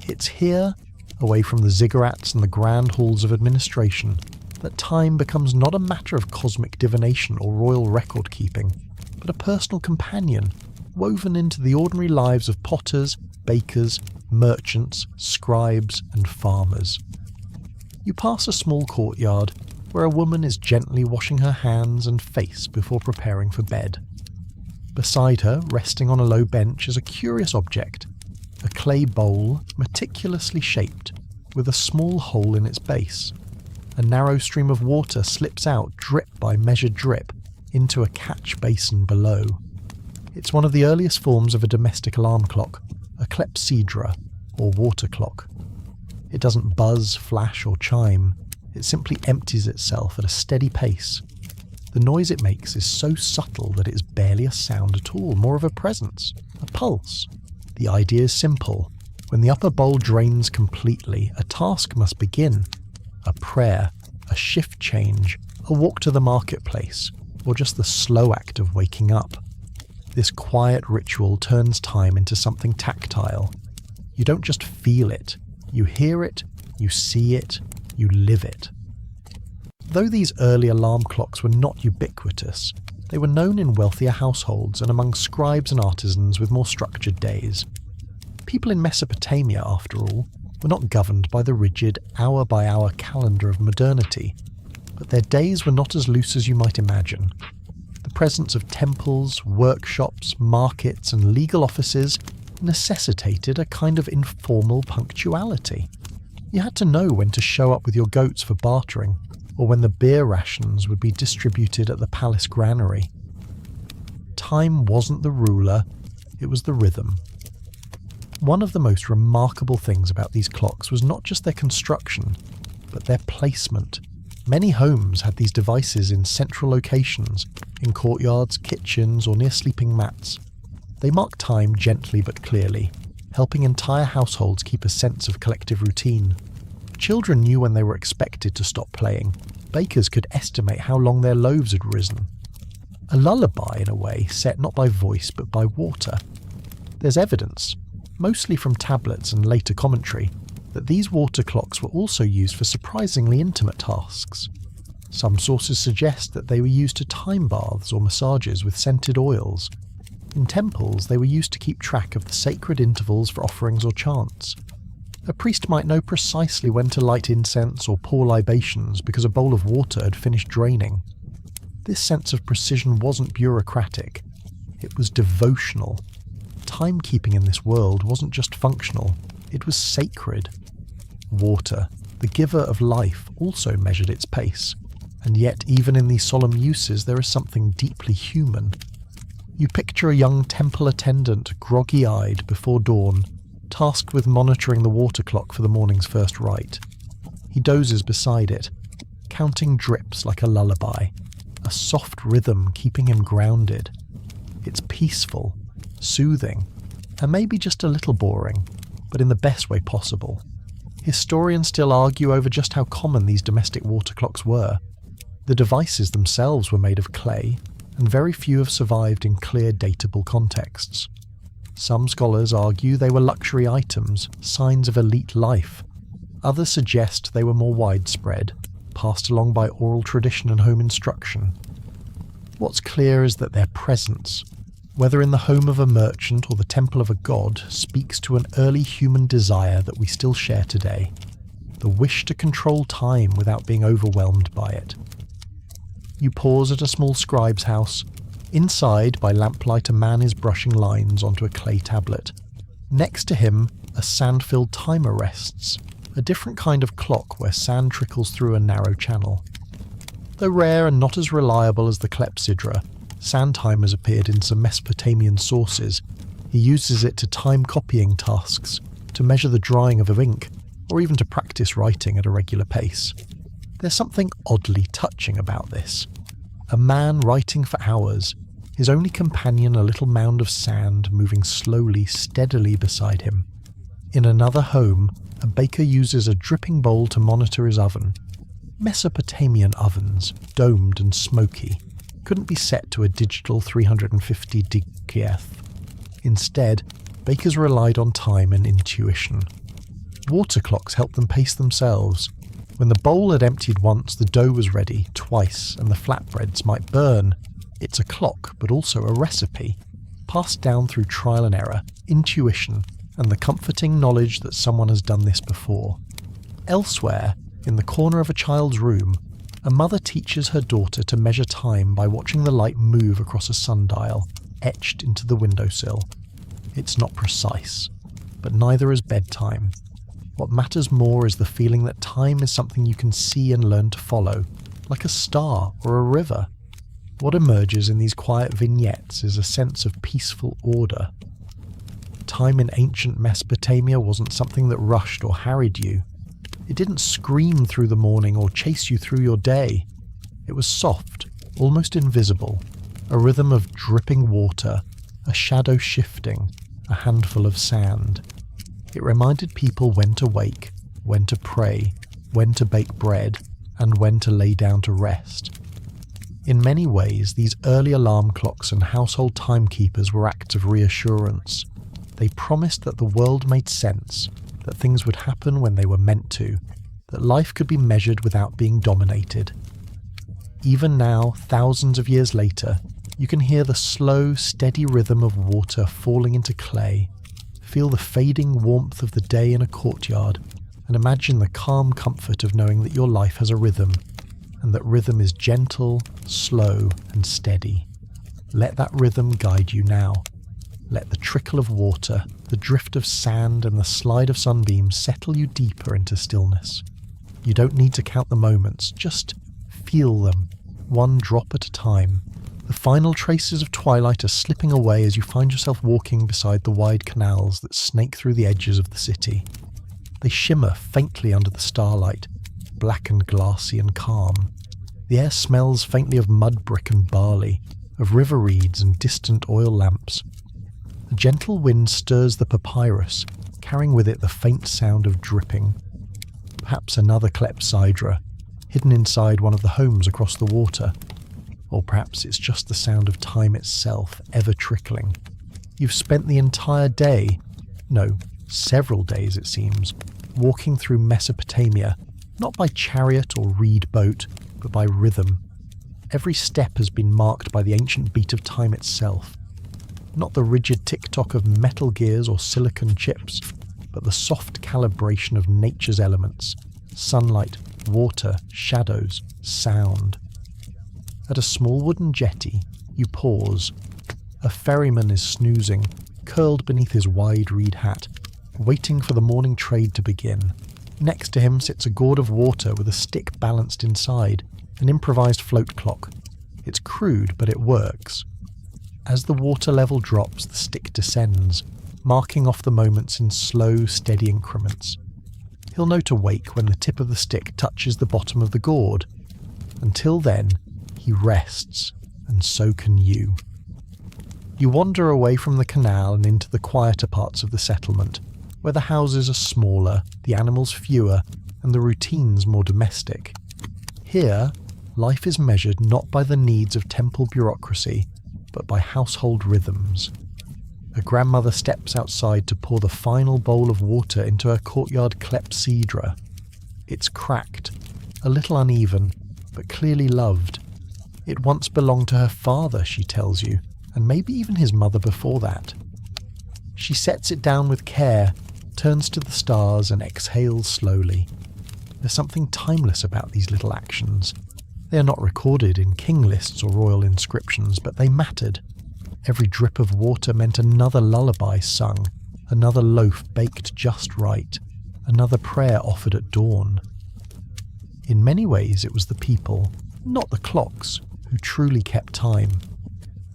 It's here, away from the ziggurats and the grand halls of administration, that time becomes not a matter of cosmic divination or royal record-keeping, but a personal companion, woven into the ordinary lives of potters, bakers, merchants, scribes, and farmers. You pass a small courtyard where a woman is gently washing her hands and face before preparing for bed. Beside her, resting on a low bench, is a curious object, a clay bowl meticulously shaped, with a small hole in its base. A narrow stream of water slips out drip by measured drip into a catch basin below. It's one of the earliest forms of a domestic alarm clock, a clepsydra, or water clock. It doesn't buzz, flash, or chime. It simply empties itself at a steady pace. The noise it makes is so subtle that it is barely a sound at all, more of a presence, a pulse. The idea is simple. When the upper bowl drains completely, a task must begin. A prayer, a shift change, a walk to the marketplace, or just the slow act of waking up. This quiet ritual turns time into something tactile. You don't just feel it, you hear it, you see it, you live it. Though these early alarm clocks were not ubiquitous, they were known in wealthier households and among scribes and artisans with more structured days. People in Mesopotamia, after all, were not governed by the rigid hour-by-hour calendar of modernity, but their days were not as loose as you might imagine. The presence of temples, workshops, markets, and legal offices necessitated a kind of informal punctuality. You had to know when to show up with your goats for bartering, or when the beer rations would be distributed at the palace granary. Time wasn't the ruler, it was the rhythm. One of the most remarkable things about these clocks was not just their construction, but their placement. Many homes had these devices in central locations, in courtyards, kitchens, or near sleeping mats. They marked time gently but clearly, helping entire households keep a sense of collective routine. Children knew when they were expected to stop playing. Bakers could estimate how long their loaves had risen. A lullaby, in a way, set not by voice but by water. There's evidence, mostly from tablets and later commentary, that these water clocks were also used for surprisingly intimate tasks. Some sources suggest that they were used to time baths or massages with scented oils. In temples, they were used to keep track of the sacred intervals for offerings or chants. A priest might know precisely when to light incense or pour libations because a bowl of water had finished draining. This sense of precision wasn't bureaucratic, it was devotional. Timekeeping in this world wasn't just functional, it was sacred. Water, the giver of life, also measured its pace, and yet even in these solemn uses there is something deeply human. You picture a young temple attendant, groggy-eyed before dawn, tasked with monitoring the water clock for the morning's first rite. He dozes beside it, counting drips like a lullaby, a soft rhythm keeping him grounded. It's peaceful, soothing, and maybe just a little boring, but in the best way possible. Historians still argue over just how common these domestic water clocks were. The devices themselves were made of clay, and very few have survived in clear datable contexts. Some scholars argue they were luxury items, signs of elite life. Others suggest they were more widespread, passed along by oral tradition and home instruction. What's clear is that their presence, whether in the home of a merchant or the temple of a god, speaks to an early human desire that we still share today, the wish to control time without being overwhelmed by it. You pause at a small scribe's house. Inside, by lamplight, a man is brushing lines onto a clay tablet. Next to him, a sand-filled timer rests, a different kind of clock where sand trickles through a narrow channel. Though rare and not as reliable as the clepsydra, sand timers appeared in some Mesopotamian sources. He uses it to time copying tasks, to measure the drying of ink, or even to practice writing at a regular pace. There's something oddly touching about this. A man writing for hours, his only companion a little mound of sand moving slowly, steadily beside him. In another home, a baker uses a dripping bowl to monitor his oven. Mesopotamian ovens, domed and smoky, couldn't be set to a digital 350 Kiev. Instead, bakers relied on time and intuition. Water clocks helped them pace themselves. When the bowl had emptied once, the dough was ready twice, and the flatbreads might burn. It's a clock, but also a recipe, passed down through trial and error, intuition, and the comforting knowledge that someone has done this before. Elsewhere, in the corner of a child's room, a mother teaches her daughter to measure time by watching the light move across a sundial, etched into the windowsill. It's not precise, but neither is bedtime. What matters more is the feeling that time is something you can see and learn to follow, like a star or a river. What emerges in these quiet vignettes is a sense of peaceful order. Time in ancient Mesopotamia wasn't something that rushed or harried you. It didn't scream through the morning or chase you through your day. It was soft, almost invisible, a rhythm of dripping water, a shadow shifting, a handful of sand. It reminded people when to wake, when to pray, when to bake bread, and when to lay down to rest. In many ways, these early alarm clocks and household timekeepers were acts of reassurance. They promised that the world made sense, that things would happen when they were meant to, that life could be measured without being dominated. Even now, thousands of years later, you can hear the slow, steady rhythm of water falling into clay, feel the fading warmth of the day in a courtyard, and imagine the calm comfort of knowing that your life has a rhythm, and that rhythm is gentle, slow, and steady. Let that rhythm guide you now. Let the trickle of water, the drift of sand and the slide of sunbeams settle you deeper into stillness. You don't need to count the moments, just feel them, one drop at a time. The final traces of twilight are slipping away as you find yourself walking beside the wide canals that snake through the edges of the city. They shimmer faintly under the starlight, black and glassy and calm. The air smells faintly of mud brick and barley, of river reeds and distant oil lamps. A gentle wind stirs the papyrus, carrying with it the faint sound of dripping. Perhaps another clepsydra, hidden inside one of the homes across the water. Or perhaps it's just the sound of time itself, ever trickling. You've spent the entire day, no, several days it seems, walking through Mesopotamia, not by chariot or reed boat, but by rhythm. Every step has been marked by the ancient beat of time itself. Not the rigid tick-tock of metal gears or silicon chips, but the soft calibration of nature's elements: sunlight, water, shadows, sound. At a small wooden jetty, you pause. A ferryman is snoozing, curled beneath his wide reed hat, waiting for the morning trade to begin. Next to him sits a gourd of water with a stick balanced inside, an improvised float clock. It's crude, but it works. As the water level drops, the stick descends, marking off the moments in slow, steady increments. He'll know to wake when the tip of the stick touches the bottom of the gourd. Until then, he rests, and so can you. You wander away from the canal and into the quieter parts of the settlement, where the houses are smaller, the animals fewer, and the routines more domestic. Here, life is measured not by the needs of temple bureaucracy, but by household rhythms. A grandmother steps outside to pour the final bowl of water into her courtyard clepsydra. It's cracked, a little uneven, but clearly loved. It once belonged to her father, she tells you, and maybe even his mother before that. She sets it down with care, turns to the stars and exhales slowly. There's something timeless about these little actions. They are not recorded in king lists or royal inscriptions, but they mattered. Every drip of water meant another lullaby sung, another loaf baked just right, another prayer offered at dawn. In many ways it was the people, not the clocks, who truly kept time.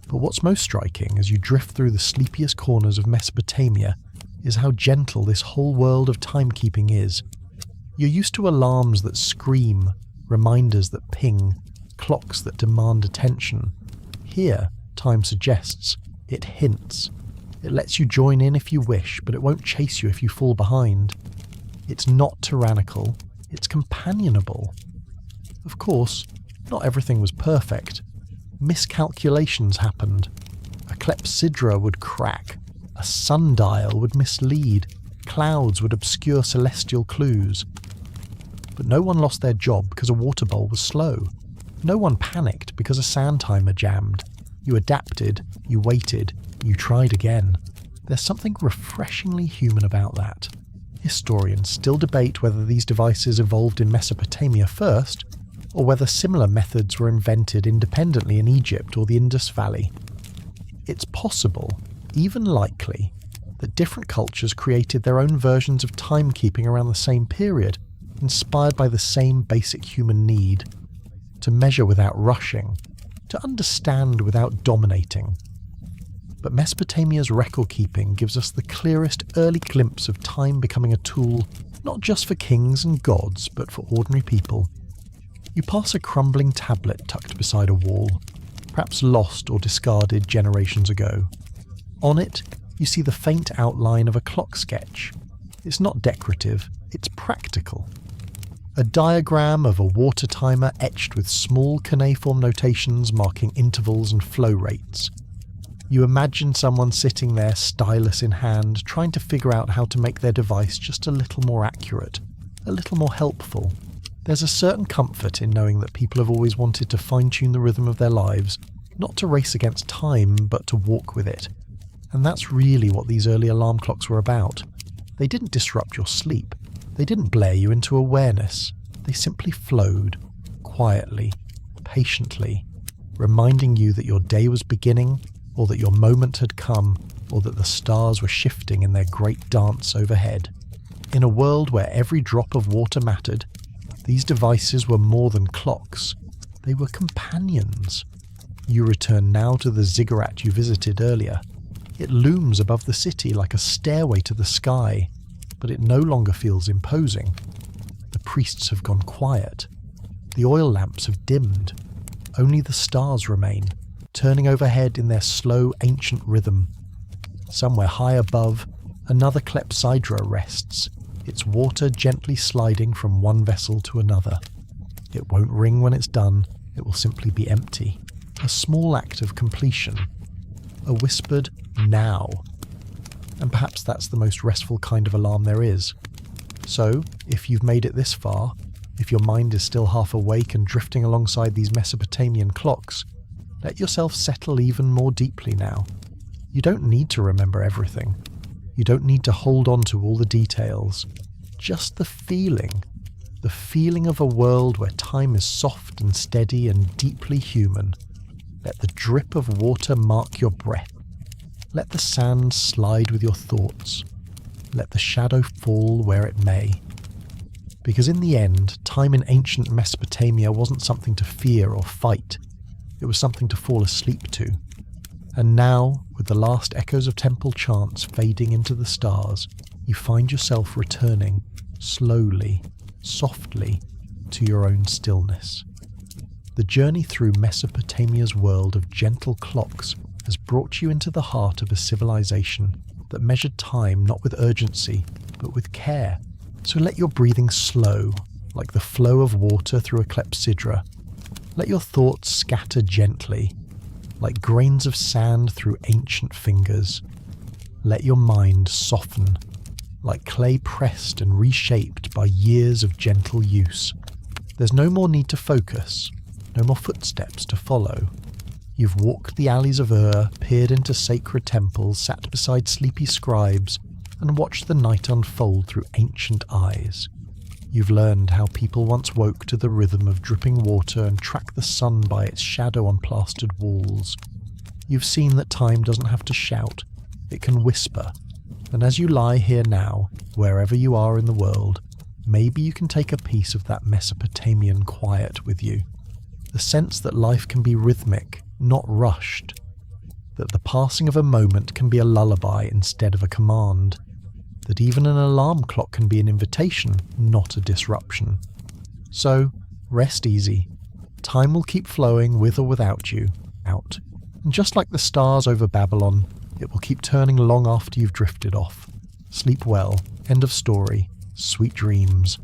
But what's most striking as you drift through the sleepiest corners of Mesopotamia is how gentle this whole world of timekeeping is. You're used to alarms that scream, reminders that ping, clocks that demand attention. Here, time suggests, it hints. It lets you join in if you wish, but it won't chase you if you fall behind. It's not tyrannical, it's companionable. Of course, not everything was perfect. Miscalculations happened. A clepsydra would crack, a sundial would mislead, clouds would obscure celestial clues. But no one lost their job because a water bowl was slow. No one panicked because a sand timer jammed. You adapted, you waited, you tried again. There's something refreshingly human about that. Historians still debate whether these devices evolved in Mesopotamia first, or whether similar methods were invented independently in Egypt or the Indus Valley. It's possible, even likely, that different cultures created their own versions of timekeeping around the same period, inspired by the same basic human need: to measure without rushing, to understand without dominating. But Mesopotamia's record-keeping gives us the clearest early glimpse of time becoming a tool not just for kings and gods, but for ordinary people. You pass a crumbling tablet tucked beside a wall, perhaps lost or discarded generations ago. On it, you see the faint outline of a clock sketch. It's not decorative, it's practical. A diagram of a water timer etched with small cuneiform notations marking intervals and flow rates. You imagine someone sitting there, stylus in hand, trying to figure out how to make their device just a little more accurate, a little more helpful. There's a certain comfort in knowing that people have always wanted to fine-tune the rhythm of their lives, not to race against time, but to walk with it. And that's really what these early alarm clocks were about. They didn't disrupt your sleep. They didn't blare you into awareness. They simply flowed, quietly, patiently, reminding you that your day was beginning or that your moment had come, or that the stars were shifting in their great dance overhead. In a world where every drop of water mattered, these devices were more than clocks. They were companions. You return now to the ziggurat you visited earlier. It looms above the city like a stairway to the sky, but it no longer feels imposing. The priests have gone quiet. The oil lamps have dimmed. Only the stars remain, turning overhead in their slow, ancient rhythm. Somewhere high above, another clepsydra rests, its water gently sliding from one vessel to another. It won't ring when it's done, it will simply be empty. A small act of completion. A whispered now. And perhaps that's the most restful kind of alarm there is. So, if you've made it this far, if your mind is still half awake and drifting alongside these Mesopotamian clocks, let yourself settle even more deeply now. You don't need to remember everything. You don't need to hold on to all the details. Just the feeling of a world where time is soft and steady and deeply human. Let the drip of water mark your breath. Let the sand slide with your thoughts. Let the shadow fall where it may. Because in the end, time in ancient Mesopotamia wasn't something to fear or fight. It was something to fall asleep to. And now, with the last echoes of temple chants fading into the stars, you find yourself returning, slowly, softly, to your own stillness. The journey through Mesopotamia's world of gentle clocks has brought you into the heart of a civilization that measured time not with urgency, but with care. So let your breathing slow, like the flow of water through a clepsydra. Let your thoughts scatter gently, like grains of sand through ancient fingers. Let your mind soften, like clay pressed and reshaped by years of gentle use. There's no more need to focus, no more footsteps to follow. You've walked the alleys of Ur, peered into sacred temples, sat beside sleepy scribes, and watched the night unfold through ancient eyes. You've learned how people once woke to the rhythm of dripping water and tracked the sun by its shadow on plastered walls. You've seen that time doesn't have to shout, it can whisper. And as you lie here now, wherever you are in the world, maybe you can take a piece of that Mesopotamian quiet with you. The sense that life can be rhythmic, not rushed. That the passing of a moment can be a lullaby instead of a command. That even an alarm clock can be an invitation, not a disruption. So, rest easy. Time will keep flowing with or without you, out. And just like the stars over Babylon, it will keep turning long after you've drifted off. Sleep well. End of story. Sweet dreams.